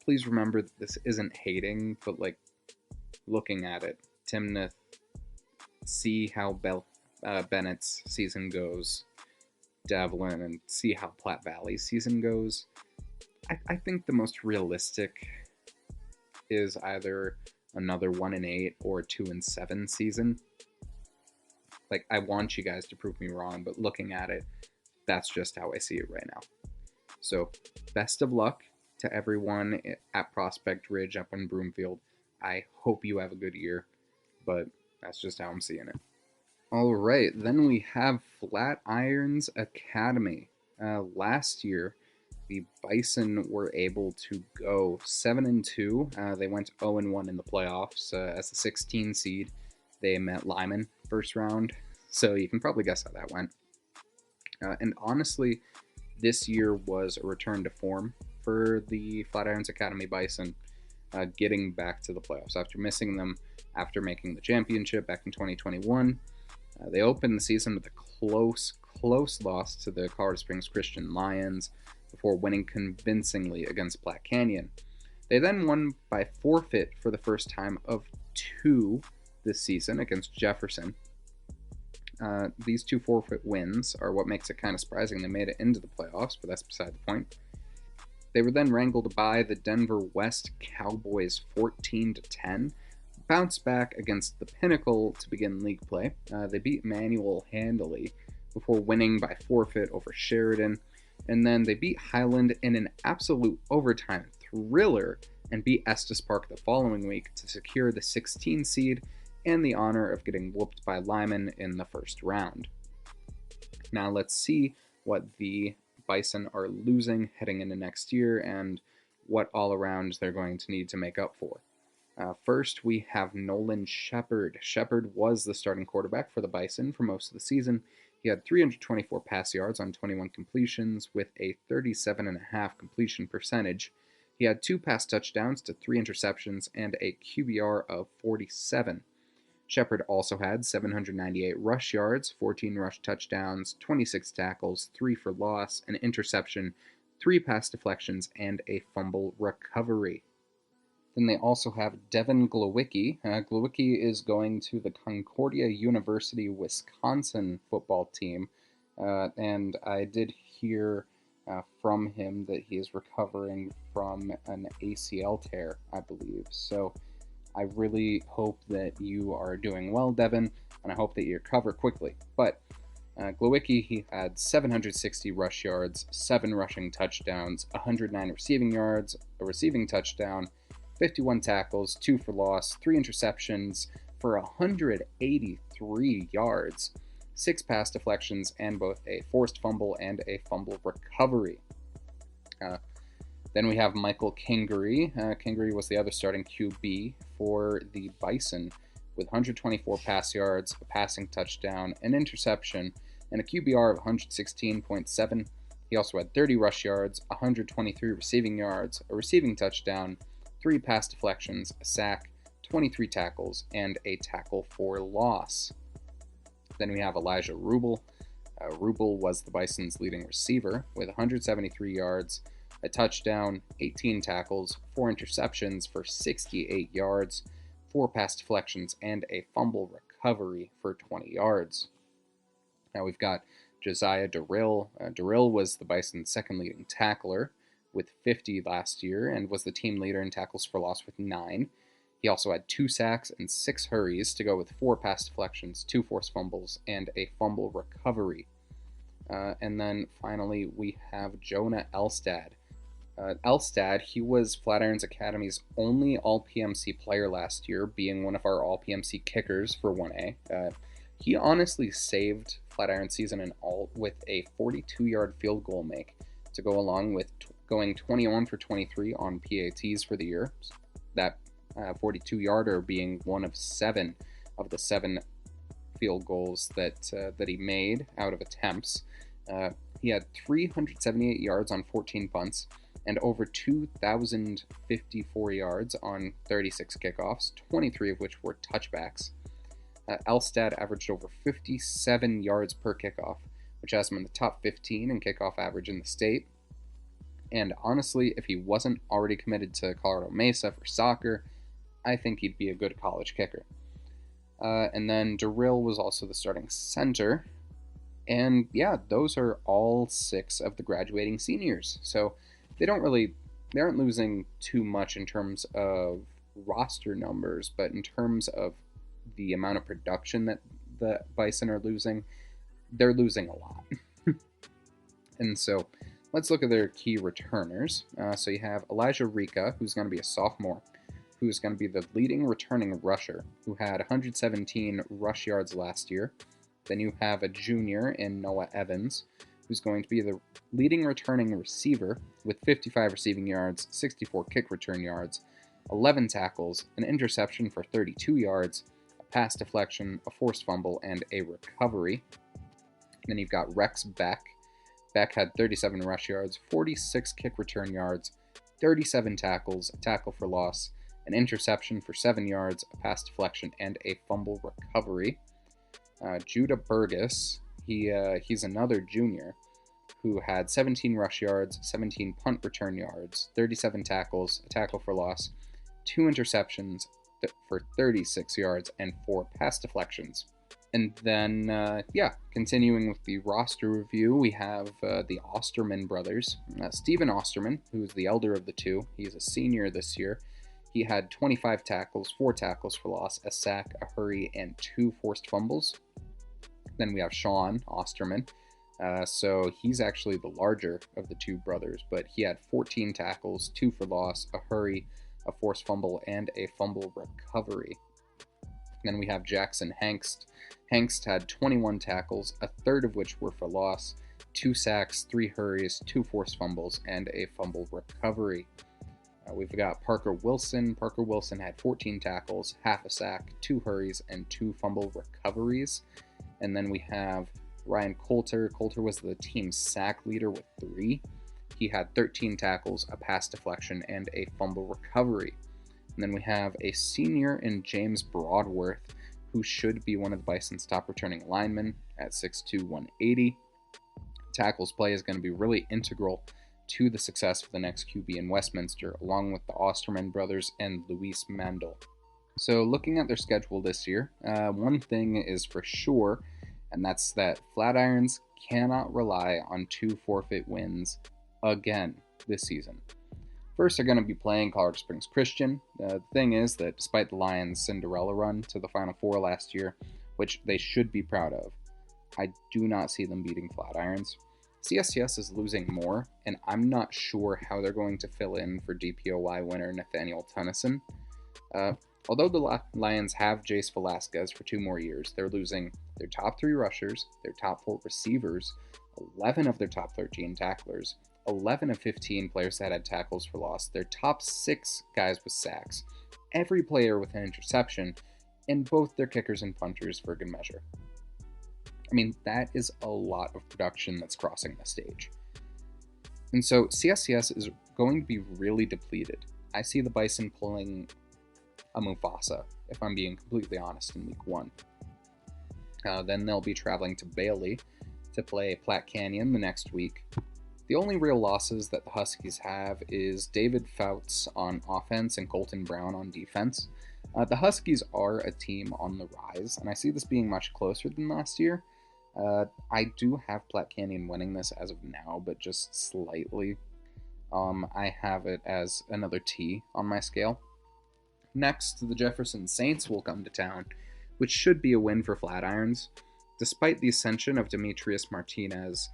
Please remember that this isn't hating, but like looking at it, Timnath, see how Bennett's season goes, Devlin, and see how Platte Valley's season goes. I think the most realistic is either another 1-8 or 2-7 season. Like, I want you guys to prove me wrong, but looking at it, that's just how I see it right now. So, best of luck to everyone at Prospect Ridge up in Broomfield. I hope you have a good year, but that's just how I'm seeing it. All right, then we have Flatirons Academy. Last year, the Bison were able to go 7-2. They went 0-1 in the playoffs. As a 16 seed, they met Lyman first round, so you can probably guess how that went. And honestly, this year was a return to form for the Flatirons Academy Bison, getting back to the playoffs after missing them after making the championship back in 2021. They opened the season with a close loss to the Colorado Springs Christian Lions before winning convincingly against Black Canyon. They then won by forfeit for the first time of 2 this season against Jefferson. These 2 forfeit wins are what makes it kind of surprising they made it into the playoffs, but that's beside the point. They were then wrangled by the Denver West Cowboys 14-10, bounced back against the Pinnacle to begin league play. They beat Manual handily before winning by forfeit over Sheridan, and then they beat Highland in an absolute overtime thriller and beat Estes Park the following week to secure the 16 seed and the honor of getting whooped by Lyman in the first round. Now let's see what the Bison are losing heading into next year and what all around they're going to need to make up for. First, we have Nolan Shepard. Shepard was the starting quarterback for the Bison for most of the season. He had 324 pass yards on 21 completions with a 37.5% completion percentage. He had 2 pass touchdowns to 3 interceptions and a QBR of 47. Shepard also had 798 rush yards, 14 rush touchdowns, 26 tackles, 3 for loss, an interception, 3 pass deflections, and a fumble recovery. Then they also have Devin Glowicki. Glowicki is going to the Concordia University, Wisconsin football team, and I did hear from him that he is recovering from an ACL tear, I believe. So I really hope that you are doing well, Devin, and I hope that you recover quickly. But Glowicki, he had 760 rush yards, 7 rushing touchdowns, 109 receiving yards, a receiving touchdown, 51 tackles, 2 for loss, 3 interceptions for 183 yards, 6 pass deflections, and both a forced fumble and a fumble recovery. Then we have Michael Kingery. Kingery was the other starting QB for the Bison with 124 pass yards, a passing touchdown, an interception, and a QBR of 116.7. He also had 30 rush yards, 123 receiving yards, a receiving touchdown, 3 pass deflections, a sack, 23 tackles, and a tackle for loss. Then we have Elijah Rubel. Rubel was the Bison's leading receiver with 173 yards, a touchdown, 18 tackles, 4 interceptions for 68 yards, 4 pass deflections, and a fumble recovery for 20 yards. Now we've got Josiah Durrill. Durrill was the Bison's second leading tackler with 50 last year and was the team leader in tackles for loss with 9. He also had 2 sacks and 6 hurries to go with 4 pass deflections, 2 forced fumbles, and a fumble recovery. And then finally we have Jonah Elstad. Elstad, he was Flatirons Academy's only All-PMC player last year, being one of our All-PMC kickers for 1A. He honestly saved Flatiron season in Ault with a 42-yard field goal make to go along with going 21 for 23 on PATs for the year. That 42-yarder being one of 7 of the 7 field goals that he made out of attempts. He had 378 yards on 14 punts and over 2,054 yards on 36 kickoffs, 23 of which were touchbacks. Elstad averaged over 57 yards per kickoff, which has him in the top 15 in kickoff average in the state. And honestly, if he wasn't already committed to Colorado Mesa for soccer, I think he'd be a good college kicker. And then Durrill was also the starting center. And yeah, those are all 6 of the graduating seniors. So they aren't losing too much in terms of roster numbers, but in terms of the amount of production that the Bison are losing, they're losing a lot. And so let's look at their key returners. So you have Elijah Rika, who's going to be a sophomore, who's going to be the leading returning rusher, who had 117 rush yards last year. Then you have a junior in Noah Evans, who's going to be the leading returning receiver with 55 receiving yards, 64 kick return yards, 11 tackles, an interception for 32 yards, a pass deflection, a forced fumble, and a recovery. And then you've got Rex Beck. Beck had 37 rush yards, 46 kick return yards, 37 tackles, a tackle for loss, an interception for 7 yards, a pass deflection, and a fumble recovery. Judah Burgess, he's another junior who had 17 rush yards, 17 punt return yards, 37 tackles, a tackle for loss, 2 interceptions for 36 yards, and 4 pass deflections. And then, continuing with the roster review, we have the Osterman brothers. Stephen Osterman, who's the elder of the two, he's a senior this year. He had 25 tackles, 4 tackles for loss, a sack, a hurry, and 2 forced fumbles. Then we have Sean Osterman. So he's actually the larger of the 2 brothers, but he had 14 tackles, 2 for loss, a hurry, a forced fumble, and a fumble recovery. Then we have Jackson Hengst. Hengst had 21 tackles, a third of which were for loss, 2 sacks, 3 hurries, 2 forced fumbles, and a fumble recovery. We've got Parker Wilson. Parker Wilson had 14 tackles, half a sack, 2 hurries, and 2 fumble recoveries. And then we have Ryan Coulter. Coulter was the team's sack leader with 3. He had 13 tackles, a pass deflection, and a fumble recovery. And then we have a senior in James Broadworth, who should be one of the Bison's top returning linemen at 6'2", 180. Tackles play is going to be really integral to the success of the next QB in Westminster, along with the Osterman brothers and Luis Mandel. So looking at their schedule this year, one thing is for sure, and that's that Flatirons cannot rely on 2 forfeit wins again this season. First, they're going to be playing Colorado Springs Christian. The thing is that despite the Lions' Cinderella run to the Final Four last year, which they should be proud of, I do not see them beating Flatirons. CSCS is losing more, and I'm not sure how they're going to fill in for DPOY winner Nathaniel Tennyson. Although the Lions have Jace Velasquez for 2 more years, they're losing their top 3 rushers, their top 4 receivers, 11 of their top 13 tacklers, 11 of 15 players that had tackles for loss, their top 6 guys with sacks, every player with an interception, and both their kickers and punters for good measure. I mean, that is a lot of production that's crossing the stage. And so CSCS is going to be really depleted. I see the Bison pulling a Mufasa, if I'm being completely honest, in week 1. Then they'll be traveling to Bailey to play Platte Canyon the next week. The only real losses that the Huskies have is David Fouts on offense and Colton Brown on defense. The Huskies are a team on the rise, and I see this being much closer than last year. I do have Platte Canyon winning this as of now, but just slightly. I have it as another T on my scale. Next, the Jefferson Saints will come to town, which should be a win for Flatirons. Despite the ascension of Demetrius Martinez,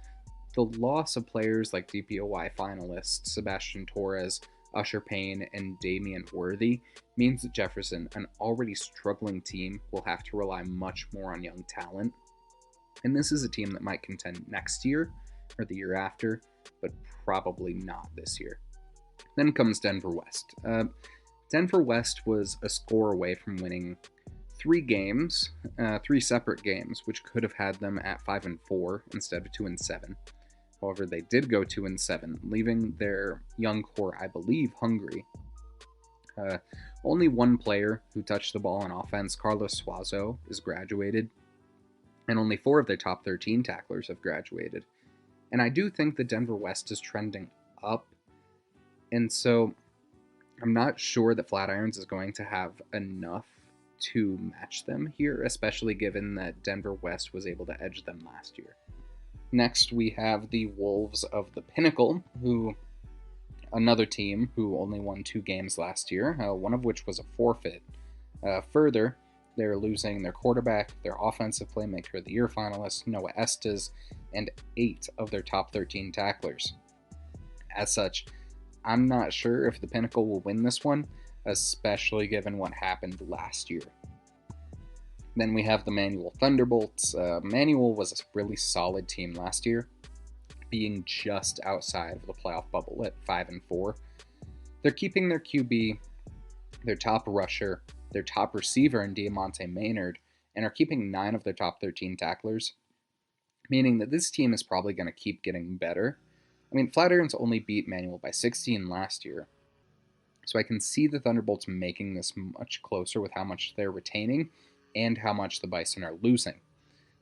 the loss of players like DPOY finalists Sebastian Torres, Usher Payne, and Damian Worthy means that Jefferson, an already struggling team, will have to rely much more on young talent. And this is a team that might contend next year or the year after, but probably not this year. Then comes Denver West. Denver West was a score away from winning 3 games, 3 separate games, which could have had them at 5-4 instead of 2-7. However, they did go 2-7, leaving their young core, I believe, hungry. Only one player who touched the ball on offense, Carlos Suazo, is graduated, and only 4 of their top 13 tacklers have graduated. And I do think the Denver West is trending up, and so I'm not sure that Flatirons is going to have enough to match them here, especially given that Denver West was able to edge them last year. Next, we have the Wolves of the Pinnacle, another team who only won 2 games last year, one of which was a forfeit. Further, they're losing their quarterback, their offensive playmaker of the year finalist, Noah Estes, and 8 of their top 13 tacklers. As such, I'm not sure if the Pinnacle will win this one, especially given what happened last year. Then we have the Manual Thunderbolts. Manual was a really solid team last year, being just outside of the playoff bubble at 5-4. They're keeping their QB, their top rusher, their top receiver in Diamante Maynard, and are keeping 9 of their top 13 tacklers, meaning that this team is probably going to keep getting better. I mean, Flatirons only beat Manual by 16 last year, so I can see the Thunderbolts making this much closer with how much they're retaining and how much the Bison are losing.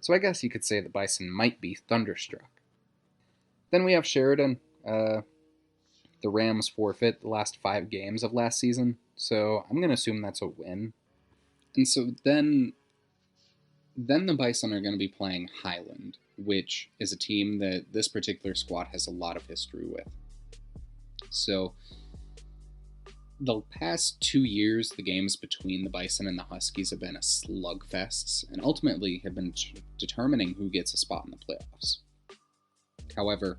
So I guess you could say the Bison might be thunderstruck. Then we have Sheridan. The Rams forfeit the last 5 games of last season, so I'm going to assume that's a win. And so then the Bison are going to be playing Highland, which is a team that this particular squad has a lot of history with. So the past 2 years, the games between the Bison and the Huskies have been a slugfest, and ultimately have been determining who gets a spot in the playoffs. However,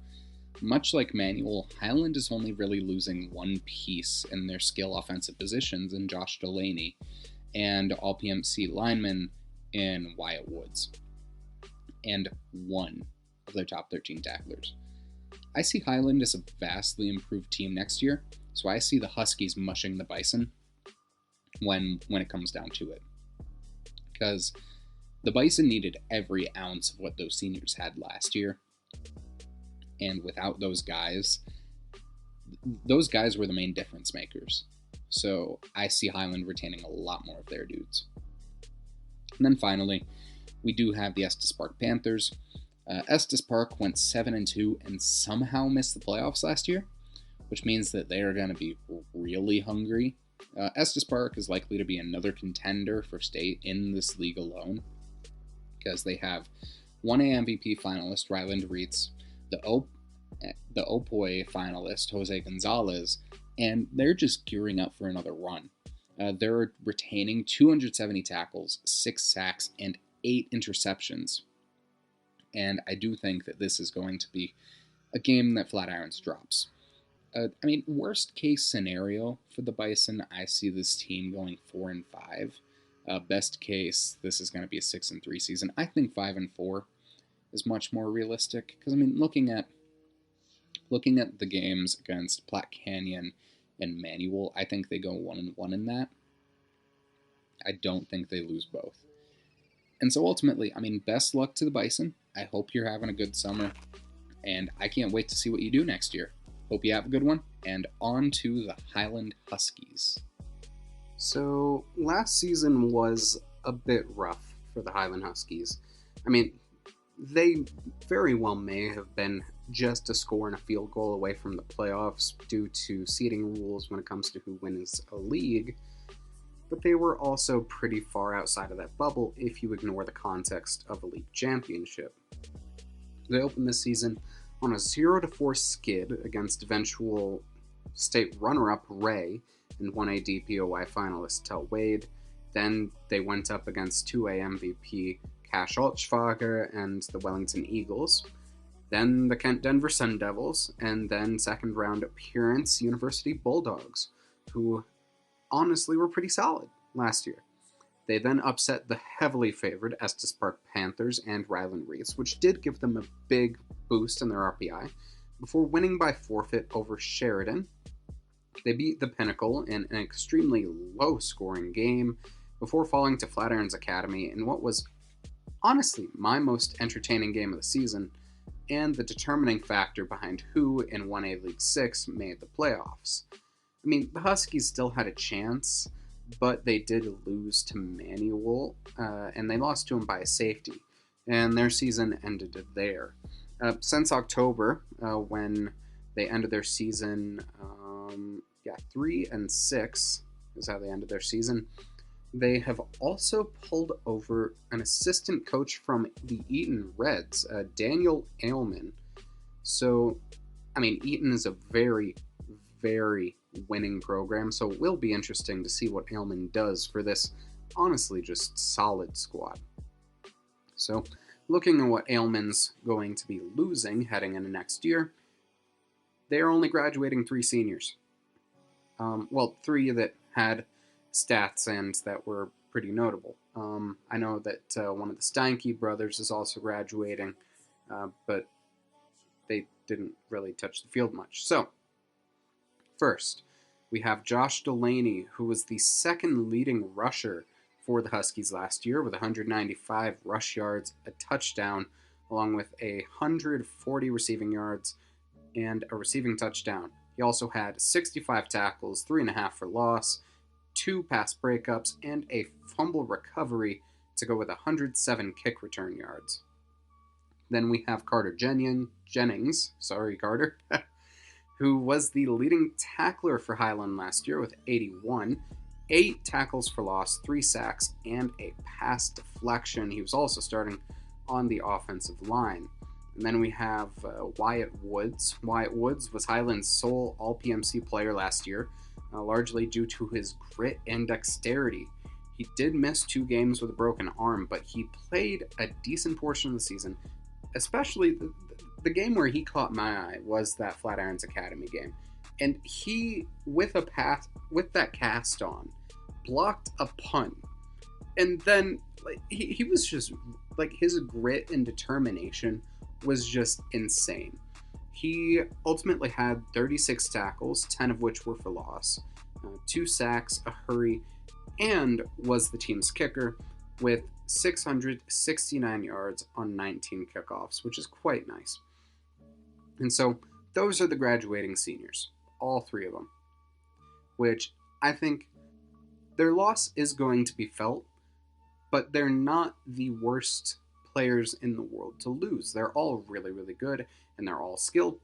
much like Manual, Highland is only really losing one piece in their skill offensive positions in Josh Delaney and All-PMC lineman in Wyatt Woods, and 1 of their top 13 tacklers. I see Highland as a vastly improved team next year, so I see the Huskies mushing the Bison when it comes down to it. Because the Bison needed every ounce of what those seniors had last year. And without those guys were the main difference makers. So I see Highland retaining a lot more of their dudes. And then finally, we do have the Estes Park Panthers. Estes Park went 7-2 and somehow missed the playoffs last year, which means that they are going to be really hungry. Estes Park is likely to be another contender for state in this league alone, because they have 1A MVP finalist Ryland Reitz, the Opoi finalist Jose Gonzalez, and they're just gearing up for another run. They're retaining 270 tackles, 6 sacks, and 8 interceptions. And I do think that this is going to be a game that Flatirons drops. Worst case scenario for the Bison, I see this team going 4-5. Best case, this is going to be a 6-3 season. I think 5-4 is much more realistic because looking at the games against Platte Canyon and Manual, I think they go 1-1 in that. I don't think they lose both. And so ultimately, best luck to the Bison. I hope you're having a good summer, and I can't wait to see what you do next year. Hope you have a good one, and on to the Highland Huskies. So, last season was a bit rough for the Highland Huskies. They very well may have been just a score and a field goal away from the playoffs due to seeding rules when it comes to who wins a league, but they were also pretty far outside of that bubble if you ignore the context of a league championship. They opened this season on a 0-4 skid against eventual state runner-up Ray and 1A DPOY finalist Tel Wade. Then they went up against 2A MVP Cash Altschwager and the Wellington Eagles, then the Kent Denver Sun Devils, and then second round appearance University Bulldogs, who honestly were pretty solid last year. They then upset the heavily favored Estes Park Panthers and Ryland Reese, which did give them a big boost in their RPI, before winning by forfeit over Sheridan. They beat the Pinnacle in an extremely low-scoring game, before falling to Flatirons Academy in what was honestly my most entertaining game of the season, and the determining factor behind who in 1A League 6 made the playoffs. The Huskies still had a chance, but they did lose to Manual, and they lost to him by a safety, and their season ended there. Since October, when they ended their season, 3-6 is how they ended their season, they have also pulled over an assistant coach from the Eaton Reds, Daniel Ailman. So, Eaton is a very, very winning program, so it will be interesting to see what Ailman does for this honestly just solid squad. So, looking at what Ailman's going to be losing heading into next year, they are only graduating 3 seniors. 3 that had stats and that were pretty notable. I know that one of the Steinke brothers is also graduating, but they didn't really touch the field much. So, first, we have Josh Delaney, who was the second leading rusher for the Huskies last year with 195 rush yards, a touchdown, along with 140 receiving yards and a receiving touchdown. He also had 65 tackles, 3.5 for loss, 2 pass breakups, and a fumble recovery to go with 107 kick return yards. Then we have Carter Jennings, who was the leading tackler for Highland last year with 81, 8 tackles for loss, 3 sacks, and a pass deflection. He was also starting on the offensive line. And then we have Wyatt Woods. Wyatt Woods was Highland's sole All-PMC player last year, largely due to his grit and dexterity. He did miss 2 games with a broken arm, but he played a decent portion of the season, especially the game where he caught my eye was that Flatirons Academy game. And he, with that cast on, blocked a punt. And then he was just, his grit and determination was just insane. He ultimately had 36 tackles, 10 of which were for loss, 2 sacks, a hurry, and was the team's kicker with 669 yards on 19 kickoffs, which is quite nice. And so those are the graduating seniors, all 3 of them, which I think their loss is going to be felt, but they're not the worst players in the world to lose. They're all really, really good, and they're all skilled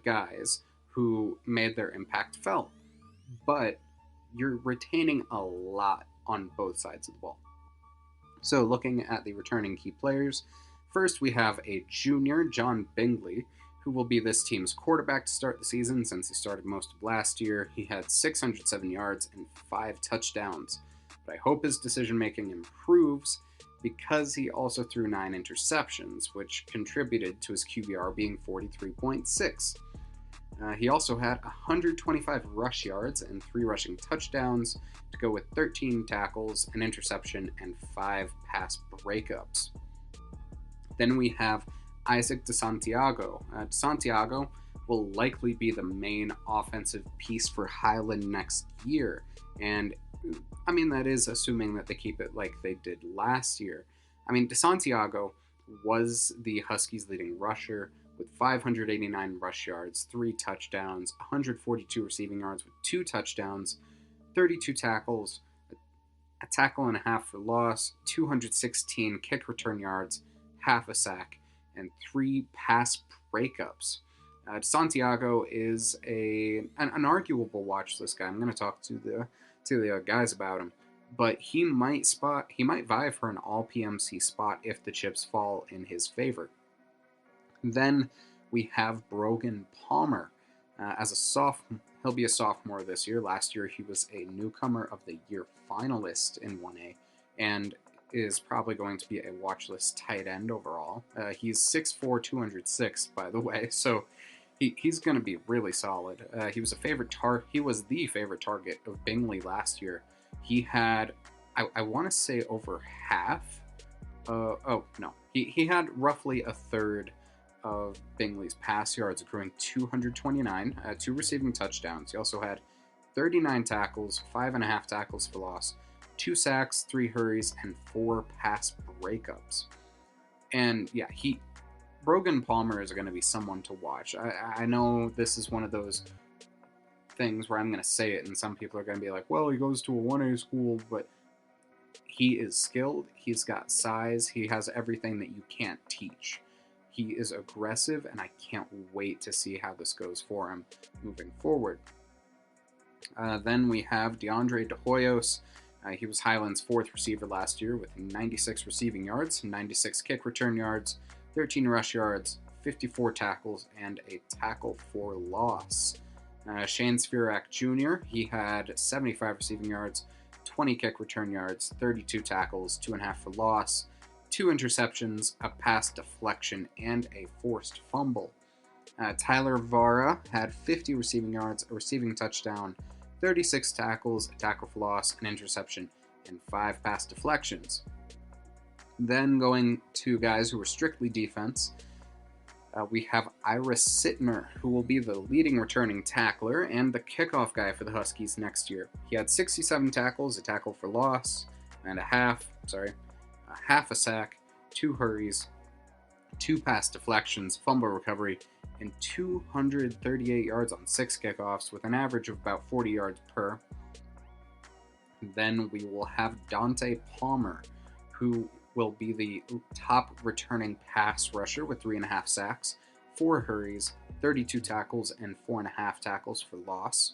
guys who made their impact felt. But you're retaining a lot on both sides of the ball. So looking at the returning key players, first we have a junior, John Bingley, who will be this team's quarterback to start the season since he started most of last year. He had 607 yards and 5 touchdowns. But I hope his decision-making improves because he also threw 9 interceptions, which contributed to his QBR being 43.6. He also had 125 rush yards and 3 rushing touchdowns to go with 13 tackles, an interception, and 5 pass breakups. Then we have Isaac DeSantiago. DeSantiago will likely be the main offensive piece for Highland next year. And I mean, that is assuming that they keep it like they did last year. I mean, DeSantiago was the Huskies' leading rusher with 589 rush yards, 3 touchdowns, 142 receiving yards with 2 touchdowns, 32 tackles, a tackle and a half for loss, 216 kick return yards, half a sack, and 3 pass breakups. Santiago is an arguable watch list guy. I'm going to talk to the guys about him, but he might vie for an all PMC spot if the chips fall in his favor. Then we have Brogan Palmer as a sophomore. He'll be a sophomore this year. Last year he was a newcomer of the year finalist in 1A, and is probably going to be a watch list tight end overall. He's 6'4", 206, by the way, so he's going to be really solid. He was the favorite target of Bingley last year. He had, I want to say, over half. He had roughly a third of Bingley's pass yards, accruing 229, 2 receiving touchdowns. He also had 39 tackles, 5.5 tackles for loss, 2 sacks, 3 hurries, and 4 pass breakups. And yeah, Brogan Palmer is going to be someone to watch. I know this is one of those things where I'm going to say it, and some people are going to be like, well, he goes to a 1A school, but he is skilled, he's got size, he has everything that you can't teach. He is aggressive, and I can't wait to see how this goes for him moving forward. Then we have DeAndre De Hoyos. He was Highland's 4th receiver last year with 96 receiving yards, 96 kick return yards, 13 rush yards, 54 tackles, and a tackle for loss. Shane Svirak Jr., he had 75 receiving yards, 20 kick return yards, 32 tackles, 2.5 for loss, 2 interceptions, a pass deflection, and a forced fumble. Tyler Vara had 50 receiving yards, a receiving touchdown, 36 tackles, a tackle for loss, an interception, and 5 pass deflections. Then going to guys who were strictly defense, we have Iris Sittner, who will be the leading returning tackler and the kickoff guy for the Huskies next year. He had 67 tackles, a tackle for loss, and a half a sack, 2 hurries, 2 pass deflections, fumble recovery, and 238 yards on 6 kickoffs with an average of about 40 yards per. Then we will have Dante Palmer, who will be the top returning pass rusher with 3.5 sacks, 4 hurries, 32 tackles, and 4.5 tackles for loss.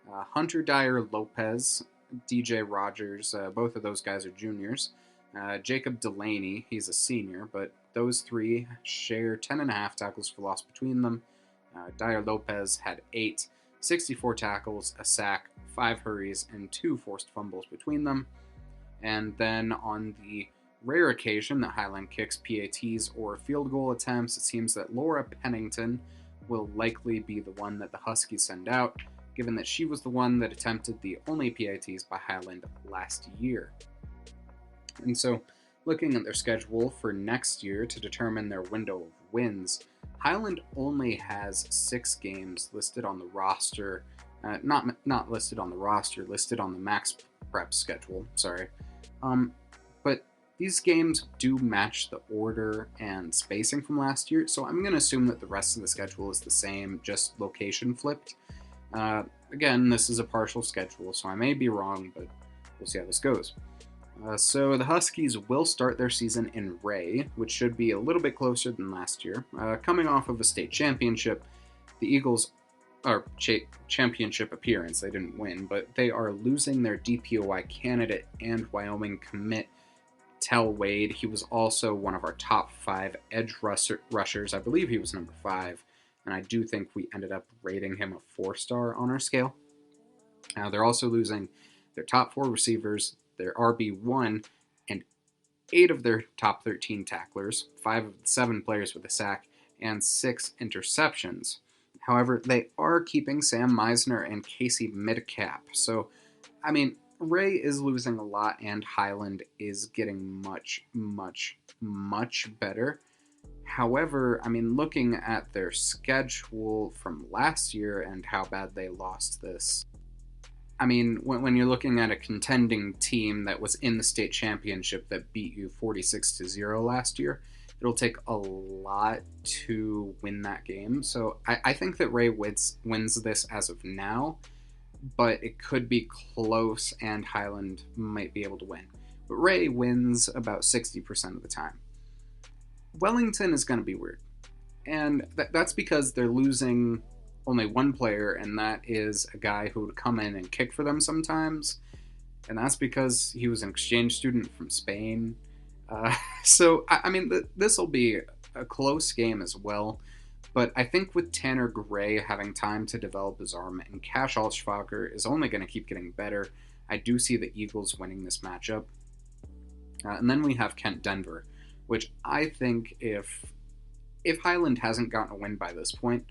Hunter Dyer Lopez, DJ Rogers, both of those guys are juniors. Jacob Delaney, he's a senior, but those 3 share 10.5 tackles for loss between them. Dyer Lopez had 8, 64 tackles, a sack, 5 hurries, and 2 forced fumbles between them. And then on the rare occasion that Highland kicks PATs or field goal attempts, it seems that Laura Pennington will likely be the one that the Huskies send out, given that she was the one that attempted the only PATs by Highland last year. And so, looking at their schedule for next year to determine their window of wins, Highland only has 6 games listed on the roster, not listed on the roster, listed on the Max Prep schedule, but these games do match the order and spacing from last year, so I'm going to assume that the rest of the schedule is the same, just location flipped. Again, this is a partial schedule, so I may be wrong, but we'll see how this goes. So the Huskies will start their season in Ray, which should be a little bit closer than last year. Coming off of a state championship, the Eagles are championship appearance. They didn't win, but they are losing their DPOY candidate and Wyoming commit Tell Wade. He was also one of our top 5 edge rushers. I believe he was number 5, and I do think we ended up rating him a 4-star on our scale. They're also losing their top 4 receivers, their RB1, and 8 of their top 13 tacklers, 5 of the 7 players with a sack, and 6 interceptions. However, they are keeping Sam Meisner and Casey Midcap. So, I mean, Ray is losing a lot, and Highland is getting much, much, much better. However, I mean, looking at their schedule from last year and how bad they lost this, I mean, when you're looking at a contending team that was in the state championship that beat you 46-0 last year, it'll take a lot to win that game. So I think that Ray wins this as of now, but it could be close and Highland might be able to win. But Ray wins about 60% of the time. Wellington is going to be weird. And that's because they're losing only one player, and that is a guy who would come in and kick for them sometimes. And that's because he was an exchange student from Spain. So, I mean, this will be a close game as well. But I think with Tanner Gray having time to develop his arm and Cash Altschwager is only going to keep getting better, I do see the Eagles winning this matchup. And then we have Kent Denver, which I think if Highland hasn't gotten a win by this point,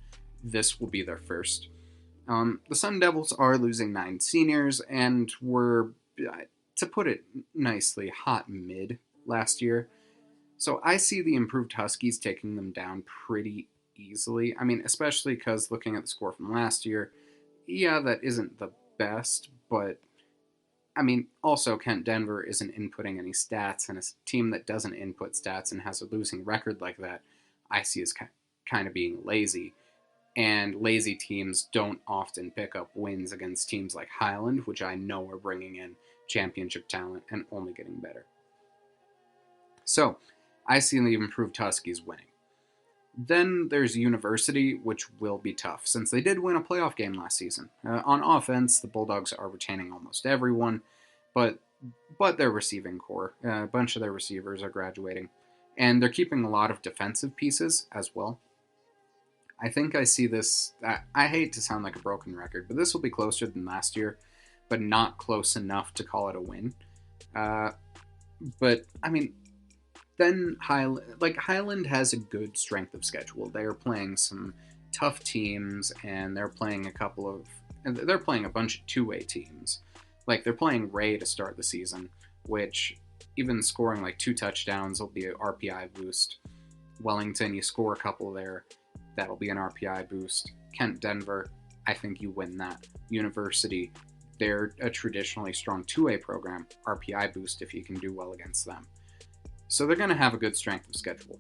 this will be their first. The Sun Devils are losing 9 seniors and were, to put it nicely, hot mid last year. So I see the improved Huskies taking them down pretty easily. I mean, especially because looking at the score from last year, yeah, that isn't the best, but I mean, also Kent Denver isn't inputting any stats, and a team that doesn't input stats and has a losing record like that, I see as kind of being lazy. And lazy teams don't often pick up wins against teams like Highland, which I know are bringing in championship talent and only getting better. So, I see the improved Huskies winning. Then there's University, which will be tough, since they did win a playoff game last season. On offense, the Bulldogs are retaining almost everyone, but their receiving core, a bunch of their receivers are graduating, and they're keeping a lot of defensive pieces as well. I think I see this, I hate to sound like a broken record, but this will be closer than last year, but not close enough to call it a win. But, I mean, then Highland has a good strength of schedule. They are playing some tough teams, and they're playing a bunch of two-way teams. Like, they're playing Ray to start the season, which, even scoring like 2 touchdowns will be an RPI boost. Wellington, you score a couple there, that'll be an RPI boost. Kent Denver, I think you win that. University, they're a traditionally strong two-way program, RPI boost if you can do well against them. So they're going to have a good strength of schedule.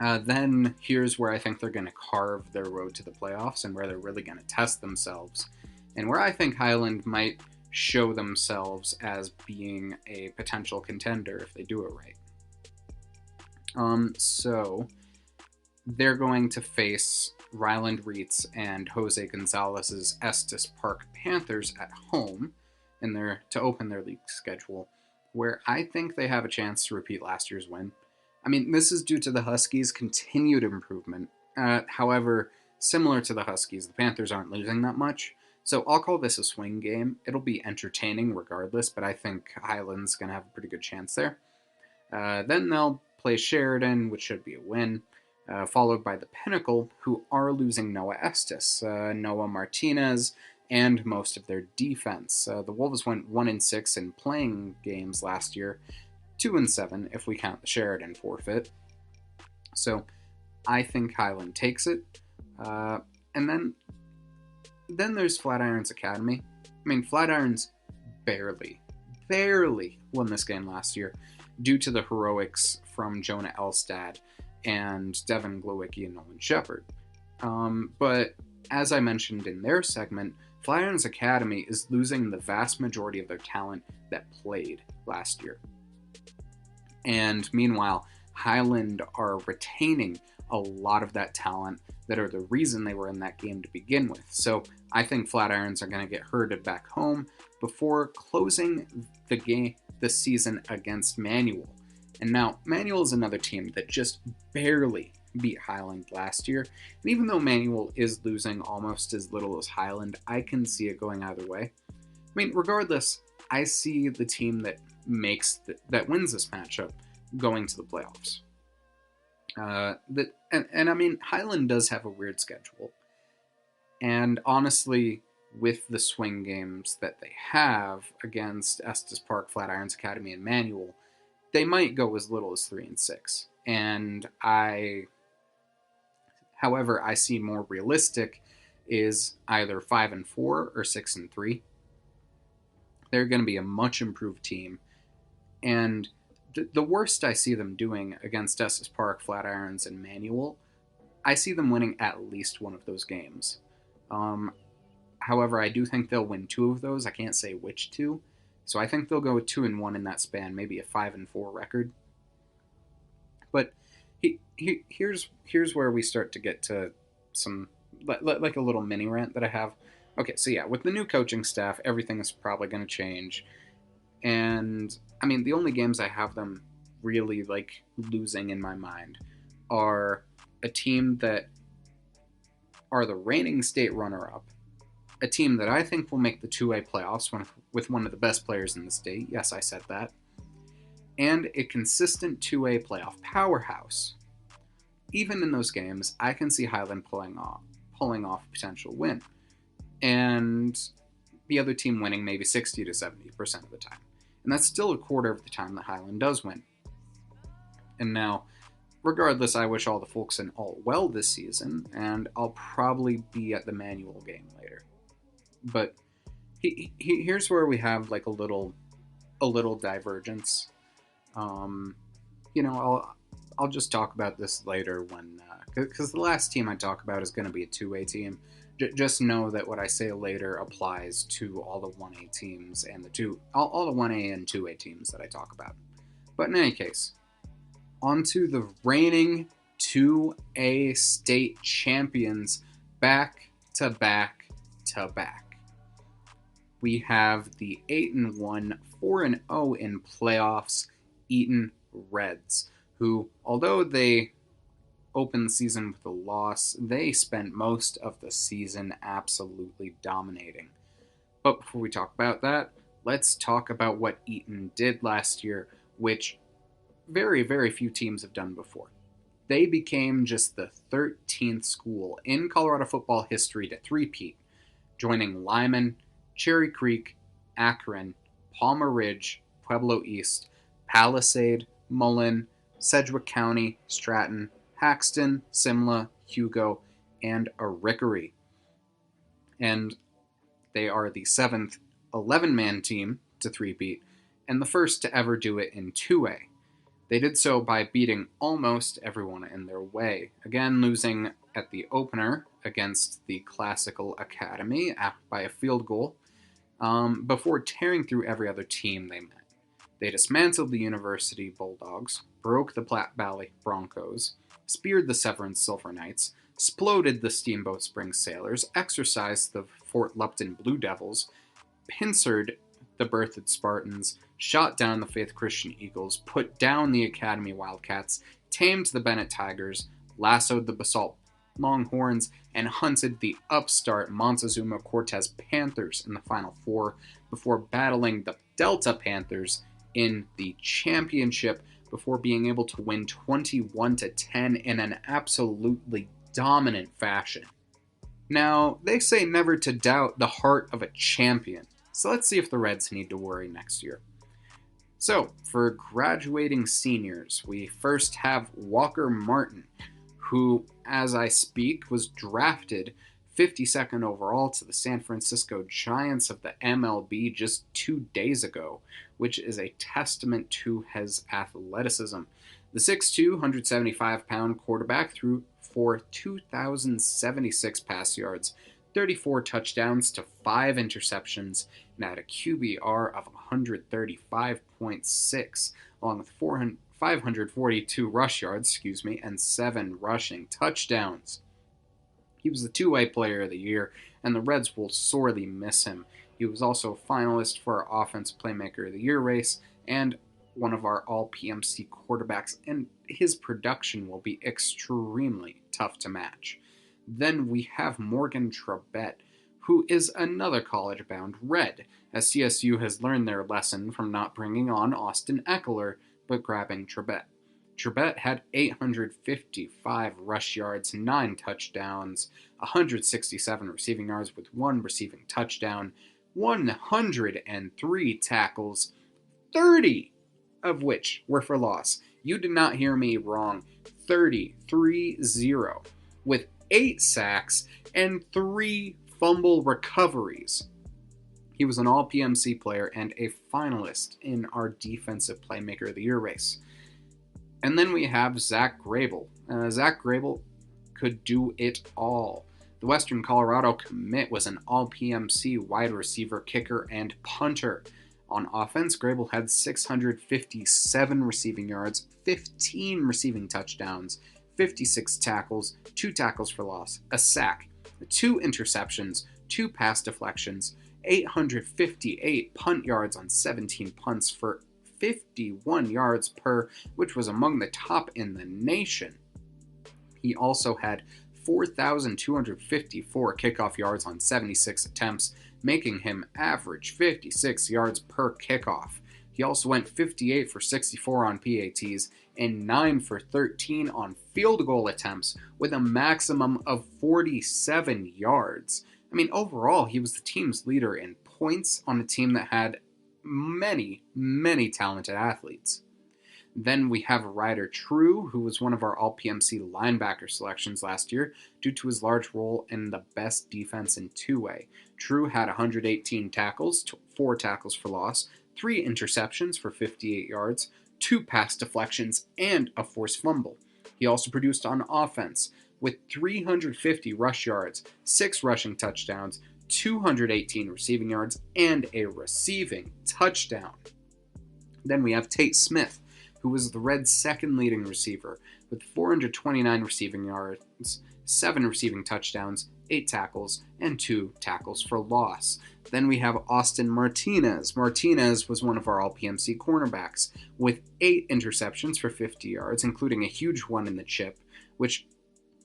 Then here's where I think they're going to carve their road to the playoffs and where they're really going to test themselves. And where I think Highland might show themselves as being a potential contender if they do it right. So they're going to face Ryland Reitz and Jose Gonzalez's Estes Park Panthers at home to open their league schedule, where I think they have a chance to repeat last year's win. I mean, this is due to the Huskies' continued improvement. However, similar to the Huskies, the Panthers aren't losing that much, so I'll call this a swing game. It'll be entertaining regardless, but I think Highland's going to have a pretty good chance there. Then they'll play Sheridan, which should be a win, followed by the Pinnacle, who are losing Noah Estes, Noah Martinez, and most of their defense. The Wolves went 1-6 in playing games last year, 2-7 if we count the Sheridan forfeit. So I think Highland takes it. And then there's Flatirons Academy. I mean, Flatirons barely won this game last year due to the heroics from Jonah Elstad and Devin Glowicki and Nolan Shepard. But as I mentioned in their segment, Flatirons Academy is losing the vast majority of their talent that played last year. And meanwhile, Highland are retaining a lot of that talent that are the reason they were in that game to begin with. So I think Flatirons are going to get herded back home before closing the season against Manual. And now, Manual is another team that just barely beat Highland last year. And even though Manual is losing almost as little as Highland, I can see it going either way. I mean, regardless, I see the team that that wins this matchup going to the playoffs. And I mean, Highland does have a weird schedule, and honestly, with the swing games that they have against Estes Park, Flatirons Academy, and Manual, they might go as little as 3-6. And however, I see more realistic is either 5-4 or 6-3. They're going to be a much improved team, and the worst I see them doing against Estes Park, Flatirons, and Manual, I see them winning at least one of those games. However, I do think they'll win 2 of those. I can't say which 2. So I think they'll go 2-1 in that span, maybe a 5-4 record. But here's where we start to get to some, like a little mini rant that I have. Okay, so yeah, with the new coaching staff, everything is probably going to change. And, I mean, the only games I have them really, like, losing in my mind are a team that are the reigning state runner-up, a team that I think will make the 2A playoffs with one of the best players in the state. Yes, I said that. And a consistent 2A playoff powerhouse. Even in those games, I can see Highland pulling off a potential win. And the other team winning maybe 60 to 70% of the time. And that's still a quarter of the time that Highland does win. And now, regardless, I wish all the folks in Ault well this season, and I'll probably be at the Manual game later. But here's where we have like a little divergence. I'll just talk about this later when, because the last team I talk about is going to be a 2A team. Just know that what I say later applies to all the 1A teams and all the 1A and 2A teams that I talk about. But in any case, on to the reigning 2A state champions back to back to back. We have the 8-1, 4-0 in playoffs Eaton Reds, who, although they opened the season with a loss, they spent most of the season absolutely dominating. But before we talk about that, let's talk about what Eaton did last year, which very, very few teams have done before. They became just the 13th school in Colorado football history to three-peat, joining Lyman, Cherry Creek, Akron, Palmer Ridge, Pueblo East, Palisade, Mullen, Sedgwick County, Stratton, Haxton, Simla, Hugo, and Arickaree. And they are the 7th 11-man team to three-peat, and the first to ever do it in 2A. They did so by beating almost everyone in their way, again losing at the opener against the Classical Academy by a field goal, before tearing through every other team they met. They dismantled the University Bulldogs, broke the Platte Valley Broncos, speared the Severance Silver Knights, exploded the Steamboat Springs Sailors, exorcised the Fort Lupton Blue Devils, pincered the Berthoud Spartans, shot down the Faith Christian Eagles, put down the Academy Wildcats, tamed the Bennett Tigers, lassoed the Basalt Longhorns, and hunted the upstart Montezuma Cortez Panthers in the Final Four before battling the Delta Panthers in the championship before being able to win 21-10 in an absolutely dominant fashion. Now, they say never to doubt the heart of a champion, so let's see if the Reds need to worry next year. So, for graduating seniors, we first have Walker Martin, who, as I speak, was drafted 52nd overall to the San Francisco Giants of the MLB just 2 days ago, which is a testament to his athleticism. The 6'2", 175-pound quarterback threw for 2,076 pass yards, 34 touchdowns to 5 interceptions, and had a QBR of 135.6, along with 542 rush yards, and 7 rushing touchdowns. He was the 2A Player of the Year, and the Reds will sorely miss him. He was also a finalist for our Offensive Playmaker of the Year race, and one of our All-PMC quarterbacks, and his production will be extremely tough to match. Then we have Morgan Trabette, who is another college-bound Red, as CSU has learned their lesson from not bringing on Austin Eckler, but grabbing Trebet. Trebet had 855 rush yards, 9 touchdowns, 167 receiving yards with 1 receiving touchdown, 103 tackles, 30 of which were for loss. You did not hear me wrong. 30, with 8 sacks and 3 fumble recoveries. He was an All-PMC player and a finalist in our Defensive Playmaker of the Year race. And then we have Zach Grable. Zach Grable could do it all. The Western Colorado commit was an All-PMC wide receiver, kicker, and punter. On offense, Grable had 657 receiving yards, 15 receiving touchdowns, 56 tackles, 2 tackles for loss, a sack, 2 interceptions, 2 pass deflections, 858 punt yards on 17 punts for 51 yards per, which was among the top in the nation. He also had 4,254 kickoff yards on 76 attempts, making him average 56 yards per kickoff. He also went 58 for 64 on PATs and 9 for 13 on field goal attempts with a maximum of 47 yards. I mean, overall, he was the team's leader in points on a team that had many, many talented athletes. Then we have Ryder True, who was one of our All-PMC linebacker selections last year due to his large role in the best defense in two-way. True had 118 tackles, 4 tackles for loss, 3 interceptions for 58 yards, 2 pass deflections, and a forced fumble. He also produced on offense with 350 rush yards, 6 rushing touchdowns, 218 receiving yards, and a receiving touchdown. Then we have Tate Smith, who was the Reds' second leading receiver, with 429 receiving yards, 7 receiving touchdowns, 8 tackles, and 2 tackles for loss. Then we have Austin Martinez. Martinez was one of our All-PMC cornerbacks, with 8 interceptions for 50 yards, including a huge one in the chip, which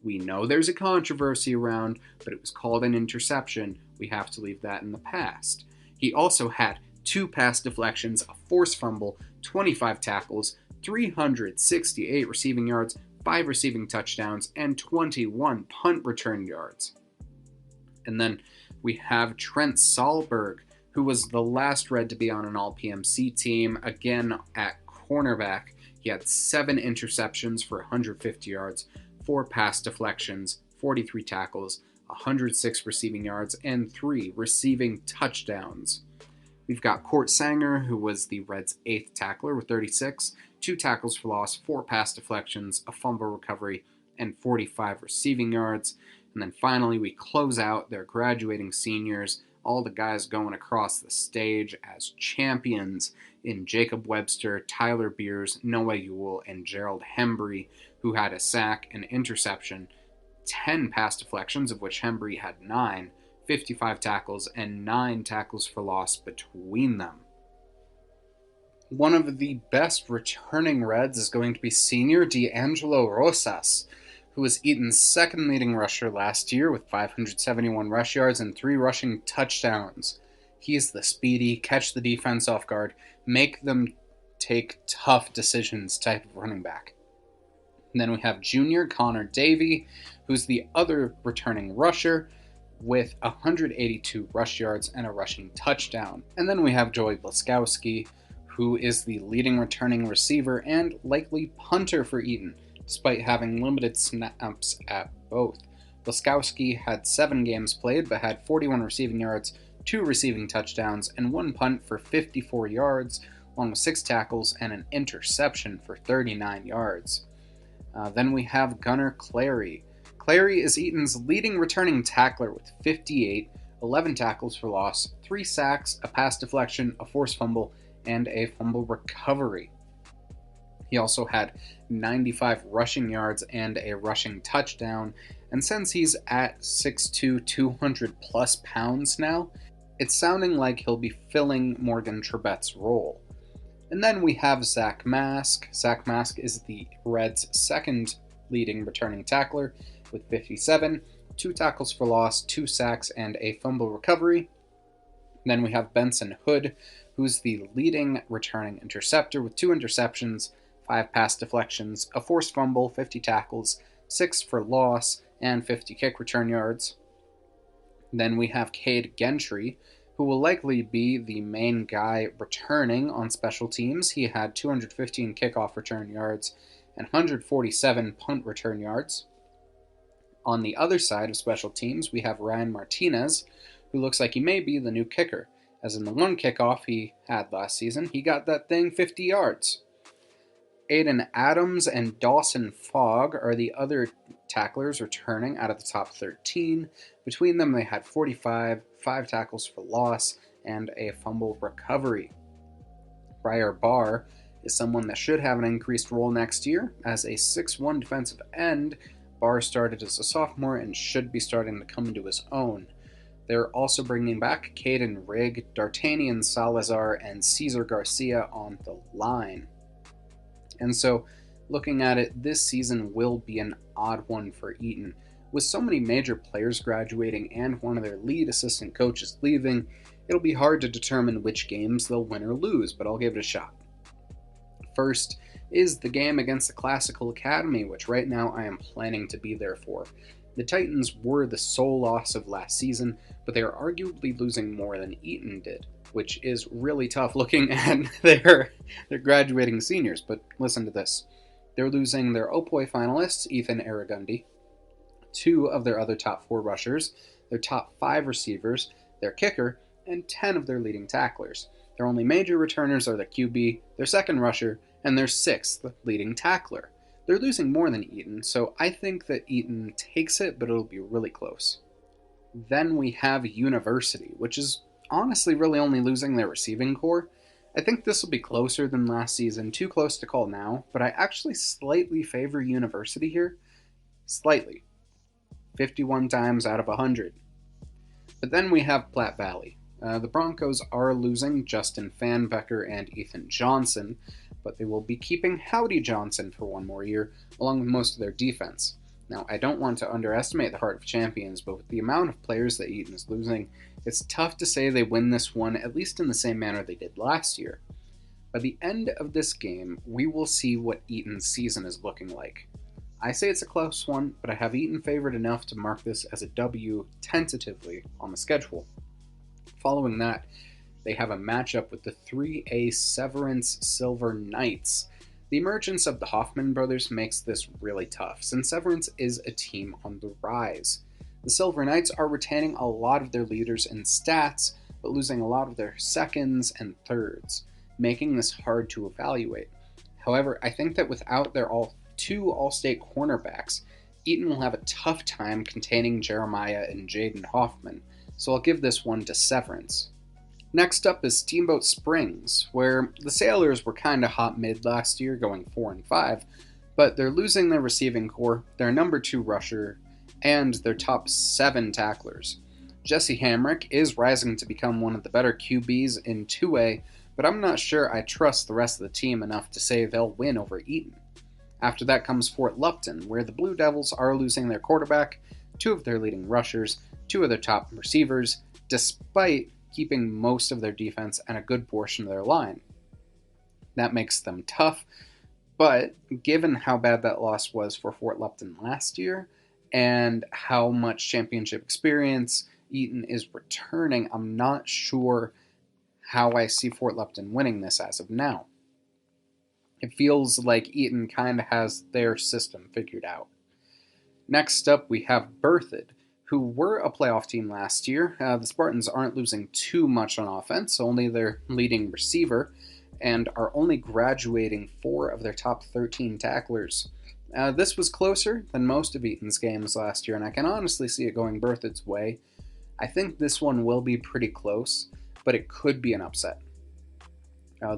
we know there's a controversy around, but it was called an interception. We have to leave that in the past. He also had 2 pass deflections, a forced fumble, 25 tackles, 368 receiving yards, 5 receiving touchdowns, and 21 punt return yards. And then we have Trent Sahlberg, who was the last Red to be on an All-PMC team, again at cornerback. He had 7 interceptions for 150 yards, 4 pass deflections, 43 tackles, 106 receiving yards, and 3 receiving touchdowns. We've got Court Sanger, who was the Reds' 8th tackler with 36, 2 tackles for loss, 4 pass deflections, a fumble recovery, and 45 receiving yards. And then finally, we close out their graduating seniors, all the guys going across the stage as champions in Jacob Webster, Tyler Beers, Noah Ewell, and Gerald Hembry, who had a sack, an interception, 10 pass deflections, of which Hembry had 9, 55 tackles, and 9 tackles for loss between them. One of the best returning Reds is going to be senior D'Angelo Rosas, who was Eaton's second leading rusher last year with 571 rush yards and 3 rushing touchdowns. He is the speedy, catch the defense off guard, make them take tough decisions type of running back. And then we have junior Connor Davey, who's the other returning rusher, with 182 rush yards and a rushing touchdown. And then we have Joey Blaskowski, who is the leading returning receiver and likely punter for Eaton, despite having limited snaps at both. Blaskowski had 7 games played, but had 41 receiving yards, 2 receiving touchdowns, and 1 punt for 54 yards, along with 6 tackles and an interception for 39 yards. Then we have Gunnar Clary. Clary is Eaton's leading returning tackler with 58, 11 tackles for loss, 3 sacks, a pass deflection, a forced fumble, and a fumble recovery. He also had 95 rushing yards and a rushing touchdown, and since he's at 6'2", 200 plus pounds now, it's sounding like he'll be filling Morgan Trebet's role. And then we have Zach Mask. Zach Mask is the Reds' second leading returning tackler with 57, 2 tackles for loss, 2 sacks, and a fumble recovery. Then we have Benson Hood, who's the leading returning interceptor with 2 interceptions, 5 pass deflections, a forced fumble, 50 tackles, 6 for loss, and 50 kick return yards. Then we have Cade Gentry, who will likely be the main guy returning on special teams. He had 215 kickoff return yards and 147 punt return yards. On the other side of special teams, we have Ryan Martinez, who looks like he may be the new kicker, as in the one kickoff he had last season, he got that thing 50 yards. Aiden Adams and Dawson Fogg are the other tacklers returning out of the top 13. Between them, they had 45, 5 tackles for loss, and a fumble recovery. Briar Barr is someone that should have an increased role next year. As a 6'1 defensive end, Barr started as a sophomore and should be starting to come into his own. They're also bringing back Caden Rigg, D'Artagnan Salazar, and Cesar Garcia on the line. And so, looking at it, this season will be an odd one for Eaton. With so many major players graduating and one of their lead assistant coaches leaving, it'll be hard to determine which games they'll win or lose, but I'll give it a shot. First is the game against the Classical Academy, which right now I am planning to be there for. The Titans were the sole loss of last season, but they are arguably losing more than Eaton did, which is really tough looking at their graduating seniors. But listen to this. They're losing their Opoy finalists, Ethan Aragundi, 2 of their other top 4 rushers, their top 5 receivers, their kicker, and 10 of their leading tacklers. Their only major returners are their QB, their second rusher, and their 6th leading tackler. They're losing more than Eaton, so I think that Eaton takes it, but it'll be really close. Then we have University, which is honestly really only losing their receiving core. I think this will be closer than last season, too close to call now, but I actually slightly favor University here. Slightly. 51 times out of 100. But then we have Platte Valley. The Broncos are losing Justin Fanbecker and Ethan Johnson, but they will be keeping Howdy Johnson for one more year, along with most of their defense. Now, I don't want to underestimate the Heart of Champions, but with the amount of players that Eaton is losing, it's tough to say they win this one, at least in the same manner they did last year. By the end of this game, we will see what Eaton's season is looking like. I say it's a close one, but I have Eaton favored enough to mark this as a W tentatively on the schedule. Following that, they have a matchup with the 3A Severance Silver Knights. The emergence of the Hoffman brothers makes this really tough, since Severance is a team on the rise. The Silver Knights are retaining a lot of their leaders in stats, but losing a lot of their seconds and thirds, making this hard to evaluate. However, I think that without their 2 All-State cornerbacks, Eaton will have a tough time containing Jeremiah and Jaden Hoffman, so I'll give this one to Severance. Next up is Steamboat Springs, where the Sailors were kinda hot mid last year, going 4-5, but they're losing their receiving core, their number 2 rusher, and their top 7 tacklers. Jesse Hamrick is rising to become one of the better QBs in 2A, but I'm not sure I trust the rest of the team enough to say they'll win over Eaton. After that comes Fort Lupton, where the Blue Devils are losing their quarterback, 2 of their leading rushers, 2 of their top receivers, despite keeping most of their defense and a good portion of their line. That makes them tough, but given how bad that loss was for Fort Lupton last year, and how much championship experience Eaton is returning, I'm not sure how I see Fort Lupton winning this as of now. It feels like Eaton kind of has their system figured out. Next up, we have Berthoud, who were a playoff team last year. The Spartans aren't losing too much on offense, only their leading receiver, and are only graduating 4 of their top 13 tacklers. This was closer than most of Eaton's games last year, and I can honestly see it going Berthoud's way. I think this one will be pretty close, but it could be an upset.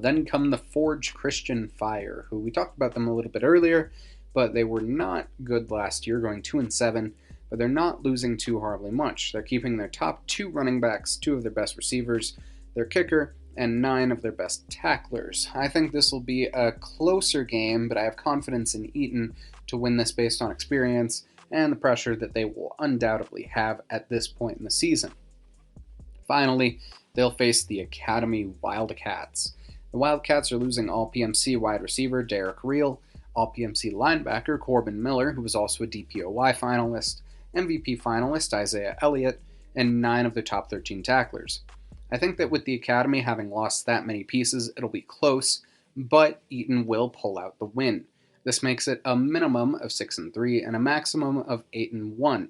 Then come the Forge Christian Fire, who we talked about them a little bit earlier, but they were not good last year, going 2-7, but they're not losing too horribly much. They're keeping their top 2 running backs, 2 of their best receivers, their kicker, and 9 of their best tacklers. I think this will be a closer game, but I have confidence in Eaton to win this based on experience and the pressure that they will undoubtedly have at this point in the season. Finally, they'll face the Academy Wildcats. The Wildcats are losing All-PMC wide receiver Derek Reel, All-PMC linebacker Corbin Miller, who was also a DPOY finalist, MVP finalist Isaiah Elliott, and 9 of their top 13 tacklers. I think that with the Academy having lost that many pieces, it'll be close, but Eaton will pull out the win. This makes it a minimum of 6-3 and a maximum of 8-1.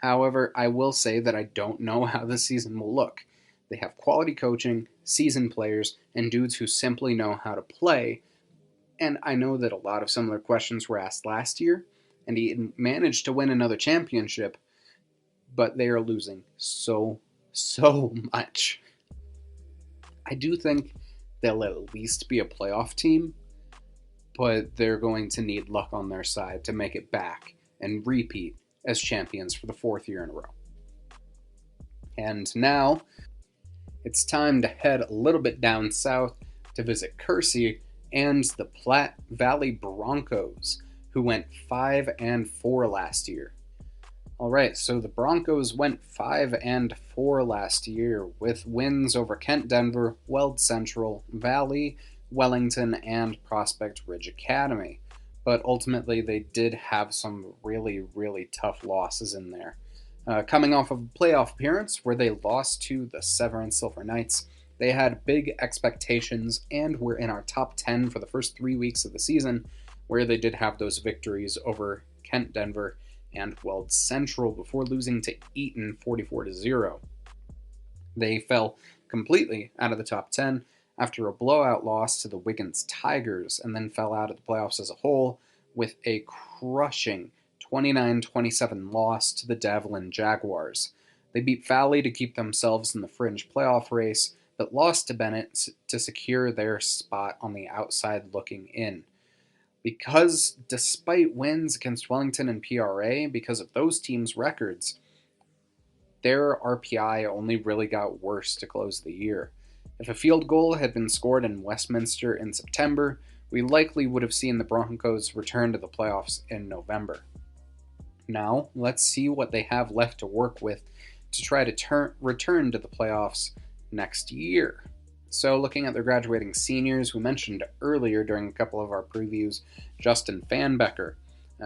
However, I will say that I don't know how this season will look. They have quality coaching, seasoned players, and dudes who simply know how to play. And I know that a lot of similar questions were asked last year, and he managed to win another championship, but they are losing so much. I do think they'll at least be a playoff team, but they're going to need luck on their side to make it back and repeat as champions for the 4th year in a row. And now, it's time to head a little bit down south to visit Kersey and the Platte Valley Broncos, who went 5-4 last year. Alright, so the Broncos went 5-4 last year with wins over Kent Denver, Weld Central, Valley, Wellington, and Prospect Ridge Academy. But ultimately, they did have some really tough losses in there. Coming off of a playoff appearance where they lost to the Severn Silver Knights, they had big expectations and were in our top 10 for the first 3 weeks of the season, where they did have those victories over Kent Denver and Weld Central before losing to Eaton 44-0. They fell completely out of the top 10 after a blowout loss to the Wiggins Tigers, and then fell out of the playoffs as a whole with a crushing 29-27 loss to the Devlin Jaguars. They beat Valley to keep themselves in the fringe playoff race, but lost to Bennett to secure their spot on the outside looking in. Because despite wins against Wellington and PRA, because of those teams' records, their RPI only really got worse to close the year. If a field goal had been scored in Westminster in September, we likely would have seen the Broncos return to the playoffs in November. Now, let's see what they have left to work with to try to return to the playoffs next year. So, looking at their graduating seniors, we mentioned earlier during a couple of our previews, Justin Fanbecker.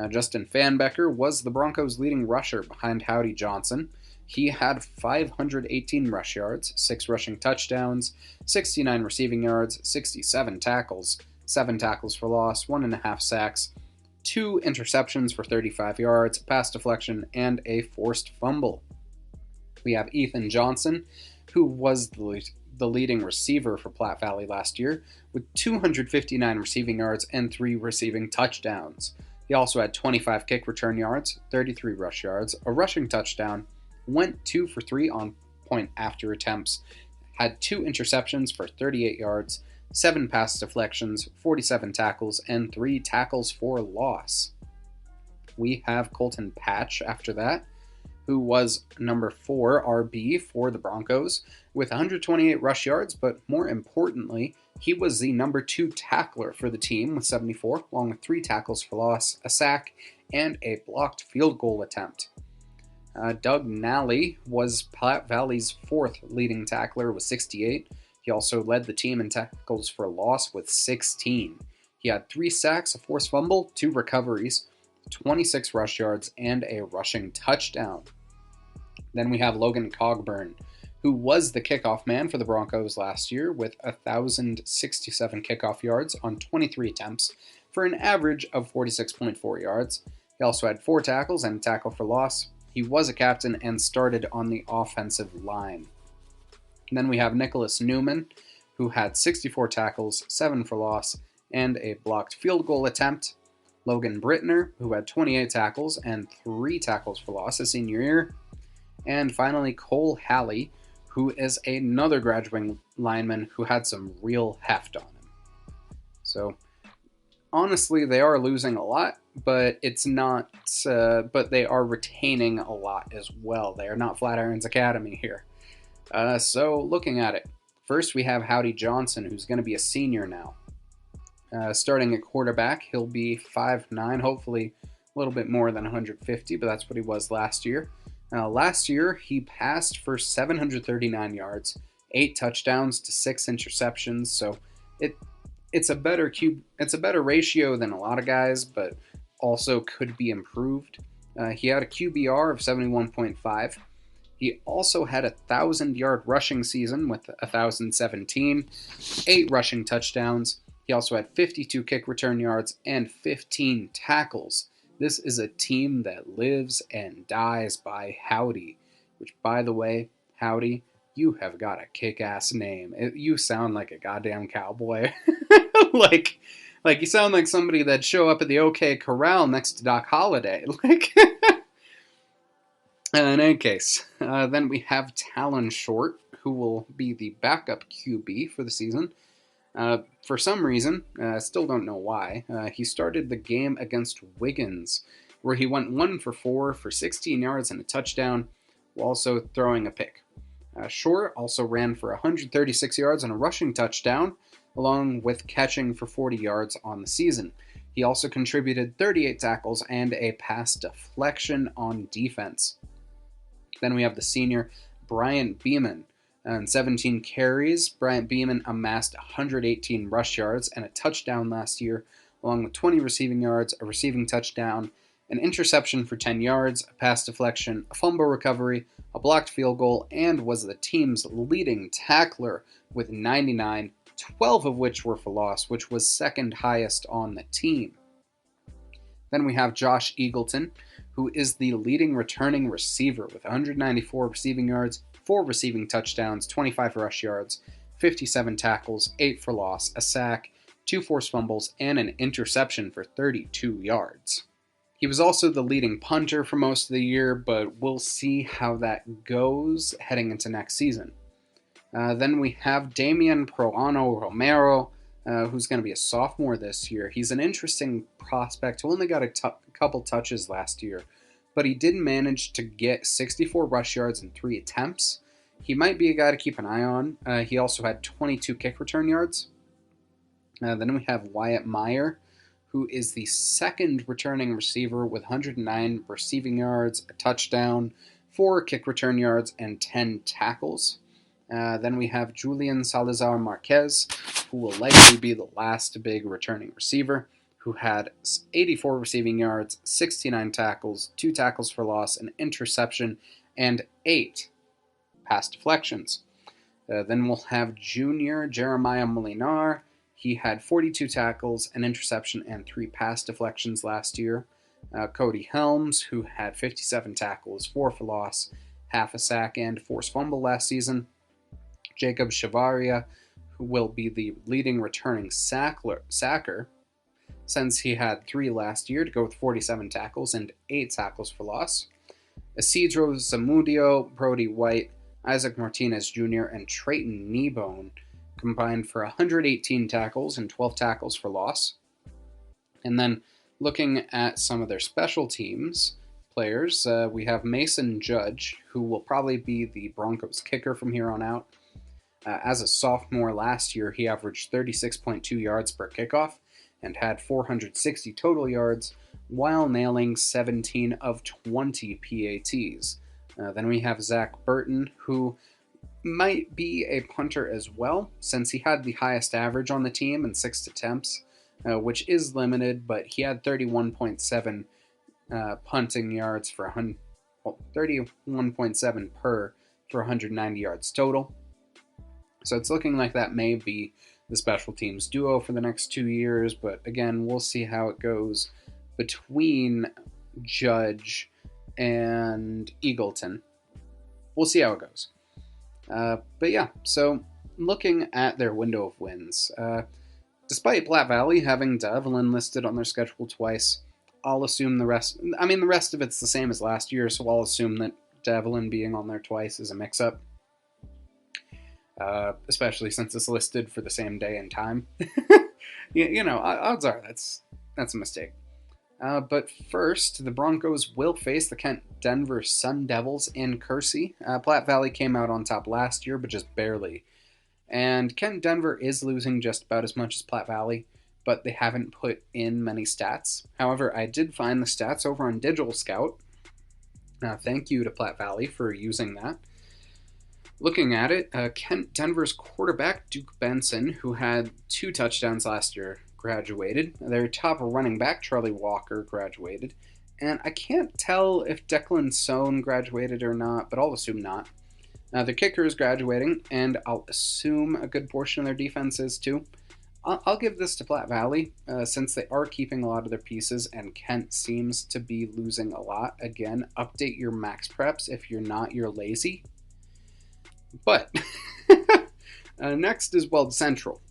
Justin Fanbecker was the Broncos' leading rusher behind Howdy Johnson. He had 518 rush yards, 6 rushing touchdowns, 69 receiving yards, 67 tackles, 7 tackles for loss, 1.5 sacks, 2 interceptions for 35 yards, a pass deflection, and a forced fumble. We have Ethan Johnson, who was the leading receiver for Platte Valley last year, with 259 receiving yards and 3 receiving touchdowns. He also had 25 kick return yards, 33 rush yards, a rushing touchdown, went 2 for 3 on point after attempts, had 2 interceptions for 38 yards, 7 pass deflections, 47 tackles, and 3 tackles for loss. We have Colton Patch after that, who was number 4 RB for the Broncos with 128 rush yards, but more importantly, he was the number 2 tackler for the team with 74, along with 3 tackles for loss, a sack, and a blocked field goal attempt. Doug Nally was Platte Valley's 4th leading tackler with 68. He also led the team in tackles for loss with 16. He had 3 sacks, a forced fumble, 2 recoveries, 26 rush yards, and a rushing touchdown. Then we have Logan Cogburn, who was the kickoff man for the Broncos last year with 1,067 kickoff yards on 23 attempts for an average of 46.4 yards. He also had 4 tackles and a tackle for loss. He was a captain and started on the offensive line. And then we have Nicholas Newman, who had 64 tackles, 7 for loss, and a blocked field goal attempt. Logan Brittner, who had 28 tackles and 3 tackles for loss his senior year. And finally, Cole Halley, who is another graduating lineman who had some real heft on him. So, honestly, they are losing a lot, but it's not. But they are retaining a lot as well. They are not Flatirons Academy here. So, looking at it, first we have Howdy Johnson, who's going to be a senior now. Starting at quarterback, he'll be 5'9", hopefully a little bit more than 150, but that's what he was last year. Last year, he passed for 739 yards, 8 touchdowns to 6 interceptions. So it's a better ratio than a lot of guys, but also could be improved. He had a QBR of 71.5. He also had a 1,000-yard rushing season with 1,017, 8 rushing touchdowns. He also had 52 kick return yards and 15 tackles. This is a team that lives and dies by Howdy, which, by the way, Howdy, you have got a kick-ass name. You sound like a goddamn cowboy. like you sound like somebody that'd show up at the OK Corral next to Doc Holliday. In any case, then we have Talon Short, who will be the backup QB for the season. For some reason, still don't know why, he started the game against Wiggins, where he went 1 for 4 for 16 yards and a touchdown, while also throwing a pick. Short also ran for 136 yards and a rushing touchdown, along with catching for 40 yards on the season. He also contributed 38 tackles and a pass deflection on defense. Then we have the senior Bryant Beeman. On 17 carries, Bryant Beeman amassed 118 rush yards and a touchdown last year, along with 20 receiving yards, a receiving touchdown, an interception for 10 yards, a pass deflection, a fumble recovery, a blocked field goal, and was the team's leading tackler with 99, 12 of which were for loss, which was second highest on the team. Then we have Josh Eagleton, who is the leading returning receiver with 194 receiving yards, 4 receiving touchdowns, 25 rush yards, 57 tackles, 8 for loss, a sack, 2 forced fumbles, and an interception for 32 yards. He was also the leading punter for most of the year, but we'll see how that goes heading into next season. Then we have Damian Proano Romero, who's going to be a sophomore this year. He's an interesting prospect who only got a couple touches last year, but he did manage to get 64 rush yards in 3 attempts. He might be a guy to keep an eye on. He also had 22 kick return yards. Then we have Wyatt Meyer, who is the second returning receiver with 109 receiving yards, a touchdown, 4 kick return yards, and 10 tackles. Then we have Julian Salazar Marquez, who will likely be the last big returning receiver, who had 84 receiving yards, 69 tackles, 2 tackles for loss, an interception, and 8 pass deflections. Then we'll have junior Jeremiah Molinar. He had 42 tackles, an interception, and 3 pass deflections last year. Cody Helms, who had 57 tackles, 4 for loss, half a sack, and forced fumble last season. Jacob Shavaria, who will be the leading returning sacker, since he had 3 last year to go with 47 tackles and 8 tackles for loss. Isidro Zamudio, Brody White, Isaac Martinez Jr., and Trayton Kneebone combined for 118 tackles and 12 tackles for loss. And then looking at some of their special teams players, we have Mason Judge, who will probably be the Broncos kicker from here on out. As a sophomore last year, he averaged 36.2 yards per kickoff and had 460 total yards while nailing 17 of 20 PATs. Then we have Zach Burton, who might be a punter as well, since he had the highest average on the team in 6 attempts, which is limited, but he had 31.7 punting yards for 31.7 per for 190 yards total. So it's looking like that may be the special teams duo for the next 2 years, but again, we'll see how it goes between Judge and Eagleton. We'll see how it goes. But yeah, so looking at their window of wins, despite Platte Valley having Devlin listed on their schedule twice, I'll assume the rest of it's the same as last year, so I'll assume that Devlin being on there twice is a mix-up. Especially since it's listed for the same day and time. Odds are that's a mistake. But first, the Broncos will face the Kent Denver Sun Devils in Kersey. Platte Valley came out on top last year, but just barely. And Kent Denver is losing just about as much as Platte Valley. but they haven't put in many stats. However, I did find the stats over on Digital Scout. Thank you to Platte Valley for using that. Looking at it, Kent Denver's quarterback, Duke Benson, who had 2 touchdowns last year, graduated. Their top running back, Charlie Walker, graduated. And I can't tell if Declan Sohn graduated or not, but I'll assume not. Their kicker is graduating, and I'll assume a good portion of their defense is too. I'll give this to Platte Valley, since they are keeping a lot of their pieces, and Kent seems to be losing a lot. Again, update your max preps. If you're not, you're lazy. But next is Weld Central,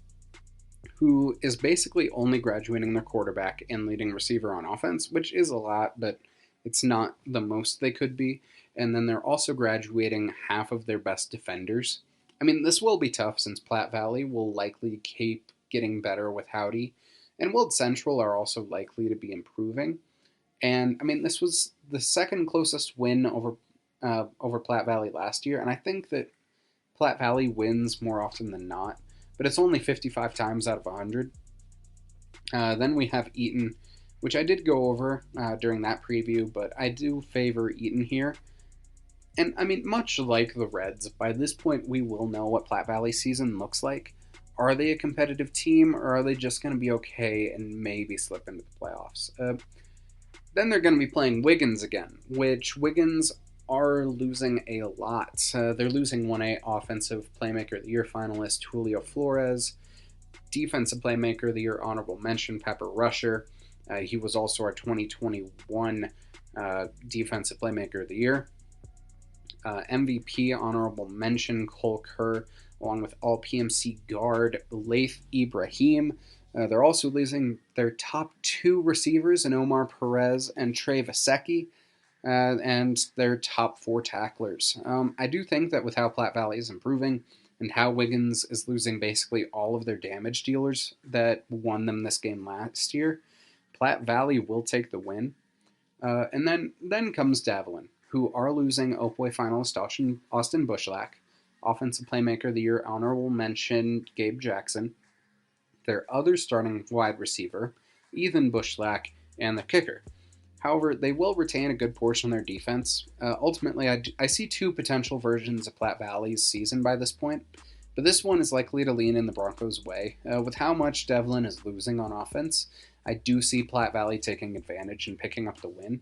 who is basically only graduating their quarterback and leading receiver on offense, which is a lot, but it's not the most they could be. And then they're also graduating half of their best defenders. I mean, this will be tough since Platte Valley will likely keep getting better with Howdy, and Weld Central are also likely to be improving. And I mean, this was the second closest win over Platte Valley last year, and I think that Platte Valley wins more often than not, but it's only 55 times out of 100. Then we have Eaton, which I did go over during that preview, but I do favor Eaton here. And I mean, much like the Reds, by this point we will know what Platte Valley's season looks like. Are they a competitive team, or are they just going to be okay and maybe slip into the playoffs? Then they're going to be playing Wiggins again, which Wiggins are losing a lot. They're losing 1A Offensive Playmaker of the Year finalist Julio Flores, Defensive Playmaker of the Year honorable mention Pepper Rusher. He was also our 2021 Defensive Playmaker of the Year. MVP honorable mention Cole Kerr, along with all PMC guard Laith Ibrahim. They're also losing their top 2 receivers in Omar Perez and Trey Vasecki, and their top 4 tacklers. I do think that with how Platte Valley is improving and how Wiggins is losing basically all of their damage dealers that won them this game last year, Platte Valley will take the win. And then comes Davelin, who are losing Opoi finalist Austin Bushlack, Offensive Playmaker of the Year honorable mention Gabe Jackson, their other starting wide receiver, Ethan Bushlack, and the kicker. However, they will retain a good portion of their defense. Ultimately, I see 2 potential versions of Platte Valley's season by this point, but this one is likely to lean in the Broncos' way. With how much Devlin is losing on offense, I do see Platte Valley taking advantage and picking up the win.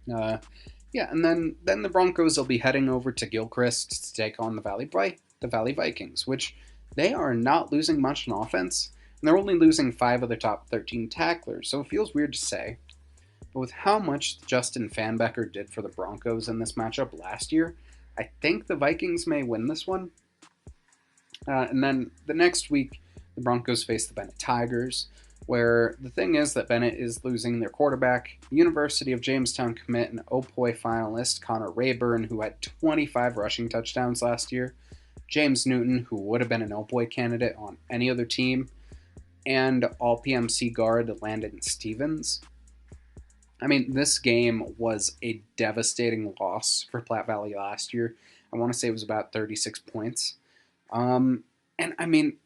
And then the Broncos will be heading over to Gilchrist to take on the Valley Vikings, which they are not losing much on offense, and they're only losing 5 of their top 13 tacklers, so it feels weird to say. But with how much Justin Fanbecker did for the Broncos in this matchup last year, I think the Vikings may win this one. And then the next week, the Broncos face the Bennett Tigers, where the thing is that Bennett is losing their quarterback, University of Jamestown commit and Opoi finalist Connor Rayburn, who had 25 rushing touchdowns last year, James Newton, who would have been an Opoi candidate on any other team, and all-PMC guard Landon Stevens. I mean, this game was a devastating loss for Platte Valley last year. I want to say it was about 36 points. And I mean,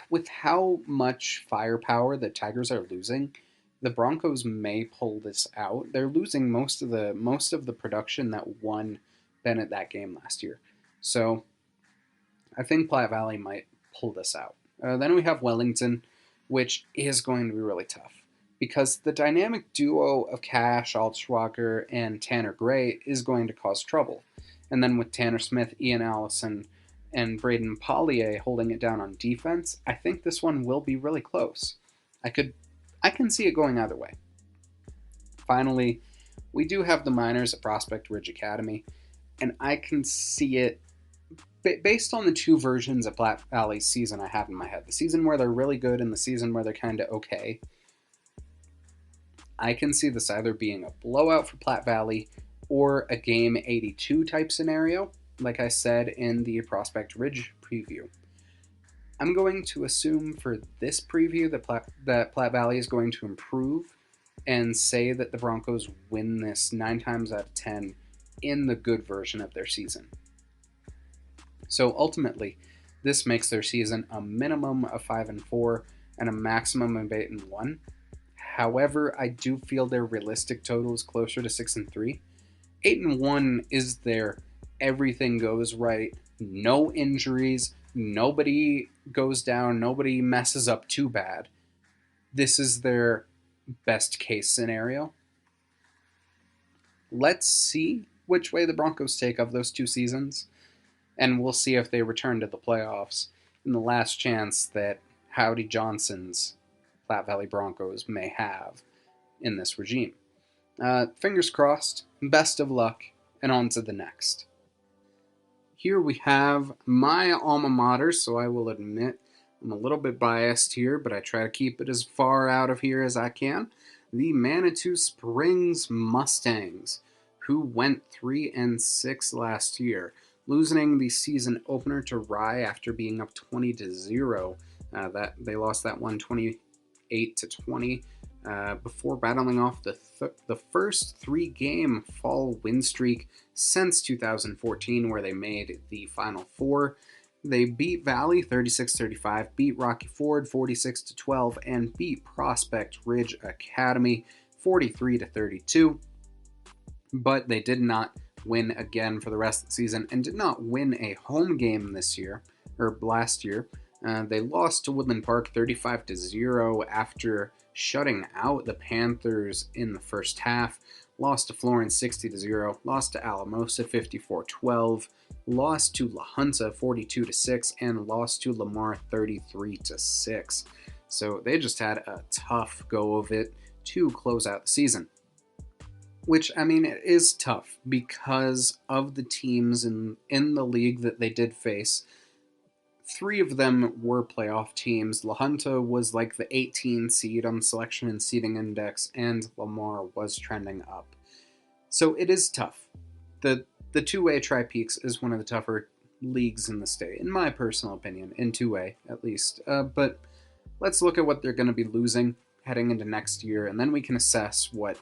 with how much firepower the Tigers are losing, the Broncos may pull this out. They're losing most of the production that won Bennett that game last year. So I think Platte Valley might pull this out. Then we have Wellington, which is going to be really tough, because the dynamic duo of Cash, Altschwager, and Tanner Gray is going to cause trouble. And then with Tanner Smith, Ian Allison, and Braden Pollier holding it down on defense, I think this one will be really close. I can see it going either way. Finally, we do have the Miners at Prospect Ridge Academy, and I can see it based on the 2 versions of Platte Valley's season I have in my head. The season where they're really good and the season where they're kind of okay. I can see this either being a blowout for Platte Valley or a game 82 type scenario, like I said in the Prospect Ridge preview. I'm going to assume for this preview that Platte Valley is going to improve and say that the Broncos win this 9 times out of 10 in the good version of their season. So ultimately, this makes their season a minimum of 5-4, and a maximum of 8-1. However, I do feel their realistic total is closer to 6-3. 8-1 is their everything goes right, no injuries, nobody goes down, nobody messes up too bad. This is their best case scenario. Let's see which way the Broncos take of those 2 seasons, and we'll see if they return to the playoffs in the last chance that Howdy Johnson's Platte Valley Broncos may have in this regime. Fingers crossed, best of luck, and on to the next. Here we have my alma mater, so I will admit I'm a little bit biased here, but I try to keep it as far out of here as I can. The Manitou Springs Mustangs, who went 3-6 last year, losing the season opener to Rye after being up 20-0. That they lost that one 28-20 before battling off the first 3-game fall win streak since 2014, where they made the Final Four. They beat Valley 36-35, beat Rocky Ford 46-12, and beat Prospect Ridge Academy 43-32. But they did not win again for the rest of the season and did not win a home game this year, or last year. They lost to Woodland Park 35-0 after shutting out the Panthers in the first half. Lost to Florence 60-0, lost to Alamosa 54-12, lost to La Junta 42-6, and lost to Lamar 33-6. So they just had a tough go of it to close out the season. Which, I mean, it is tough because of the teams in the league that they did face. 3 of them were playoff teams. La Junta was like the 18 seed on the Selection and Seeding Index, and Lamar was trending up. So it is tough. The 2A Tri-Peaks is one of the tougher leagues in the state, in my personal opinion, in 2A at least. But let's look at what they're going to be losing heading into next year, and then we can assess what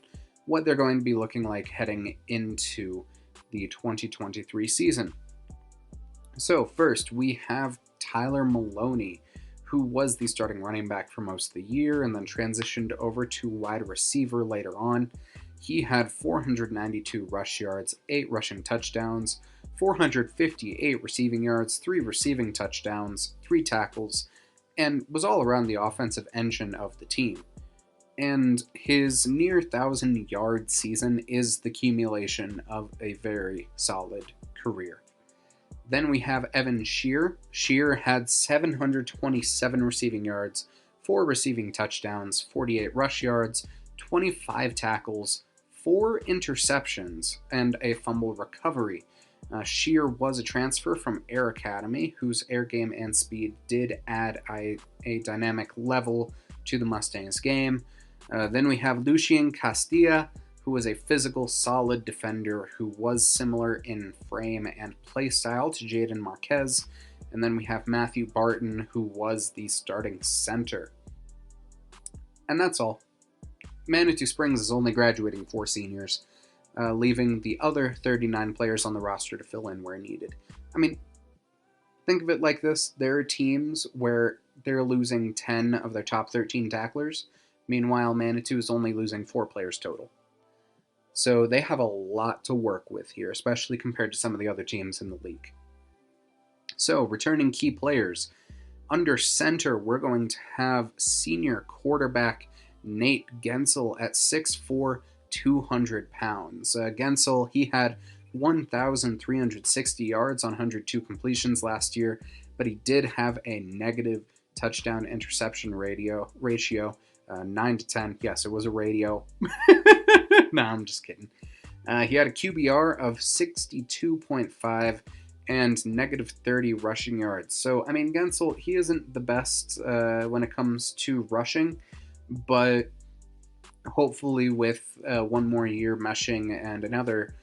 they're going to be looking like heading into the 2023 season. So first, we have Tyler Maloney, who was the starting running back for most of the year and then transitioned over to wide receiver later on. He had 492 rush yards, 8 rushing touchdowns, 458 receiving yards, 3 receiving touchdowns, 3 tackles, and was all around the offensive engine of the team. And his near 1,000-yard season is the accumulation of a very solid career. Then we have Evan Shear. Shear had 727 receiving yards, 4 receiving touchdowns, 48 rush yards, 25 tackles, 4 interceptions, and a fumble recovery. Shear was a transfer from Air Academy, whose air game and speed did add a dynamic level to the Mustangs game. Then we have Lucien Castilla, who was a physical, solid defender who was similar in frame and play style to Jaden Marquez. And then we have Matthew Barton, who was the starting center. And that's all. Manitou Springs is only graduating 4 seniors, leaving the other 39 players on the roster to fill in where needed. I mean, think of it like this. There are teams where they're losing 10 of their top 13 tacklers. Meanwhile, Manitou is only losing 4 players total. So they have a lot to work with here, especially compared to some of the other teams in the league. So, returning key players. Under center, we're going to have senior quarterback Nate Gensel at 6'4", 200 pounds. Gensel, he had 1,360 yards on 102 completions last year, but he did have a negative touchdown-interception ratio, 9-10. Yes, it was a radio. No, I'm just kidding. He had a QBR of 62.5 and negative 30 rushing yards. So, I mean, Gensel, he isn't the best when it comes to rushing, but hopefully with one more year meshing and another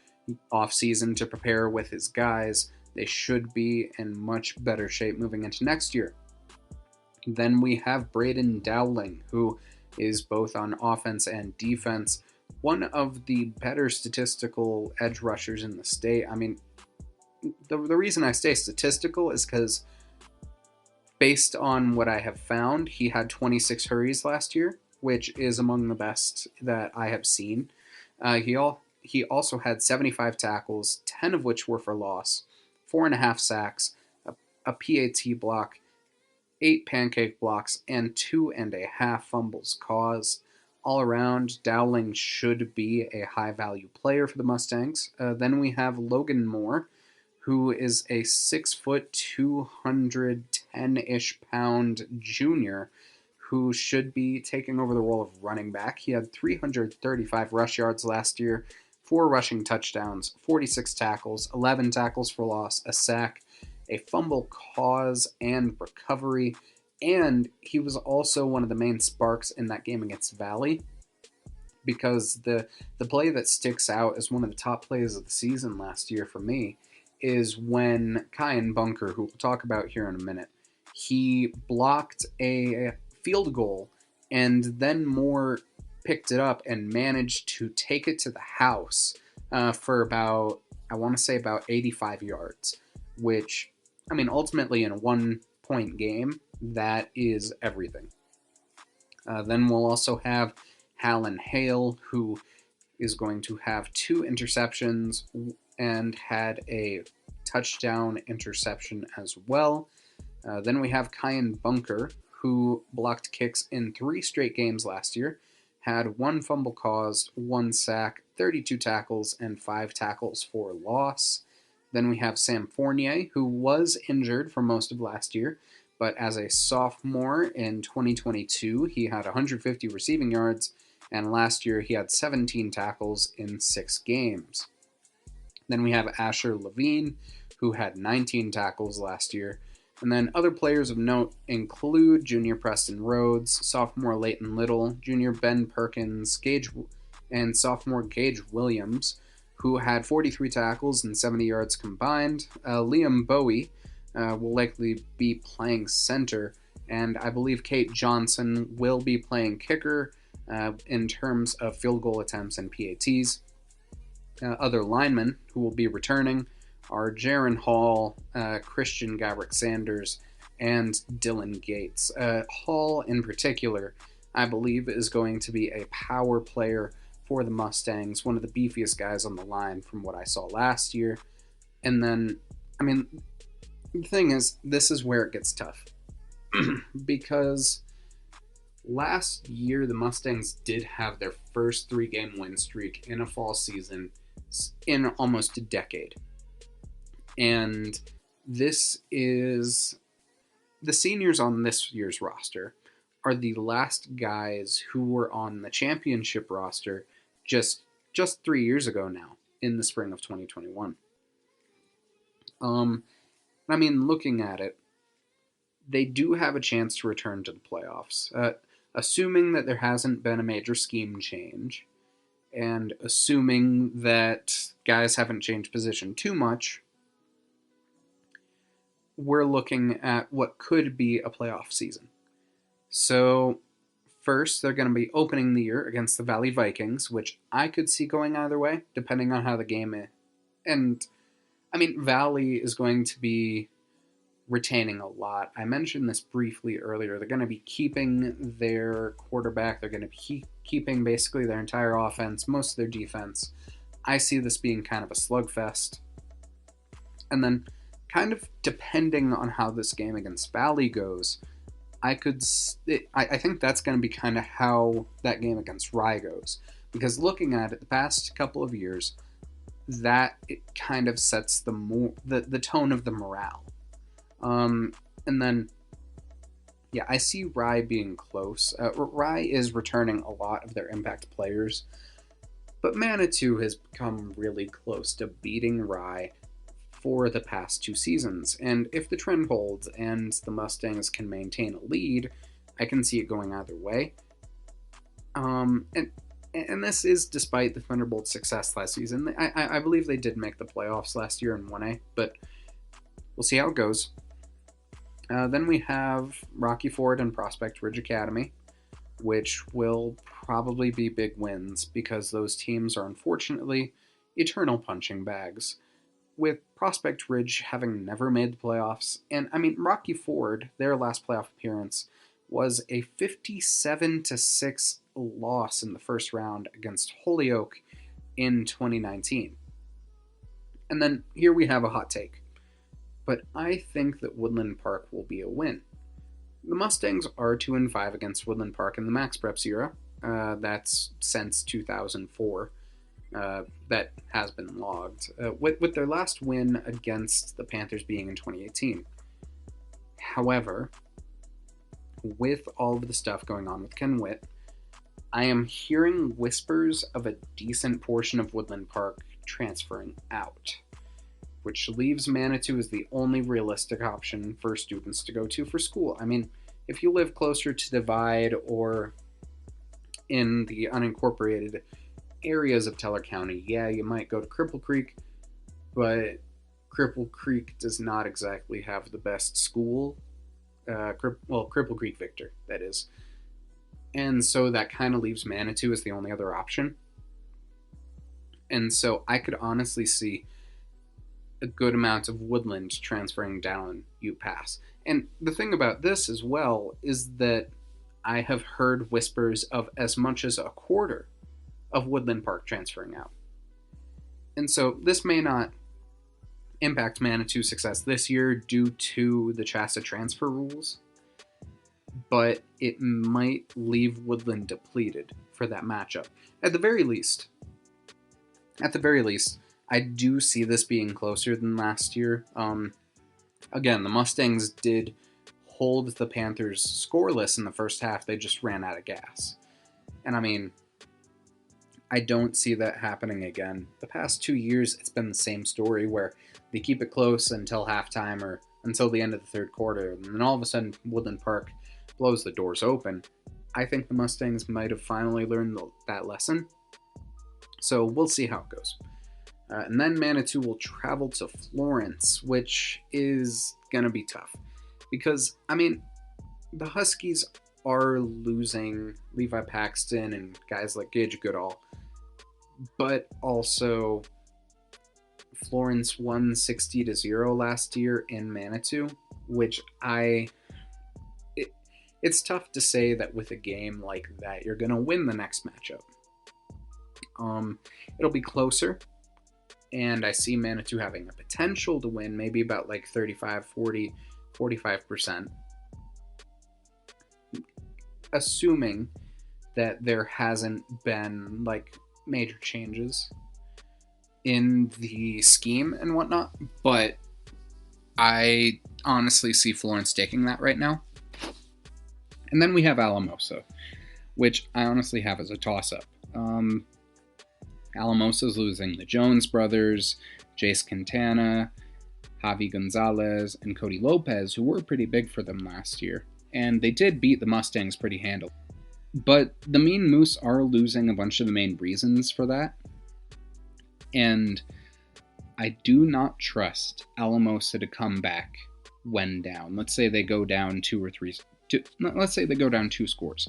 offseason to prepare with his guys, they should be in much better shape moving into next year. Then we have Braden Dowling, who is both on offense and defense, one of the better statistical edge rushers in the state. I mean, the reason I say statistical is because Based on what I have found, he had 26 hurries last year, which is among the best that I have seen. He also had 75 tackles, 10 of which were for loss, 4.5 sacks, a PAT block, 8 pancake blocks, and 2.5 fumbles caused. All around, Dowling should be a high-value player for the Mustangs. Then we have Logan Moore, who is a 6 foot, 210-ish pound junior who should be taking over the role of running back. He had 335 rush yards last year, 4 rushing touchdowns, 46 tackles, 11 tackles for loss, a sack, a fumble cause and recovery, and he was also one of the main sparks in that game against Valley, because the play that sticks out as one of the top plays of the season last year for me is when Kyan Bunker, who we'll talk about here in a minute, he blocked a field goal, and then Moore picked it up and managed to take it to the house for about, I want to say about 85 yards, which, I mean, ultimately in a 1-point game, that is everything. Then we'll also have Hallen Hale, who is going to have 2 interceptions and had a touchdown interception as well. Then we have Kyan Bunker, who blocked kicks in 3 straight games last year, had 1 fumble caused, 1 sack, 32 tackles, and 5 tackles for loss. Then we have Sam Fournier, who was injured for most of last year, but as a sophomore in 2022, he had 150 receiving yards, and last year he had 17 tackles in 6 games. Then we have Asher Levine, who had 19 tackles last year. And then other players of note include junior Preston Rhodes, sophomore Leighton Little, junior Ben Perkins, and sophomore Gage Williams, who had 43 tackles and 70 yards combined. Liam Bowie will likely be playing center, and I believe Kate Johnson will be playing kicker in terms of field goal attempts and PATs. Other linemen who will be returning are Jaron Hall, Christian Gabrick-Sanders, and Dylan Gates. Hall, in particular, I believe is going to be a power player for the Mustangs, one of the beefiest guys on the line from what I saw last year. And then, I mean, the thing is, this is where it gets tough. Because last year, the Mustangs did have their first 3-game win streak in a fall season in almost a decade. And this is the seniors on this year's roster are the last guys who were on the championship roster just 3 years ago now, in the spring of 2021. I mean, looking at it, they do have a chance to return to the playoffs, assuming that there hasn't been a major scheme change, and assuming that guys haven't changed position too much. We're looking at what could be a playoff season. So, first, they're going to be opening the year against the Valley Vikings, which I could see going either way, depending on how the game is. And, I mean, Valley is going to be retaining a lot. I mentioned this briefly earlier. They're going to be keeping their quarterback. They're going to be keeping basically their entire offense, most of their defense. I see this being kind of a slugfest. And then, kind of depending on how this game against Valley goes, I think that's going to be kind of how that game against Rye goes. Because looking at it, the past couple of years, that it kind of sets the tone of the morale. And then, yeah, I see Rye being close. Rye is returning a lot of their impact players, but Manitou has come really close to beating Rye for the past 2 seasons, and if the trend holds and the Mustangs can maintain a lead, I can see it going either way. And this is despite the Thunderbolts' success last season. I believe they did make the playoffs last year in 1A, but we'll see how it goes. Then we have Rocky Ford and Prospect Ridge Academy, which will probably be big wins because those teams are unfortunately eternal punching bags. with Prospect Ridge having never made the playoffs. And I mean, Rocky Ford, their last playoff appearance, was a 57-6 loss in the first round against Holyoke in 2019. And then here we have a hot take. But I think that Woodland Park will be a win. The Mustangs are 2-5 against Woodland Park in the Max Preps era. That's since 2004. That has been logged, with their last win against the Panthers being in 2018. However, with all of the stuff going on with Ken Witt, I am hearing whispers of a decent portion of Woodland Park transferring out, which leaves Manitou as the only realistic option for students to go to for school. I mean, if you live closer to Divide or in the unincorporated areas of Teller County, yeah, you might go to Cripple Creek, but Cripple Creek does not exactly have the best school. Cripple Creek Victor, that is. And so that kind of leaves Manitou as the only other option. And so I could honestly see a good amount of Woodland transferring down Ute Pass. And the thing about this as well is that I have heard whispers of as much as a quarter of Woodland Park transferring out. And so this may not impact Manitou's success this year due to the Chassa transfer rules, but it might leave Woodland depleted for that matchup. At the very least, I do see this being closer than last year. Again, the Mustangs did hold the Panthers scoreless in the first half. They just ran out of gas. And I mean, I don't see that happening again. The past 2 years, it's been the same story where they keep it close until halftime or until the end of the third quarter, and then all of a sudden, Woodland Park blows the doors open. I think the Mustangs might have finally learned that lesson. So we'll see how it goes. And then Manitou will travel to Florence, which is going to be tough. Because, I mean, the Huskies are losing Levi Paxton and guys like Gage Goodall. But also, Florence won 60-0 last year in Manitou, which it's tough to say that with a game like that, you're going to win the next matchup. It'll be closer, and I see Manitou having the potential to win, maybe about like 35, 40, 45%. Assuming that there hasn't been like major changes in the scheme and whatnot, but I honestly see Florence taking that right now. And then we have Alamosa, which I honestly have as a toss-up. Alamosa's losing the Jones brothers, Jace Quintana, Javi Gonzalez, and Cody Lopez, who were pretty big for them last year. And they did beat the Mustangs pretty handily. But the Mean Moose are losing a bunch of the main reasons for that. And I do not trust Alamosa to come back when down. Let's say they go down let's say they go down 2 scores.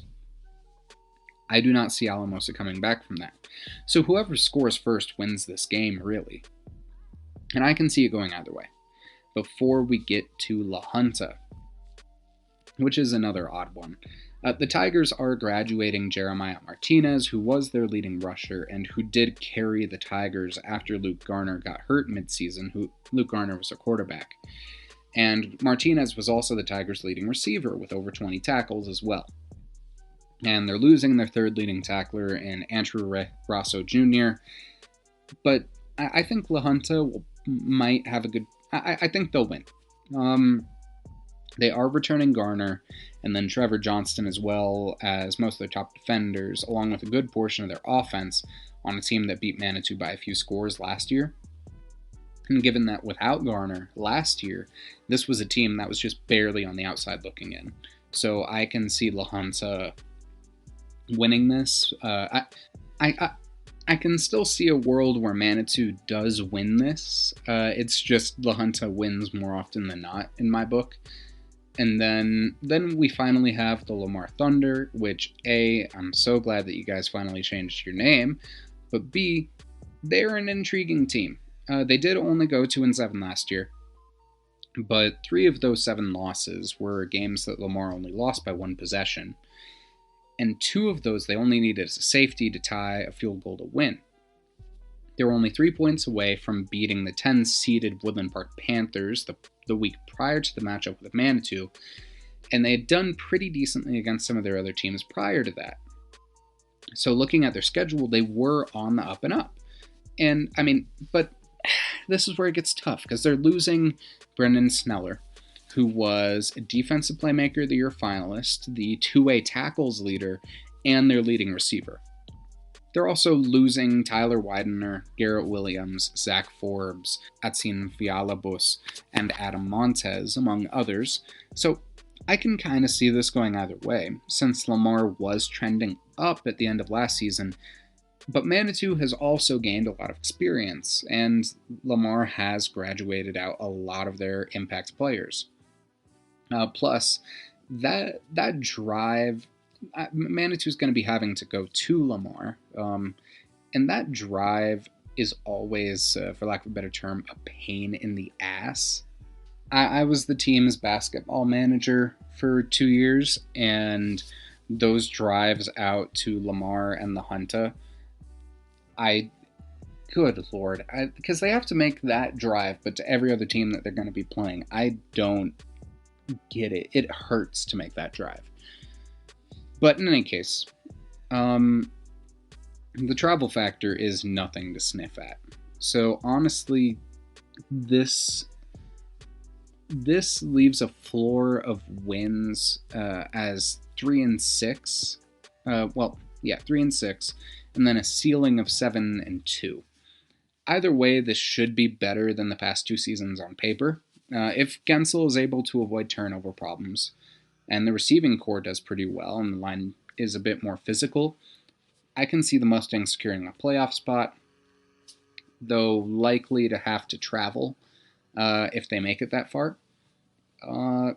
I do not see Alamosa coming back from that. So whoever scores first wins this game, really. And I can see it going either way. Before we get to La Junta, which is another odd one. The Tigers are graduating Jeremiah Martinez, who was their leading rusher and who did carry the Tigers after Luke Garner got hurt midseason. Luke Garner was a quarterback. And Martinez was also the Tigers' leading receiver with over 20 tackles as well. And they're losing their third leading tackler in Andrew Rosso Jr. But I think La Junta might have a good... I think they'll win. They are returning Garner and then Trevor Johnston as well as most of their top defenders, along with a good portion of their offense on a team that beat Manitou by a few scores last year. And given that without Garner last year, this was a team that was just barely on the outside looking in. So I can see La Junta winning this. I can still see a world where Manitou does win this. It's just La Junta wins more often than not in my book. And then we finally have the Lamar Thunder, which A, I'm so glad that you guys finally changed your name, but B, they're an intriguing team. They did only go 2-7 last year, but 3 of those 7 losses were games that Lamar only lost by 1 possession, and 2 of those they only needed a safety to tie, a field goal to win. They were only 3 points away from beating the 10-seeded Woodland Park Panthers the week prior to the matchup with Manitou, and they had done pretty decently against some of their other teams prior to that. So looking at their schedule, they were on the up and up. And, but this is where it gets tough, because they're losing Brendan Sneller, who was a Defensive Playmaker of the Year finalist, the two-way tackles leader, and their leading receiver. They're also losing Tyler Widener, Garrett Williams, Zach Forbes, Atsin Villalobos, and Adam Montez, among others. So I can kind of see this going either way, since Lamar was trending up at the end of last season, but Manitou has also gained a lot of experience, and Lamar has graduated out a lot of their impact players. Plus, that drive, Manitou's going to be having to go to Lamar, and that drive is always, for lack of a better term, a pain in the ass. I was the team's basketball manager for 2 years, and those drives out to Lamar and the Hunter, good lord, because they have to make that drive, but to every other team that they're going to be playing, I don't get it. It hurts to make that drive. But in any case, the travel factor is nothing to sniff at. So honestly, this leaves a floor of wins as 3-6. 3-6, and then a ceiling of 7-2. Either way, this should be better than the past 2 seasons on paper. If Gensel is able to avoid turnover problems, and the receiving core does pretty well, and the line is a bit more physical, I can see the Mustangs securing a playoff spot, though likely to have to travel if they make it that far.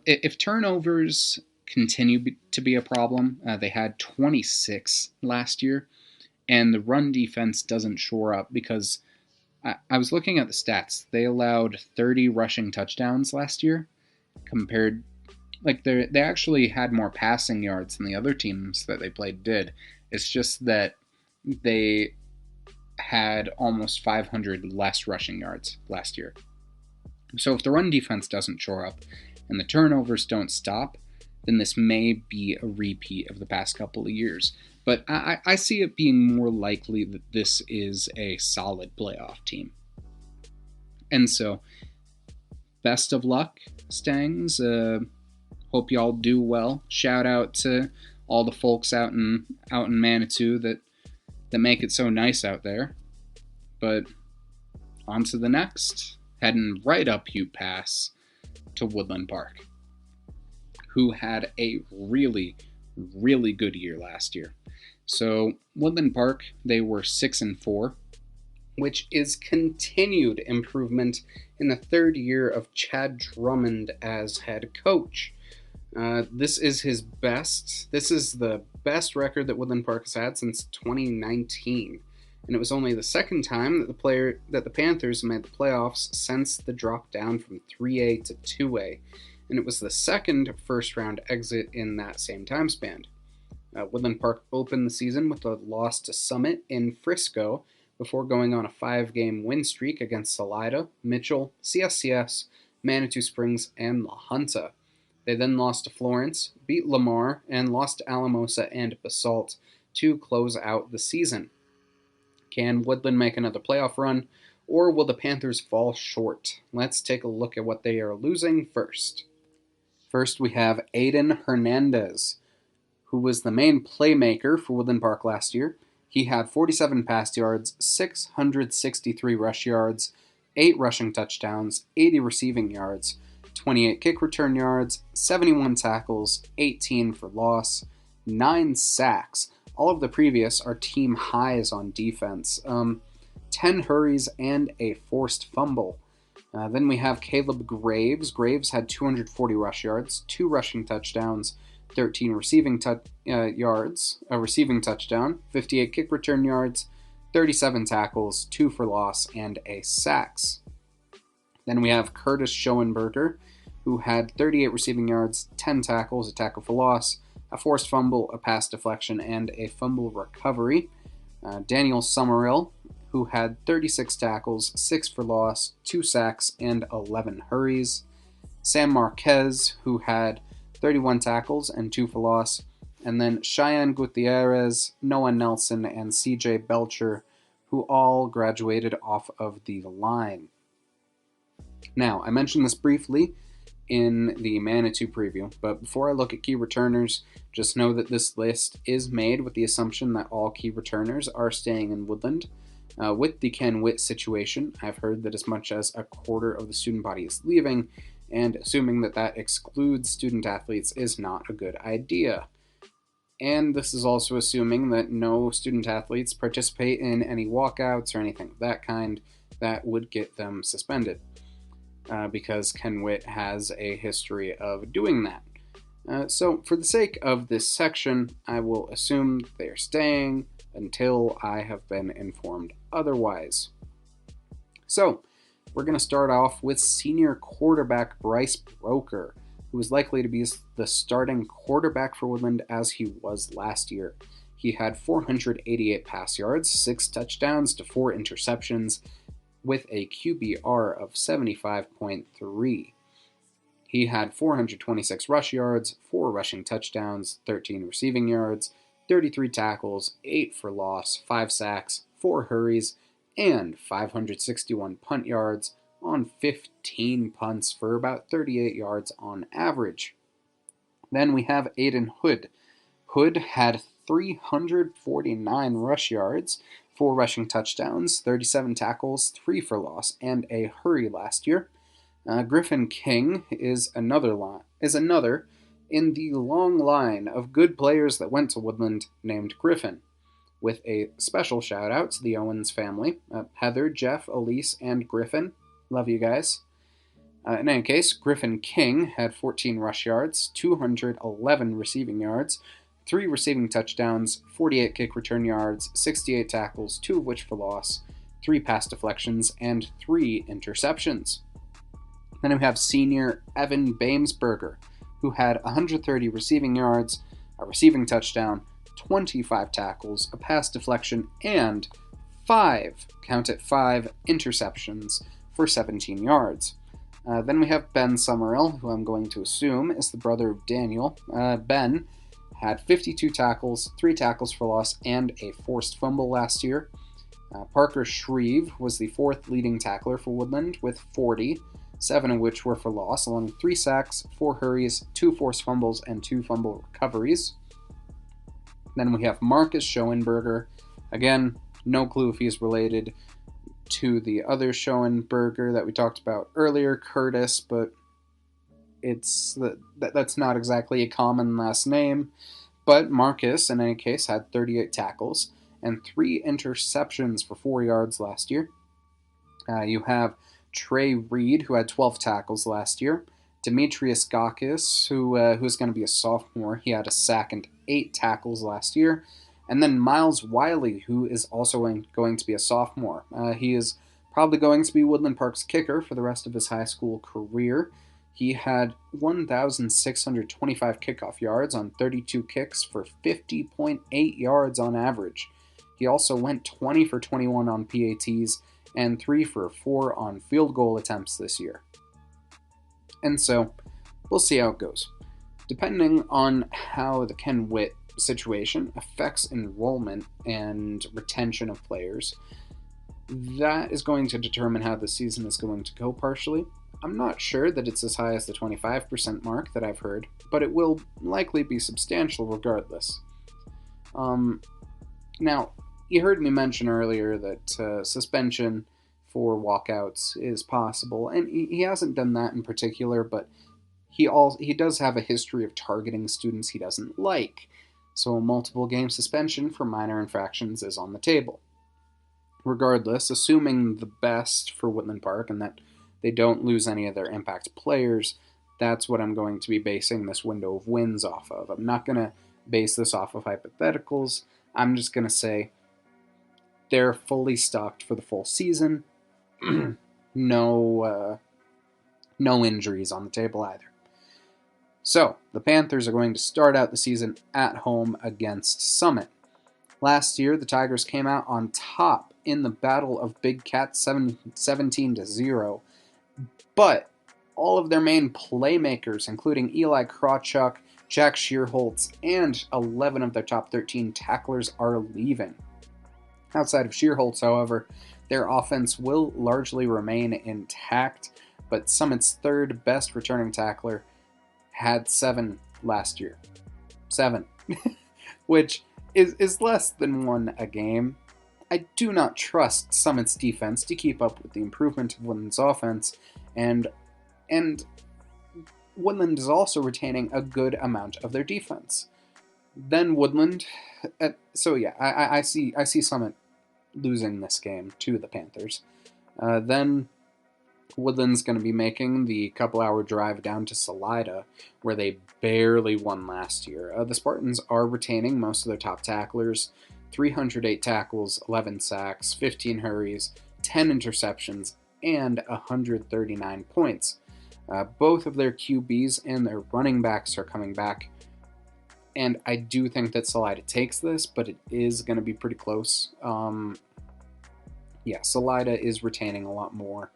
If turnovers continue to be a problem, they had 26 last year, and the run defense doesn't shore up because I was looking at the stats. They allowed 30 rushing touchdowns last year compared, they actually had more passing yards than the other teams that they played did. It's just that they had almost 500 less rushing yards last year. So if the run defense doesn't shore up and the turnovers don't stop, then this may be a repeat of the past couple of years. But I see it being more likely that this is a solid playoff team. And so, best of luck, Stangs. Hope y'all do well. Shout out to all the folks out in Manitou that make it so nice out there. But on to the next. Heading right up Ute Pass to Woodland Park, who had a really, really good year last year. So Woodland Park, they were 6-4, which is continued improvement in the 3rd year of Chad Drummond as head coach. This is his best. This is the best record that Woodland Park has had since 2019, and it was only the 2nd time that the Panthers made the playoffs since the drop down from 3A to 2A, and it was the 2nd first-round exit in that same time span. Woodland Park opened the season with a loss to Summit in Frisco before going on a 5-game win streak against Salida, Mitchell, CSCS, Manitou Springs, and La Junta. They then lost to Florence, beat Lamar, and lost to Alamosa and Basalt to close out the season. Can Woodland make another playoff run, or will the Panthers fall short? Let's take a look at what they are losing first. First, we have Aiden Hernandez, who was the main playmaker for Woodland Park last year. He had 47 pass yards, 663 rush yards, 8 rushing touchdowns, 80 receiving yards, 28 kick return yards, 71 tackles, 18 for loss, 9 sacks. All of the previous are team highs on defense. 10 hurries and a forced fumble. Then we have Caleb Graves. Graves had 240 rush yards, 2 rushing touchdowns, 13 receiving yards, a receiving touchdown, 58 kick return yards, 37 tackles, 2 for loss, and a sacks. Then we have Curtis Schoenberger, who had 38 receiving yards, 10 tackles, a tackle for loss, a forced fumble, a pass deflection, and a fumble recovery. Daniel Summerall, who had 36 tackles, 6 for loss, 2 sacks, and 11 hurries. Sam Marquez, who had 31 tackles and 2 for loss. And then Cheyenne Gutierrez, Noah Nelson, and CJ Belcher, who all graduated off of the line. Now, I mentioned this briefly in the Manitou preview, but before I look at key returners, just know that this list is made with the assumption that all key returners are staying in Woodland. With the Ken Witt situation, I've heard that as much as a quarter of the student body is leaving, and assuming that that excludes student athletes is not a good idea. And this is also assuming that no student athletes participate in any walkouts or anything of that kind that would get them suspended, because Ken Witt has a history of doing that. So for the sake of this section, I will assume they are staying until I have been informed otherwise. So we're going to start off with senior quarterback Bryce Broker, who is likely to be the starting quarterback for Woodland as he was last year. He had 488 pass yards, 6 touchdowns to 4 interceptions, with a QBR of 75.3. He had 426 rush yards, 4 rushing touchdowns, 13 receiving yards, 33 tackles, 8 for loss, 5 sacks, 4 hurries, and 561 punt yards on 15 punts for about 38 yards on average. Then we have Aiden Hood. Hood had 349 rush yards, 4 rushing touchdowns, 37 tackles, 3 for loss, and a hurry last year. Griffin King is another in the long line of good players that went to Woodland named Griffin, with a special shout out to the Owens family, Heather, Jeff, Elise, and Griffin. Love you guys. In any case, Griffin King had 14 rush yards, 211 receiving yards, 3 receiving touchdowns, 48 kick return yards, 68 tackles, 2 of which for loss, 3 pass deflections, and 3 interceptions. Then we have senior Evan Bamesberger, who had 130 receiving yards, a receiving touchdown, 25 tackles, a pass deflection, and 5 interceptions for 17 yards. Then we have Ben Summerall, who I'm going to assume is the brother of Daniel. Ben had 52 tackles, 3 tackles for loss, and a forced fumble last year. Parker Shreve was the 4th leading tackler for Woodland with 40, 7 of which were for loss, along with 3 sacks, 4 hurries, 2 forced fumbles, and 2 fumble recoveries. Then we have Marcus Schoenberger. Again, no clue if he's related to the other Schoenberger that we talked about earlier, Curtis, but that's not exactly a common last name. But Marcus, in any case, had 38 tackles and 3 interceptions for 4 yards last year. You have Trey Reed, who had 12 tackles last year. Demetrius Gakis, who's going to be a sophomore. He had a sack and 8 tackles last year. And then Miles Wiley, who is also going to be a sophomore. He is probably going to be Woodland Park's kicker for the rest of his high school career. He had 1,625 kickoff yards on 32 kicks for 50.8 yards on average. He also went 20 for 21 on PATs and 3 for 4 on field goal attempts this year. And so, we'll see how it goes. Depending on how the Ken Witt situation affects enrollment and retention of players, that is going to determine how the season is going to go partially. I'm not sure that it's as high as the 25% mark that I've heard, but it will likely be substantial regardless. Now, you heard me mention earlier that suspension for walkouts is possible, and he hasn't done that in particular, but he does have a history of targeting students he doesn't like, so a multiple game suspension for minor infractions is on the table. Regardless, assuming the best for Woodland Park and that they don't lose any of their impact players, that's what I'm going to be basing this window of wins off of. I'm not going to base this off of hypotheticals. I'm just going to say they're fully stocked for the full season. No injuries on the table either. So, the Panthers are going to start out the season at home against Summit. Last year, the Tigers came out on top in the Battle of Big Cat 17-0, but all of their main playmakers, including Eli Krawchuk, Jack Shearholtz, and 11 of their top 13 tacklers, are leaving. Outside of Shearholtz, however, their offense will largely remain intact, but Summit's third best returning tackler had 7 last year. 7. Which is less than 1 a game. I do not trust Summit's defense to keep up with the improvement of Woodland's offense, and Woodland is also retaining a good amount of their defense. Then Woodland, I see Summit losing this game to the Panthers. Then Woodland's going to be making the couple-hour drive down to Salida, where they barely won last year. The Spartans are retaining most of their top tacklers, 308 tackles, 11 sacks, 15 hurries, 10 interceptions, and 139 points. Both of their QBs and their running backs are coming back, and I do think that Salida takes this, but it is going to be pretty close. Salida is retaining a lot more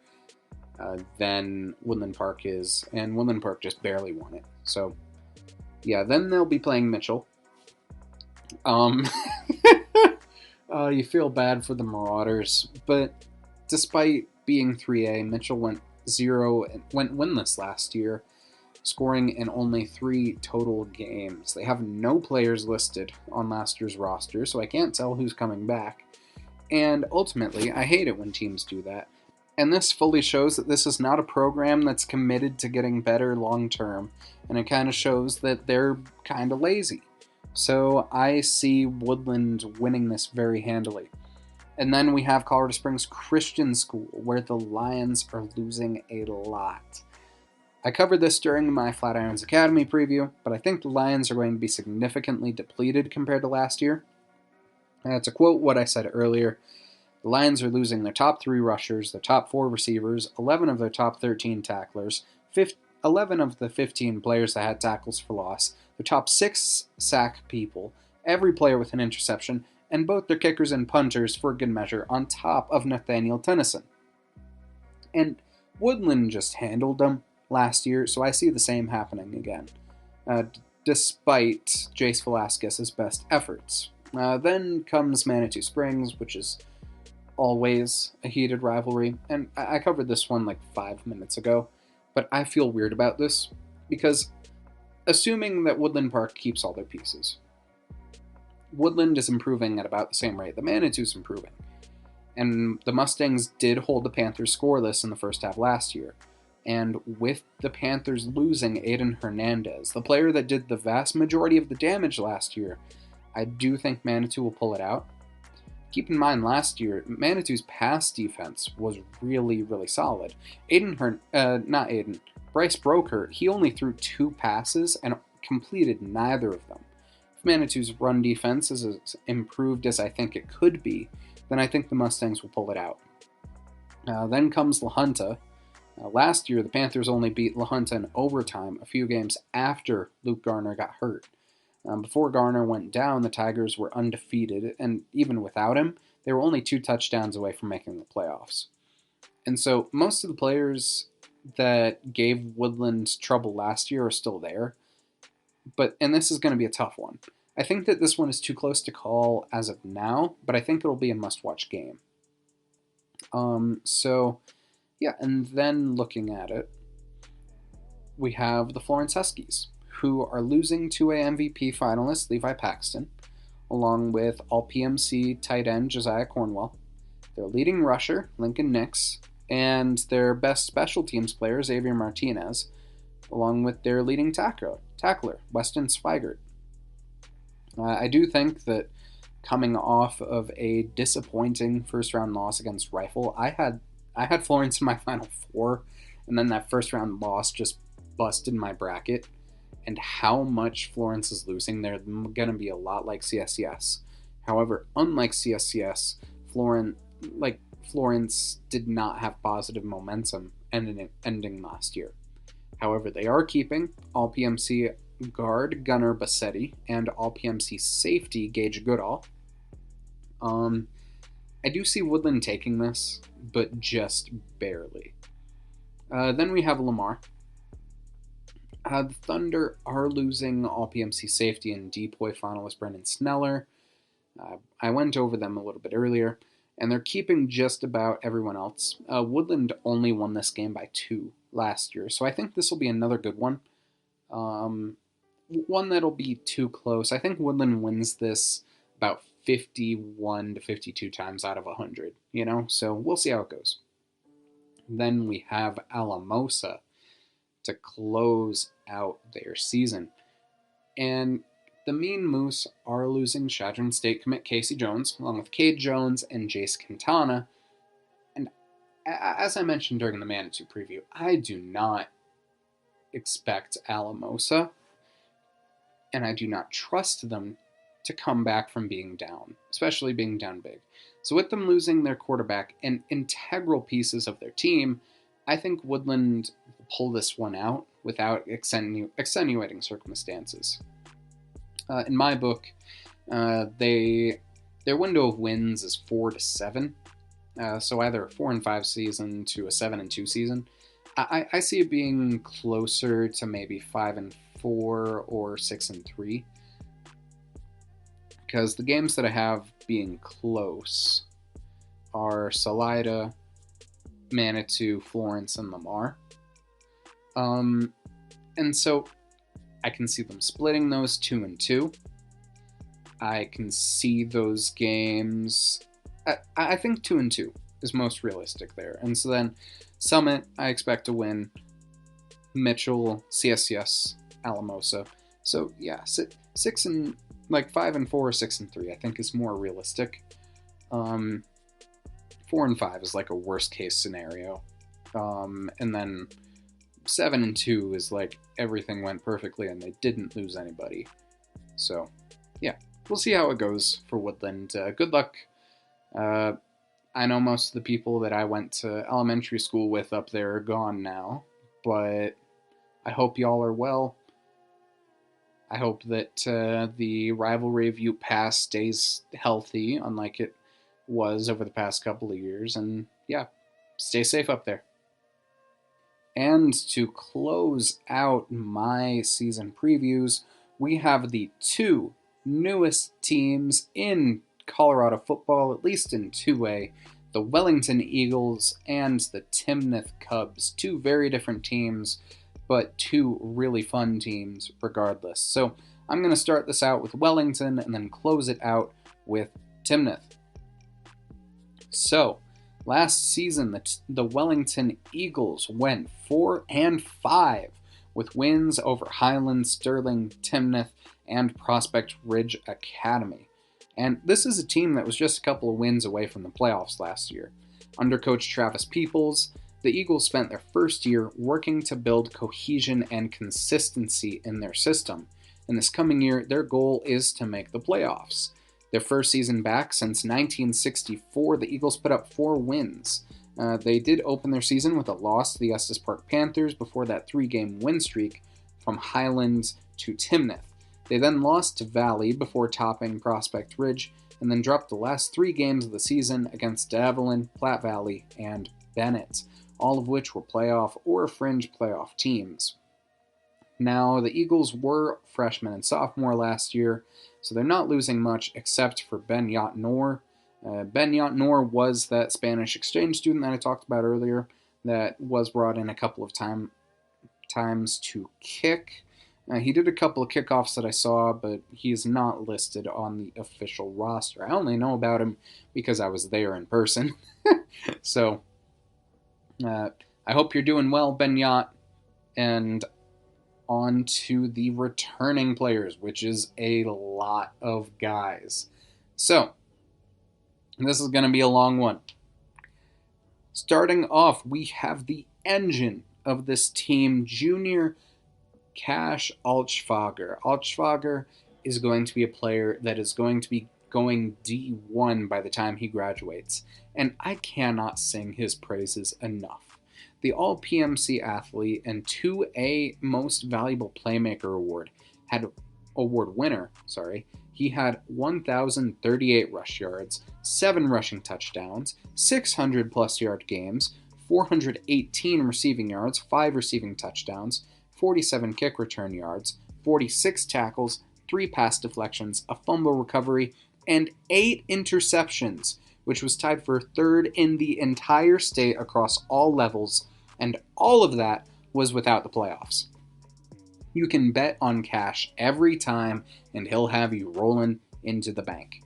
than Woodland Park is, and Woodland Park just barely won it. So, then they'll be playing Mitchell. You feel bad for the Marauders, but despite being 3A, Mitchell went winless last year, scoring in only 3 total games. They have no players listed on last year's roster, so I can't tell who's coming back. And ultimately, I hate it when teams do that. And this fully shows that this is not a program that's committed to getting better long term, and it kind of shows that they're kind of lazy. So I see Woodland winning this very handily. And then we have Colorado Springs Christian School, where the Lions are losing a lot. I covered this during my Flatirons Academy preview, but I think the Lions are going to be significantly depleted compared to last year. To quote what I said earlier, the Lions are losing their top 3 rushers, their top 4 receivers, 11 of their top 13 tacklers, 11 of the 15 players that had tackles for loss, their top 6 sack people, every player with an interception, and both their kickers and punters for good measure, on top of Nathaniel Tennyson. And Woodland just handled them last year, so I see the same happening again, despite Jace Velasquez's best efforts. Then comes Manitou Springs, which is always a heated rivalry, and I covered this one like 5 minutes ago, but I feel weird about this, because assuming that Woodland Park keeps all their pieces, Woodland is improving at about the same rate that Manitou's improving. And the Mustangs did hold the Panthers scoreless in the first half last year. And with the Panthers losing Aiden Hernandez, the player that did the vast majority of the damage last year, I do think Manitou will pull it out. Keep in mind, last year, Manitou's pass defense was really, really solid. Bryce Broker, he only threw 2 passes and completed neither of them. If Manitou's run defense is as improved as I think it could be, then I think the Mustangs will pull it out. Then comes La Junta. Last year, the Panthers only beat La Junta in overtime a few games after Luke Garner got hurt. Before Garner went down, the Tigers were undefeated, and even without him, they were only 2 touchdowns away from making the playoffs. And so most of the players that gave Woodland trouble last year are still there, and this is going to be a tough one. I think that this one is too close to call as of now, but I think it'll be a must-watch game. And then looking at it, we have the Florence Huskies, who are losing to a MVP finalist, Levi Paxton, along with All-PMC tight end Josiah Cornwell, their leading rusher, Lincoln Nix, and their best special teams player, Xavier Martinez, along with their leading tackler, Weston Swigert. I do think that coming off of a disappointing first-round loss against Rifle, I had Florence in my Final Four, and then that first-round loss just busted my bracket. And how much Florence is losing, they're going to be a lot like CSCS. However, unlike CSCS, Florence did not have positive momentum ending last year. However, they are keeping All-PMC guard Gunnar Bassetti and All-PMC safety Gage Goodall. I do see Woodland taking this, but just barely. Then we have Lamar. The Thunder are losing All-PMC safety and DPOY finalist Brendan Sneller. I went over them a little bit earlier, and they're keeping just about everyone else. Woodland only won this game by 2 last year, so I think this will be another good one. One that'll be too close. I think Woodland wins this about 51 to 52 times out of 100, so we'll see how it goes. Then we have Alamosa to close out their season. And the Mean Moose are losing Chadron State commit Casey Jones, along with Cade Jones and Jace Quintana. And as I mentioned during the Manitou preview, I do not expect Alamosa, and I do not trust them to come back from being down, especially being down big. So with them losing their quarterback and integral pieces of their team, I think Woodland will pull this one out without extenuating circumstances. In my book, their window of wins is 4 to 7. So either a 4-5 season to a 7-2 season. I see it being closer to maybe 5-4 or 6-3. Because the games that I have being close are Salida, Manitou, Florence, and Lamar. And so I can see them splitting those 2-2. I can see those games. I think 2-2 is most realistic there. And so then Summit, I expect to win. Mitchell, CSCS, Alamosa. So yeah, 5-4, 6-3, I think is more realistic. 4-5 is like a worst case scenario. And then 7-2 is like everything went perfectly and they didn't lose anybody. So yeah, we'll see how it goes for Woodland. Good luck. I know most of the people that I went to elementary school with up there are gone now, but I hope y'all are well. I hope that the rivalry of Ute Pass stays healthy, unlike it was over the past couple of years. And yeah, stay safe up there. And to close out my season previews, we have the 2 newest teams in Colorado football, at least in 2A, the Wellington Eagles and the Timnath Cubs. 2 very different teams, but 2 really fun teams regardless. So I'm going to start this out with Wellington and then close it out with Timnath. So last season, the Wellington Eagles went 4-5 with wins over Highland, Sterling, Timnath, and Prospect Ridge Academy. And this is a team that was just a couple of wins away from the playoffs last year. Under coach Travis Peoples, the Eagles spent their first year working to build cohesion and consistency in their system. In this coming year, their goal is to make the playoffs. Their first season back since 1964, the Eagles put up 4 wins. They did open their season with a loss to the Estes Park Panthers before that 3-game win streak from Highland to Timnath. They then lost to Valley before topping Prospect Ridge, and then dropped the last 3 games of the season against Davelin, Platte Valley, and Bennett, all of which were playoff or fringe playoff teams. Now, the Eagles were freshmen and sophomore last year, so they're not losing much except for Ben Yatnor. Ben Yatnor was that Spanish exchange student that I talked about earlier that was brought in a couple of times to kick. He did a couple of kickoffs that I saw, but he is not listed on the official roster. I only know about him because I was there in person. So, I hope you're doing well, Ben Yacht. And on to the returning players, which is a lot of guys. So, this is going to be a long one. Starting off, we have the engine of this team, Junior Cash Altschwager. Altschwager is going to be a player that is going to be going D1 by the time he graduates, and I cannot sing his praises enough. The All-PMC athlete and 2A Most Valuable Playmaker award winner, he had 1,038 rush yards, 7 rushing touchdowns, 600 plus yard games, 418 receiving yards, 5 receiving touchdowns, 47 kick return yards, 46 tackles, 3 pass deflections, a fumble recovery, and 8 interceptions, which was tied for third in the entire state across all levels, and all of that was without the playoffs. You can bet on cash every time, and he'll have you rolling into the bank.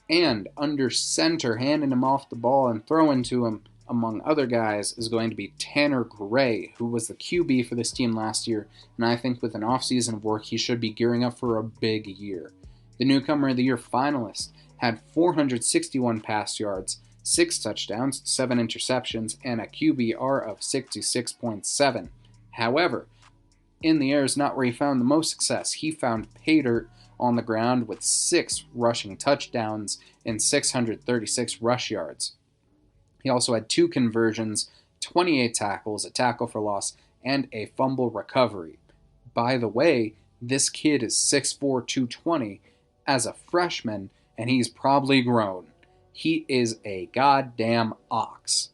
And under center, handing him off the ball and throwing to him, among other guys, is going to be Tanner Gray, who was the QB for this team last year, and I think with an offseason of work, he should be gearing up for a big year. The Newcomer of the Year finalist had 461 pass yards, 6 touchdowns, 7 interceptions, and a QBR of 66.7. However, in the air is not where he found the most success. He found pay dirt on the ground with 6 rushing touchdowns and 636 rush yards. He also had 2 conversions, 28 tackles, a tackle for loss, and a fumble recovery. By the way, this kid is 6'4", 220 as a freshman, and he's probably grown. He is a goddamn ox.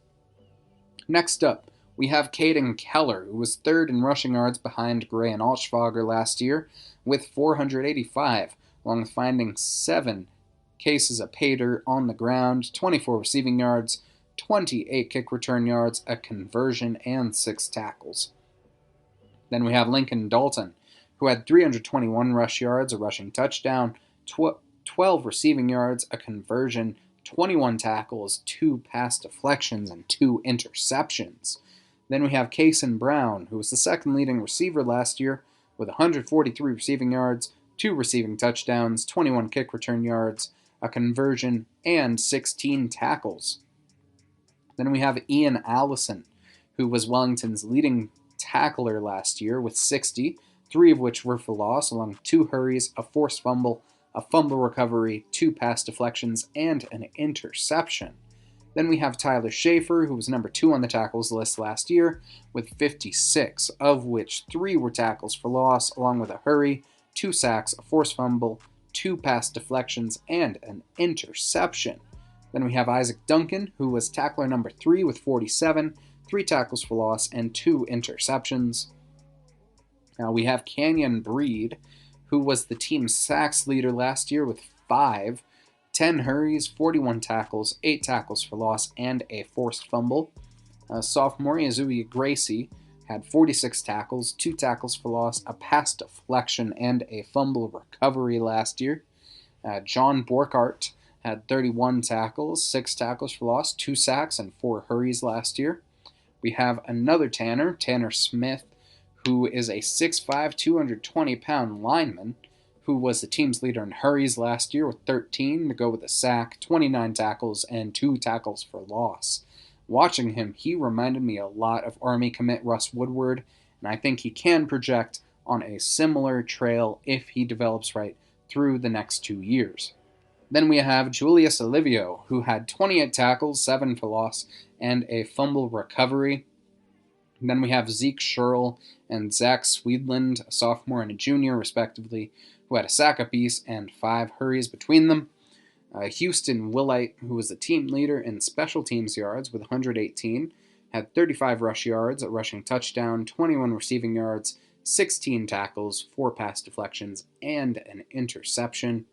Next up, we have Caden Keller, who was third in rushing yards behind Gray and Altschwager last year with 485, along with finding 7 cases of pay dirt on the ground, 24 receiving yards, 28 kick return yards, a conversion, and 6 tackles. Then we have Lincoln Dalton, who had 321 rush yards, a rushing touchdown, 12 receiving yards, a conversion, 21 tackles, 2 pass deflections, and 2 interceptions. Then we have Kason Brown, who was the second leading receiver last year with 143 receiving yards, 2 receiving touchdowns, 21 kick return yards, a conversion, and 16 tackles. Then we have Ian Allison, who was Wellington's leading tackler last year with 60, 3 of which were for loss, along with 2 hurries, a forced fumble, a fumble recovery, 2 pass deflections, and an interception. Then we have Tyler Schaefer, who was number 2 on the tackles list last year, with 56, of which 3 were tackles for loss, along with a hurry, 2 sacks, a forced fumble, 2 pass deflections, and an interception. Then we have Isaac Duncan, who was tackler number 3 with 47, 3 tackles for loss, and 2 interceptions. Now we have Canyon Breed, who was the team's sacks leader last year with 5, 10 hurries, 41 tackles, 8 tackles for loss, and a forced fumble. Sophomore Yazui Gracie had 46 tackles, 2 tackles for loss, a pass deflection, and a fumble recovery last year. John Borkart had 31 tackles, 6 tackles for loss, 2 sacks, and 4 hurries last year. We have another Tanner Smith, who is a 6'5", 220-pound lineman, who was the team's leader in hurries last year with 13 to go with a sack, 29 tackles, and 2 tackles for loss. Watching him, he reminded me a lot of Army commit Russ Woodward, and I think he can project on a similar trail if he develops right through the next 2 years. Then we have Julius Olivio, who had 28 tackles, 7 for loss, and a fumble recovery. And then we have Zeke Sherrill and Zach Swedland, a sophomore and a junior, respectively, who had a sack apiece and 5 hurries between them. Houston Willite, who was the team leader in special teams yards with 118, had 35 rush yards, a rushing touchdown, 21 receiving yards, 16 tackles, 4 pass deflections, and an interception.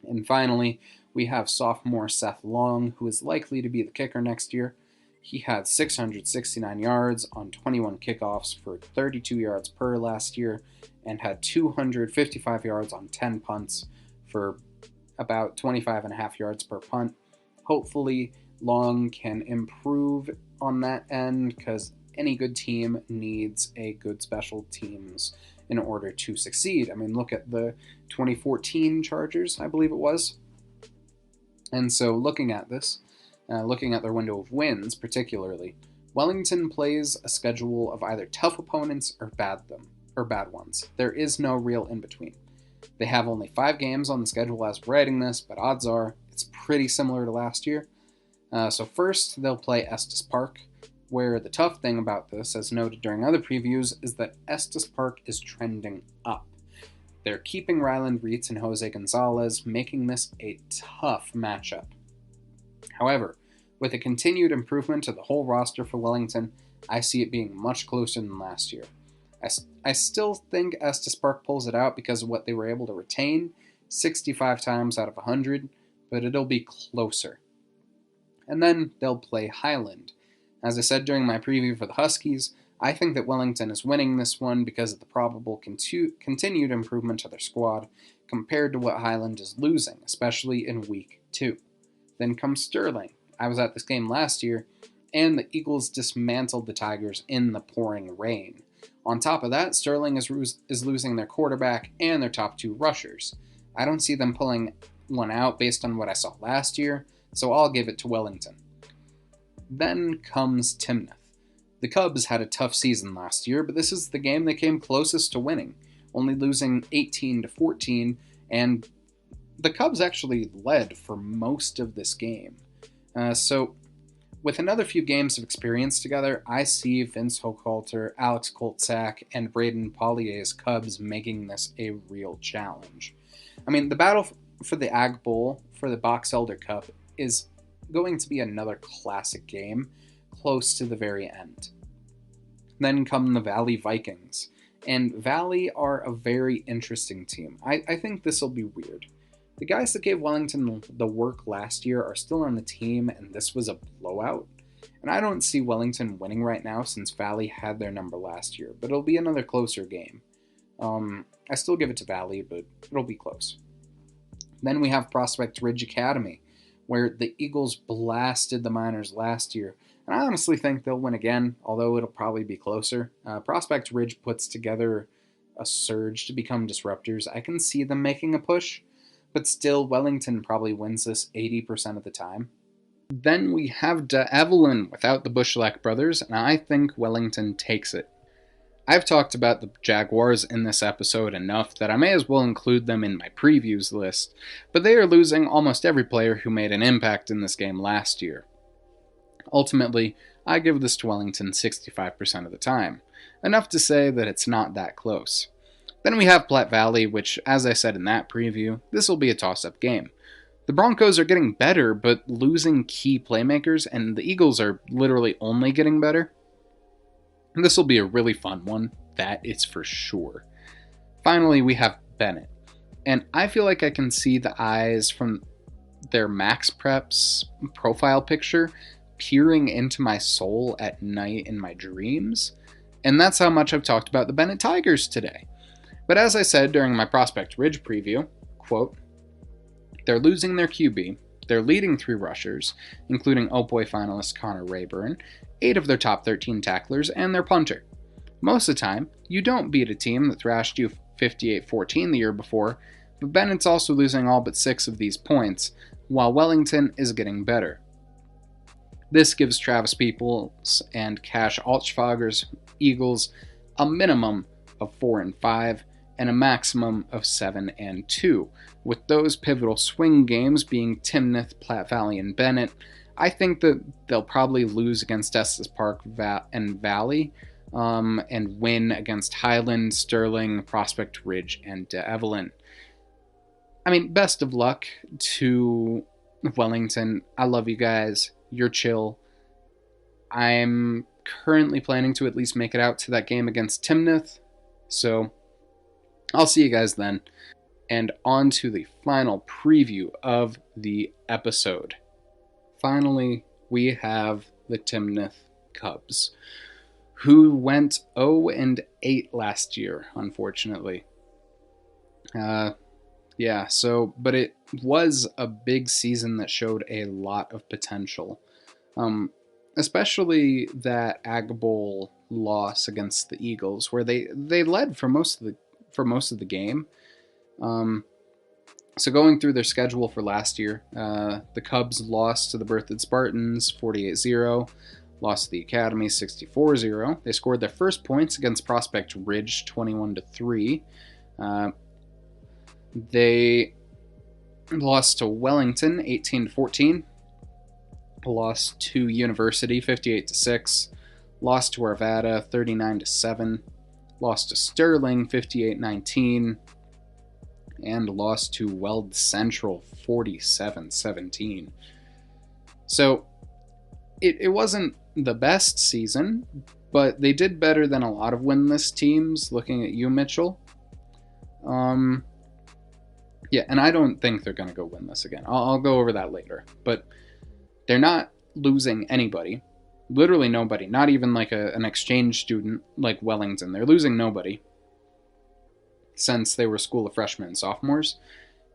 And finally, we have sophomore Seth Long, who is likely to be the kicker next year. He had 669 yards on 21 kickoffs for 32 yards per last year and had 255 yards on 10 punts for about 25.5 yards per punt. Hopefully, Long can improve on that end because any good team needs a good special teams in order to succeed. I mean, look at the 2014 Chargers, I believe it was. And so looking at this, looking at their window of wins particularly, Wellington plays a schedule of either tough opponents or bad ones. There is no real in-between. They have only 5 games on the schedule as we're writing this, but odds are it's pretty similar to last year. So first, they'll play Estes Park, where the tough thing about this, as noted during other previews, is that Estes Park is trending up. They're keeping Ryland Reitz and Jose Gonzalez, making this a tough matchup. However, with a continued improvement to the whole roster for Wellington, I see it being much closer than last year. I still think Estes Park pulls it out because of what they were able to retain, 65 times out of 100, but it'll be closer. And then they'll play Highland. As I said during my preview for the Huskies, I think that Wellington is winning this one because of the probable continued improvement to their squad compared to what Highland is losing, especially in Week 2. Then comes Sterling. I was at this game last year, and the Eagles dismantled the Tigers in the pouring rain. On top of that, Sterling is losing their quarterback and their top 2 rushers. I don't see them pulling one out based on what I saw last year, so I'll give it to Wellington. Then comes Timnath. The Cubs had a tough season last year, but this is the game they came closest to winning, only losing 18-14, and the Cubs actually led for most of this game. So with another few games of experience together, I see Vince Hochhalter, Alex Koltzak, and Braden Pollier's Cubs making this a real challenge. I mean, the battle for the Ag Bowl for the Box Elder Cup is going to be another classic game close to the very end. Then come the Valley Vikings, and Valley are a very interesting team. I think this will be weird. The guys that gave Wellington the work last year are still on the team, and this was a blowout. And I don't see Wellington winning right now since Valley had their number last year, but it'll be another closer game. I still give it to Valley, but it'll be close. Then we have Prospect Ridge Academy, where the Eagles blasted the Miners last year. And I honestly think they'll win again, although it'll probably be closer. Prospect Ridge puts together a surge to become disruptors. I can see them making a push, but still, Wellington probably wins this 80% of the time. Then we have De Evelyn without the Bushlack brothers, and I think Wellington takes it. I've talked about the Jaguars in this episode enough that I may as well include them in my previews list, but they are losing almost every player who made an impact in this game last year. Ultimately, I give this to Wellington 65% of the time, enough to say that it's not that close. Then we have Platte Valley, which, as I said in that preview, this will be a toss-up game. The Broncos are getting better, but losing key playmakers, and the Eagles are literally only getting better. This will be a really fun one, that is for sure. Finally, we have Bennett, and I feel like I can see the eyes from their Max Preps profile picture peering into my soul at night in my dreams, and that's how much I've talked about the Bennett Tigers today. But as I said during my Prospect Ridge preview, quote, they're losing their QB, they're leading 3 rushers, including Opoy finalist Connor Rayburn, 8 of their top 13 tacklers, and their punter. Most of the time, you don't beat a team that thrashed you 58-14 the year before, but Bennett's also losing all but 6 of these points, while Wellington is getting better. This gives Travis Peoples and Cash Altschwager's Eagles a minimum of 4-5 and a maximum of 7-2. With those pivotal swing games being Timnath, Platte Valley, and Bennett, I think that they'll probably lose against Estes Park and Valley, and win against Highland, Sterling, Prospect Ridge, and De Evelyn. I mean, best of luck to Wellington. I love you guys. You're chill. I'm currently planning to at least make it out to that game against Timnath, so I'll see you guys then. And on to the final preview of the episode. Finally, we have the Timnath Cubs, who went 0-8 last year, unfortunately. But it was a big season that showed a lot of potential. Especially that Ag Bowl loss against the Eagles, where they led for most of the game. So going through their schedule for last year, the Cubs lost to the Berthoud Spartans 48-0, lost to the Academy 64-0. They scored their first points against Prospect Ridge 21-3. They lost to Wellington 18-14, lost to University 58-6, lost to Arvada 39-7, lost to Sterling 58-19, and lost to Weld Central 47-17. So it wasn't the best season, but they did better than a lot of winless teams, looking at you, Mitchell. Yeah, and I don't think they're going to go winless again. I'll go over that later. But they're not losing anybody. Literally nobody. Not even like an exchange student like Wellington. They're losing nobody since they were School of Freshmen and Sophomores.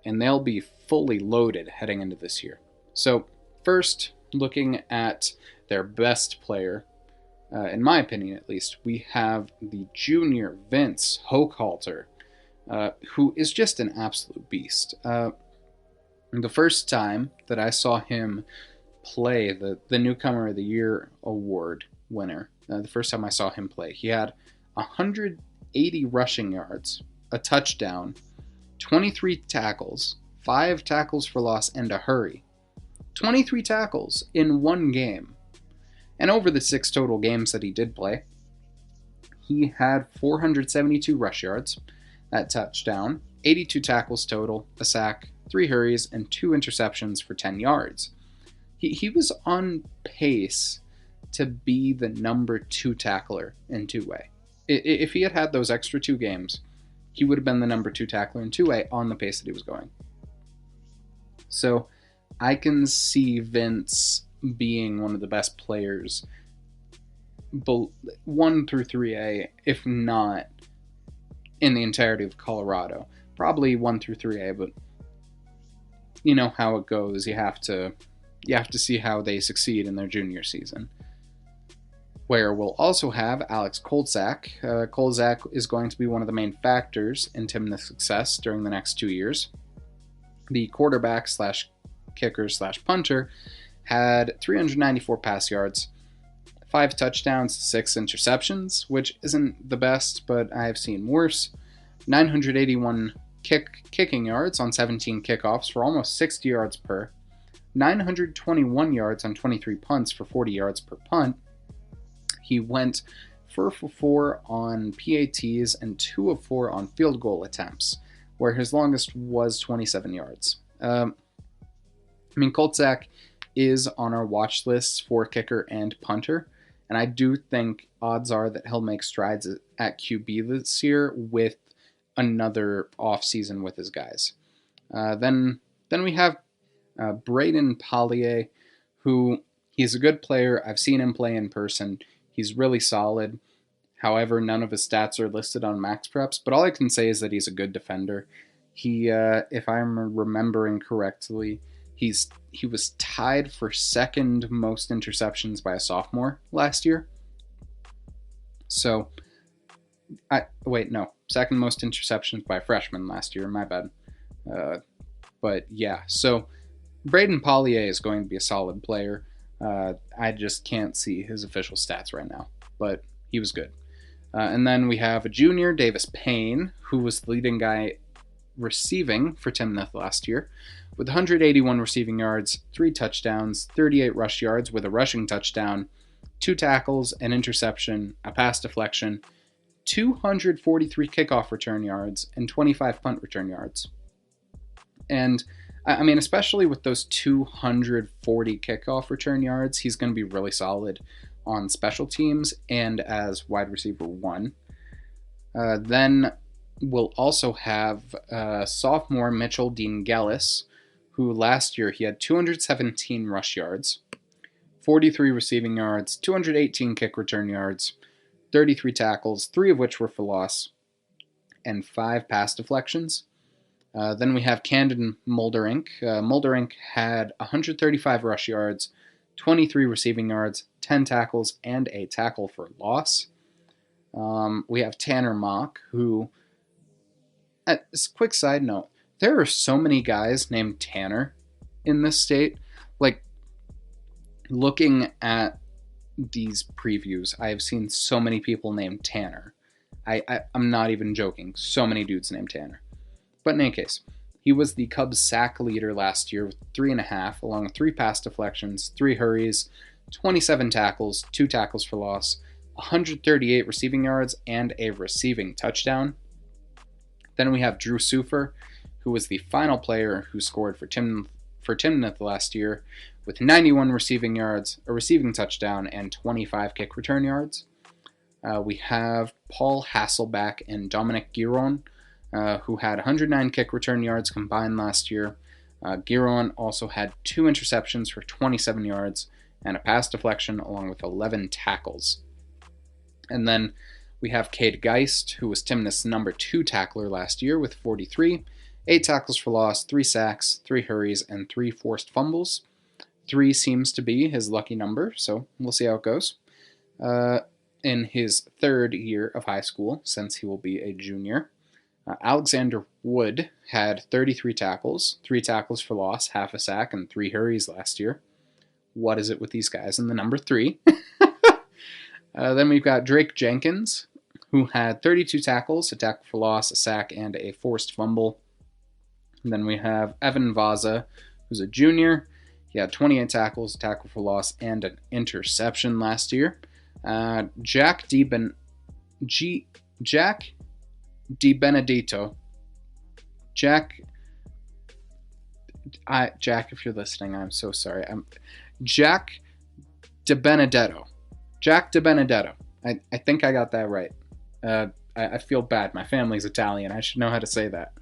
And they'll be fully loaded heading into this year. So first, looking at their best player, in my opinion at least, we have the junior Vince Hochhalter, who is just an absolute beast. The first time that I saw him play, the Newcomer of the Year award winner, the first time I saw him play, he had 180 rushing yards, a touchdown, 23 tackles, 5 tackles for loss, and a hurry. 23 tackles in one game. And over the 6 total games that he did play, he had 472 rush yards, that touchdown, 82 tackles total, a sack, 3 hurries, and 2 interceptions for 10 yards. He was on pace to be the number 2 tackler in two-way. If he had had those extra 2 games, he would have been the number 2 tackler in two-way on the pace that he was going. So I can see Vince being one of the best players 1 through 3A, if not in the entirety of Colorado. Probably 1 through 3A, but you know how it goes. You have to see how they succeed in their junior season. Where we'll also have Alex Kolzak. Kolzak is going to be one of the main factors in Timnath's success during the next 2 years. The quarterback / kicker / punter had 394 pass yards, 5 touchdowns, 6 interceptions, which isn't the best, but I have seen worse. 981 kicking yards on 17 kickoffs for almost 60 yards per. 921 yards on 23 punts for 40 yards per punt. He went 4 for 4 on PATs and 2 of 4 on field goal attempts, where his longest was 27 yards. Kolzak is on our watch lists for kicker and punter, and I do think odds are that he'll make strides at QB this year with another offseason with his guys. Then we have Braden Pollier, who he's a good player. I've seen him play in person. He's really solid. However, none of his stats are listed on Max Preps, but all I can say is that he's a good defender. He, if I'm remembering correctly, he was tied for second most interceptions by a sophomore last year. So, second most interceptions by a freshman last year, my bad. But yeah, so Braden Pollier is going to be a solid player. I just can't see his official stats right now, but he was good. And then we have a junior, Davis Payne, who was the leading guy receiving for Timnath last year, with 181 receiving yards, 3 touchdowns, 38 rush yards with a rushing touchdown, 2 tackles, an interception, a pass deflection, 243 kickoff return yards, and 25 punt return yards. And I mean, especially with those 240 kickoff return yards, he's going to be really solid on special teams and as wide receiver 1. Then we'll also have sophomore Mitchell Dean Gellis, who last year he had 217 rush yards, 43 receiving yards, 218 kick return yards, 33 tackles, 3 of which were for loss, and 5 pass deflections. Then we have Camden Mulderink. Mulderink had 135 rush yards, 23 receiving yards, 10 tackles, and a tackle for loss. We have Tanner Mock, who, a quick side note, there are so many guys named Tanner in this state. Like, looking at these previews, I have seen so many people named Tanner. I'm not even joking. So many dudes named Tanner. But in any case, he was the Cubs sack leader last year with 3.5, along with 3 pass deflections, 3 hurries, 27 tackles, 2 tackles for loss, 138 receiving yards, and a receiving touchdown. Then we have Drew Sufer, who was the final player who scored for Timnath last year, with 91 receiving yards, a receiving touchdown, and 25 kick return yards. We have Paul Hasselback and Dominic Giron, who had 109 kick return yards combined last year. Giron also had 2 interceptions for 27 yards and a pass deflection along with 11 tackles. And then we have Cade Geist, who was Timnath's number 2 tackler last year with 43, 8 tackles for loss, 3 sacks, 3 hurries, and 3 forced fumbles. 3 seems to be his lucky number, so we'll see how it goes. In his 3rd year of high school, since he will be a junior, Alexander Wood had 33 tackles, 3 tackles for loss, half a sack, and 3 hurries last year. What is it with these guys in the number 3? Then we've got Drake Jenkins, who had 32 tackles, a tackle for loss, a sack, and a forced fumble. And then we have Evan Vaza, who's a junior. He had 28 tackles, a tackle for loss, and an interception last year. Jack DiBenedetto. Jack, if you're listening, I'm so sorry. Jack DiBenedetto. Jack DiBenedetto. I think I got that right. I feel bad. My family's Italian. I should know how to say that.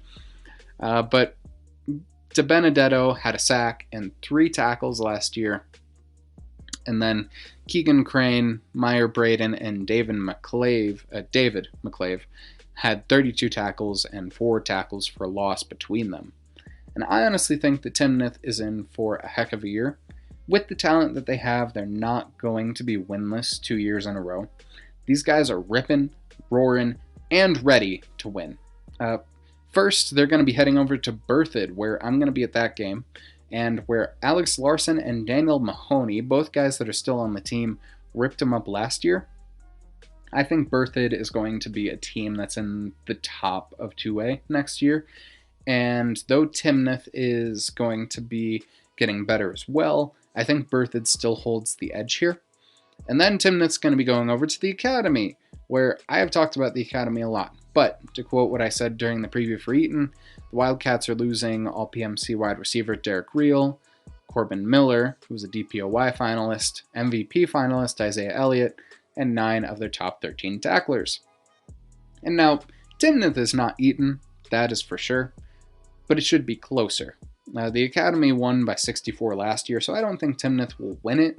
But DiBenedetto had a sack and 3 tackles last year. And then Keegan Crane, Meyer Braden, and David McClave had 32 tackles and 4 tackles for loss between them. And I honestly think that Timnath is in for a heck of a year. With the talent that they have, they're not going to be winless 2 years in a row. These guys are ripping, roaring, and ready to win. First, they're going to be heading over to Berthoud, where I'm going to be at that game, and where Alex Larson and Daniel Mahoney, both guys that are still on the team, ripped them up last year. I think Berthoud is going to be a team that's in the top of 2A next year, and though Timnath is going to be getting better as well, I think Berthoud still holds the edge here. And then Timnath's going to be going over to the Academy, where I have talked about the Academy a lot. But to quote what I said during the preview for Eaton, the Wildcats are losing All-PMC wide receiver Derek Reel, Corbin Miller, who was a DPOY finalist, MVP finalist Isaiah Elliott, and 9 of their top 13 tacklers. And now, Timnath is not Eaton, that is for sure, but it should be closer. The Academy won by 64 last year, so I don't think Timnath will win it,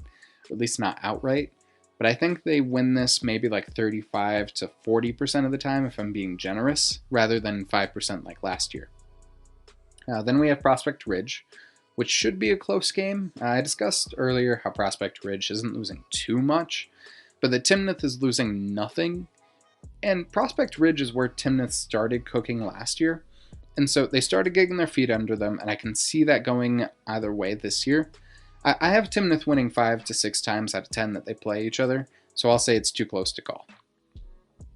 or at least not outright. But I think they win this maybe like 35 to 40% of the time if I'm being generous, rather than 5% like last year. Then we have Prospect Ridge, which should be a close game. I discussed earlier how Prospect Ridge isn't losing too much, but that Timnath is losing nothing. And Prospect Ridge is where Timnath started cooking last year. And so they started getting their feet under them, and I can see that going either way this year. I have Timnath winning 5 to 6 times out of 10 that they play each other, so I'll say it's too close to call.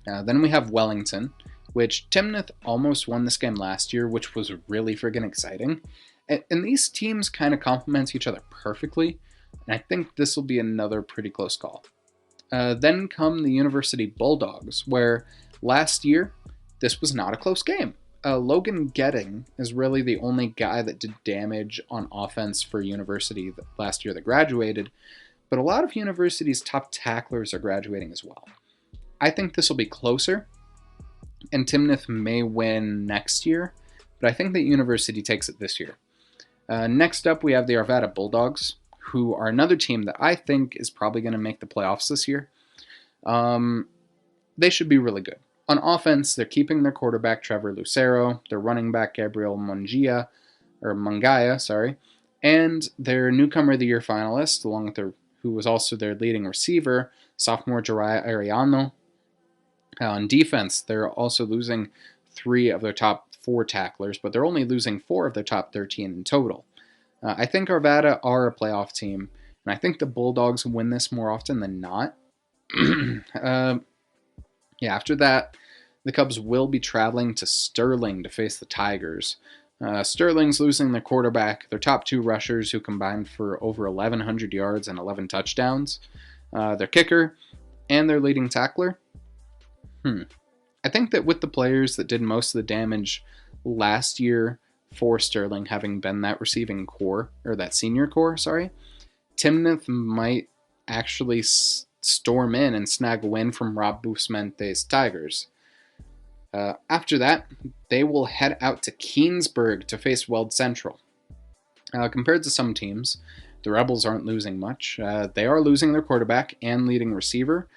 Then we have Wellington, which Timnath almost won this game last year, which was really friggin' exciting. And these teams kind of complement each other perfectly, and I think this will be another pretty close call. Then come the University Bulldogs, where last year, this was not a close game. Logan Getting is really the only guy that did damage on offense for University last year that graduated, but a lot of University's top tacklers are graduating as well. I think this will be closer, and Timnath may win next year, but I think that University takes it this year. Next up, we have the Arvada Bulldogs, who are another team that I think is probably going to make the playoffs this year. They should be really good. On offense, they're keeping their quarterback, Trevor Lucero, their running back, Gabriel Mungaya, and their Newcomer of the Year finalist, along with who was also their leading receiver, sophomore Jariah Ariano. On defense, they're also losing 3 of their top 4 tacklers, but they're only losing 4 of their top 13 in total. I think Arvada are a playoff team, and I think the Bulldogs win this more often than not. After that, the Cubs will be traveling to Sterling to face the Tigers. Sterling's losing their quarterback, their top 2 rushers who combined for over 1,100 yards and 11 touchdowns, their kicker, and their leading tackler. I think that with the players that did most of the damage last year for Sterling having been that receiving core, or that senior core, sorry, Timnath might actually storm in and snag a win from Rob Busmente's Tigers. After that, they will head out to Keansburg to face Weld Central. Compared to some teams, the Rebels aren't losing much. They are losing their quarterback and leading receiver,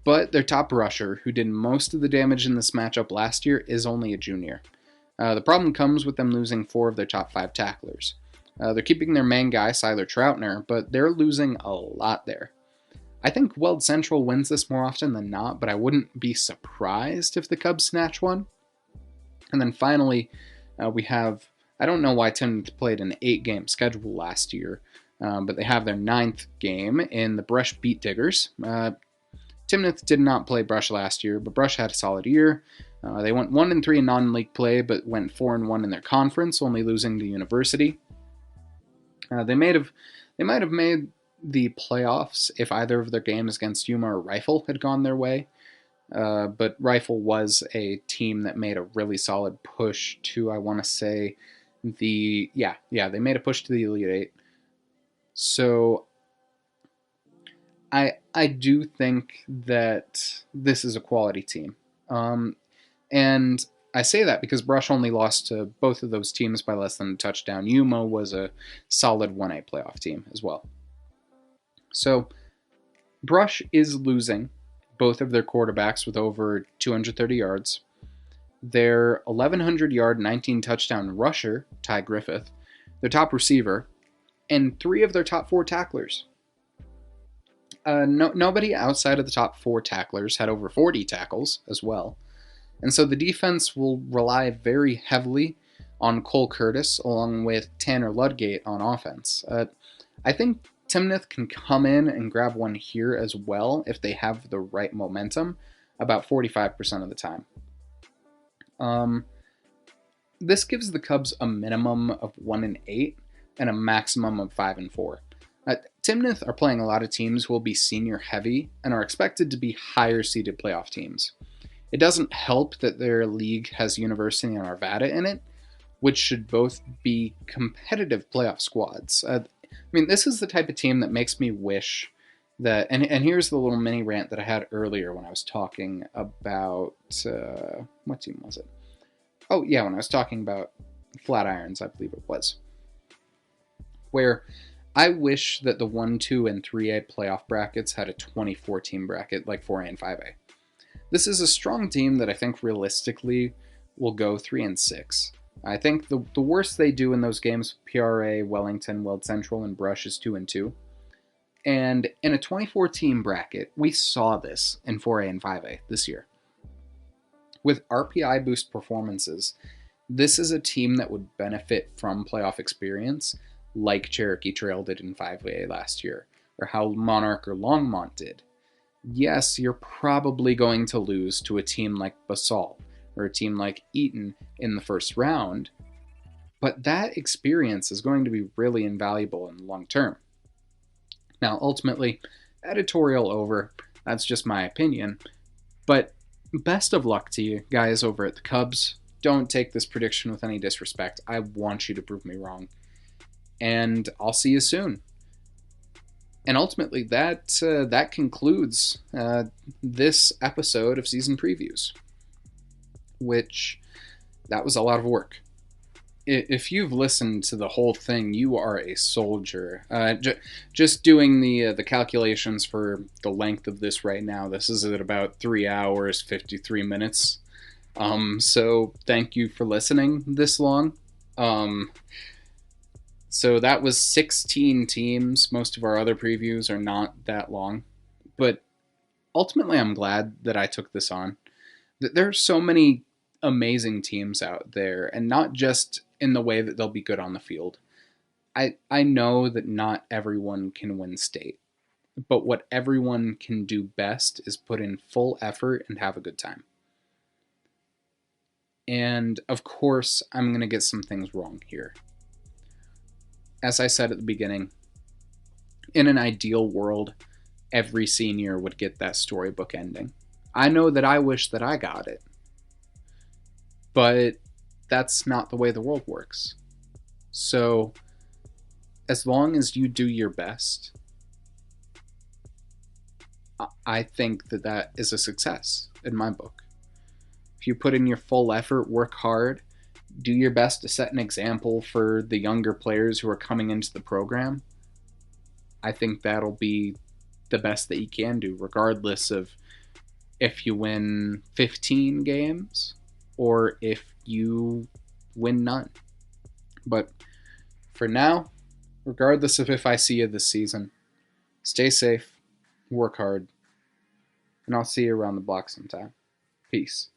but their top rusher, who did most of the damage in this matchup last year, is only a junior. The problem comes with them losing 4 of their top 5 tacklers. They're keeping their main guy, Siler Troutner, but they're losing a lot there. I think Weld Central wins this more often than not, but I wouldn't be surprised if the Cubs snatch one. And then finally, we have, I don't know why Timnath played an 8-game schedule last year, but they have their 9th game in the Brush Beat Diggers. Timnath did not play Brush last year, but Brush had a solid year. They went 1-3 in non-league play, but went 4-1 in their conference, only losing to University. They might have made the playoffs if either of their games against Yuma or Rifle had gone their way. But Rifle was a team that made a really solid push to, I want to say, they made a push to the Elite Eight. So I do think that this is a quality team. And I say that because Brush only lost to both of those teams by less than a touchdown. Yuma was a solid 1A playoff team as well. So Brush is losing both of their quarterbacks with over 230 yards. Their 1,100-yard, 19-touchdown rusher, Ty Griffith, their top receiver, and 3 of their top 4 tacklers. Nobody outside of the top 4 tacklers had over 40 tackles as well. And so the defense will rely very heavily on Cole Curtis along with Tanner Ludgate on offense. I think Timnath can come in and grab one here as well if they have the right momentum, about 45% of the time. This gives the Cubs a minimum of 1-8 and a maximum of 5-4. Timnath are playing a lot of teams who will be senior heavy and are expected to be higher seeded playoff teams. It doesn't help that their league has University and Arvada in it, which should both be competitive playoff squads. This is the type of team that makes me wish that, and here's the little mini rant that I had earlier when I was talking about, what team was it? Oh yeah, when I was talking about Flatirons, I believe it was. Where I wish that the 1, 2, and 3A playoff brackets had a 24-team bracket like 4A and 5A. This is a strong team that I think realistically will go 3-6. I think the worst they do in those games, PRA, Wellington, Weld Central, and Brush, is 2-2. And in a 24-team bracket, we saw this in 4A and 5A this year. With RPI boost performances, this is a team that would benefit from playoff experience, like Cherokee Trail did in 5A last year, or how Monarch or Longmont did. Yes, you're probably going to lose to a team like Basalt or a team like Eaton in the first round, but that experience is going to be really invaluable in the long term. Now, ultimately, editorial over, that's just my opinion, but best of luck to you guys over at the Cubs. Don't take this prediction with any disrespect. I want you to prove me wrong. And I'll see you soon. And ultimately, that concludes this episode of Season Previews, which, that was a lot of work. If you've listened to the whole thing, you are a soldier. Just doing the calculations for the length of this right now, this is at about 3 hours, 53 minutes. So thank you for listening this long. So that was 16 teams. Most of our other previews are not that long. But ultimately, I'm glad that I took this on. There are so many amazing teams out there, and not just in the way that they'll be good on the field. I know that not everyone can win state, but what everyone can do best is put in full effort and have a good time. And of course, I'm going to get some things wrong here. As I said at the beginning, in an ideal world, every senior would get that storybook ending. I know that I wish that I got it, but that's not the way the world works. So, as long as you do your best, I think that that is a success in my book. If you put in your full effort, work hard, do your best to set an example for the younger players who are coming into the program, I think that'll be the best that you can do, regardless of if you win 15 games or if you win none. But for now, regardless of if I see you this season, stay safe, work hard, and I'll see you around the block sometime. Peace.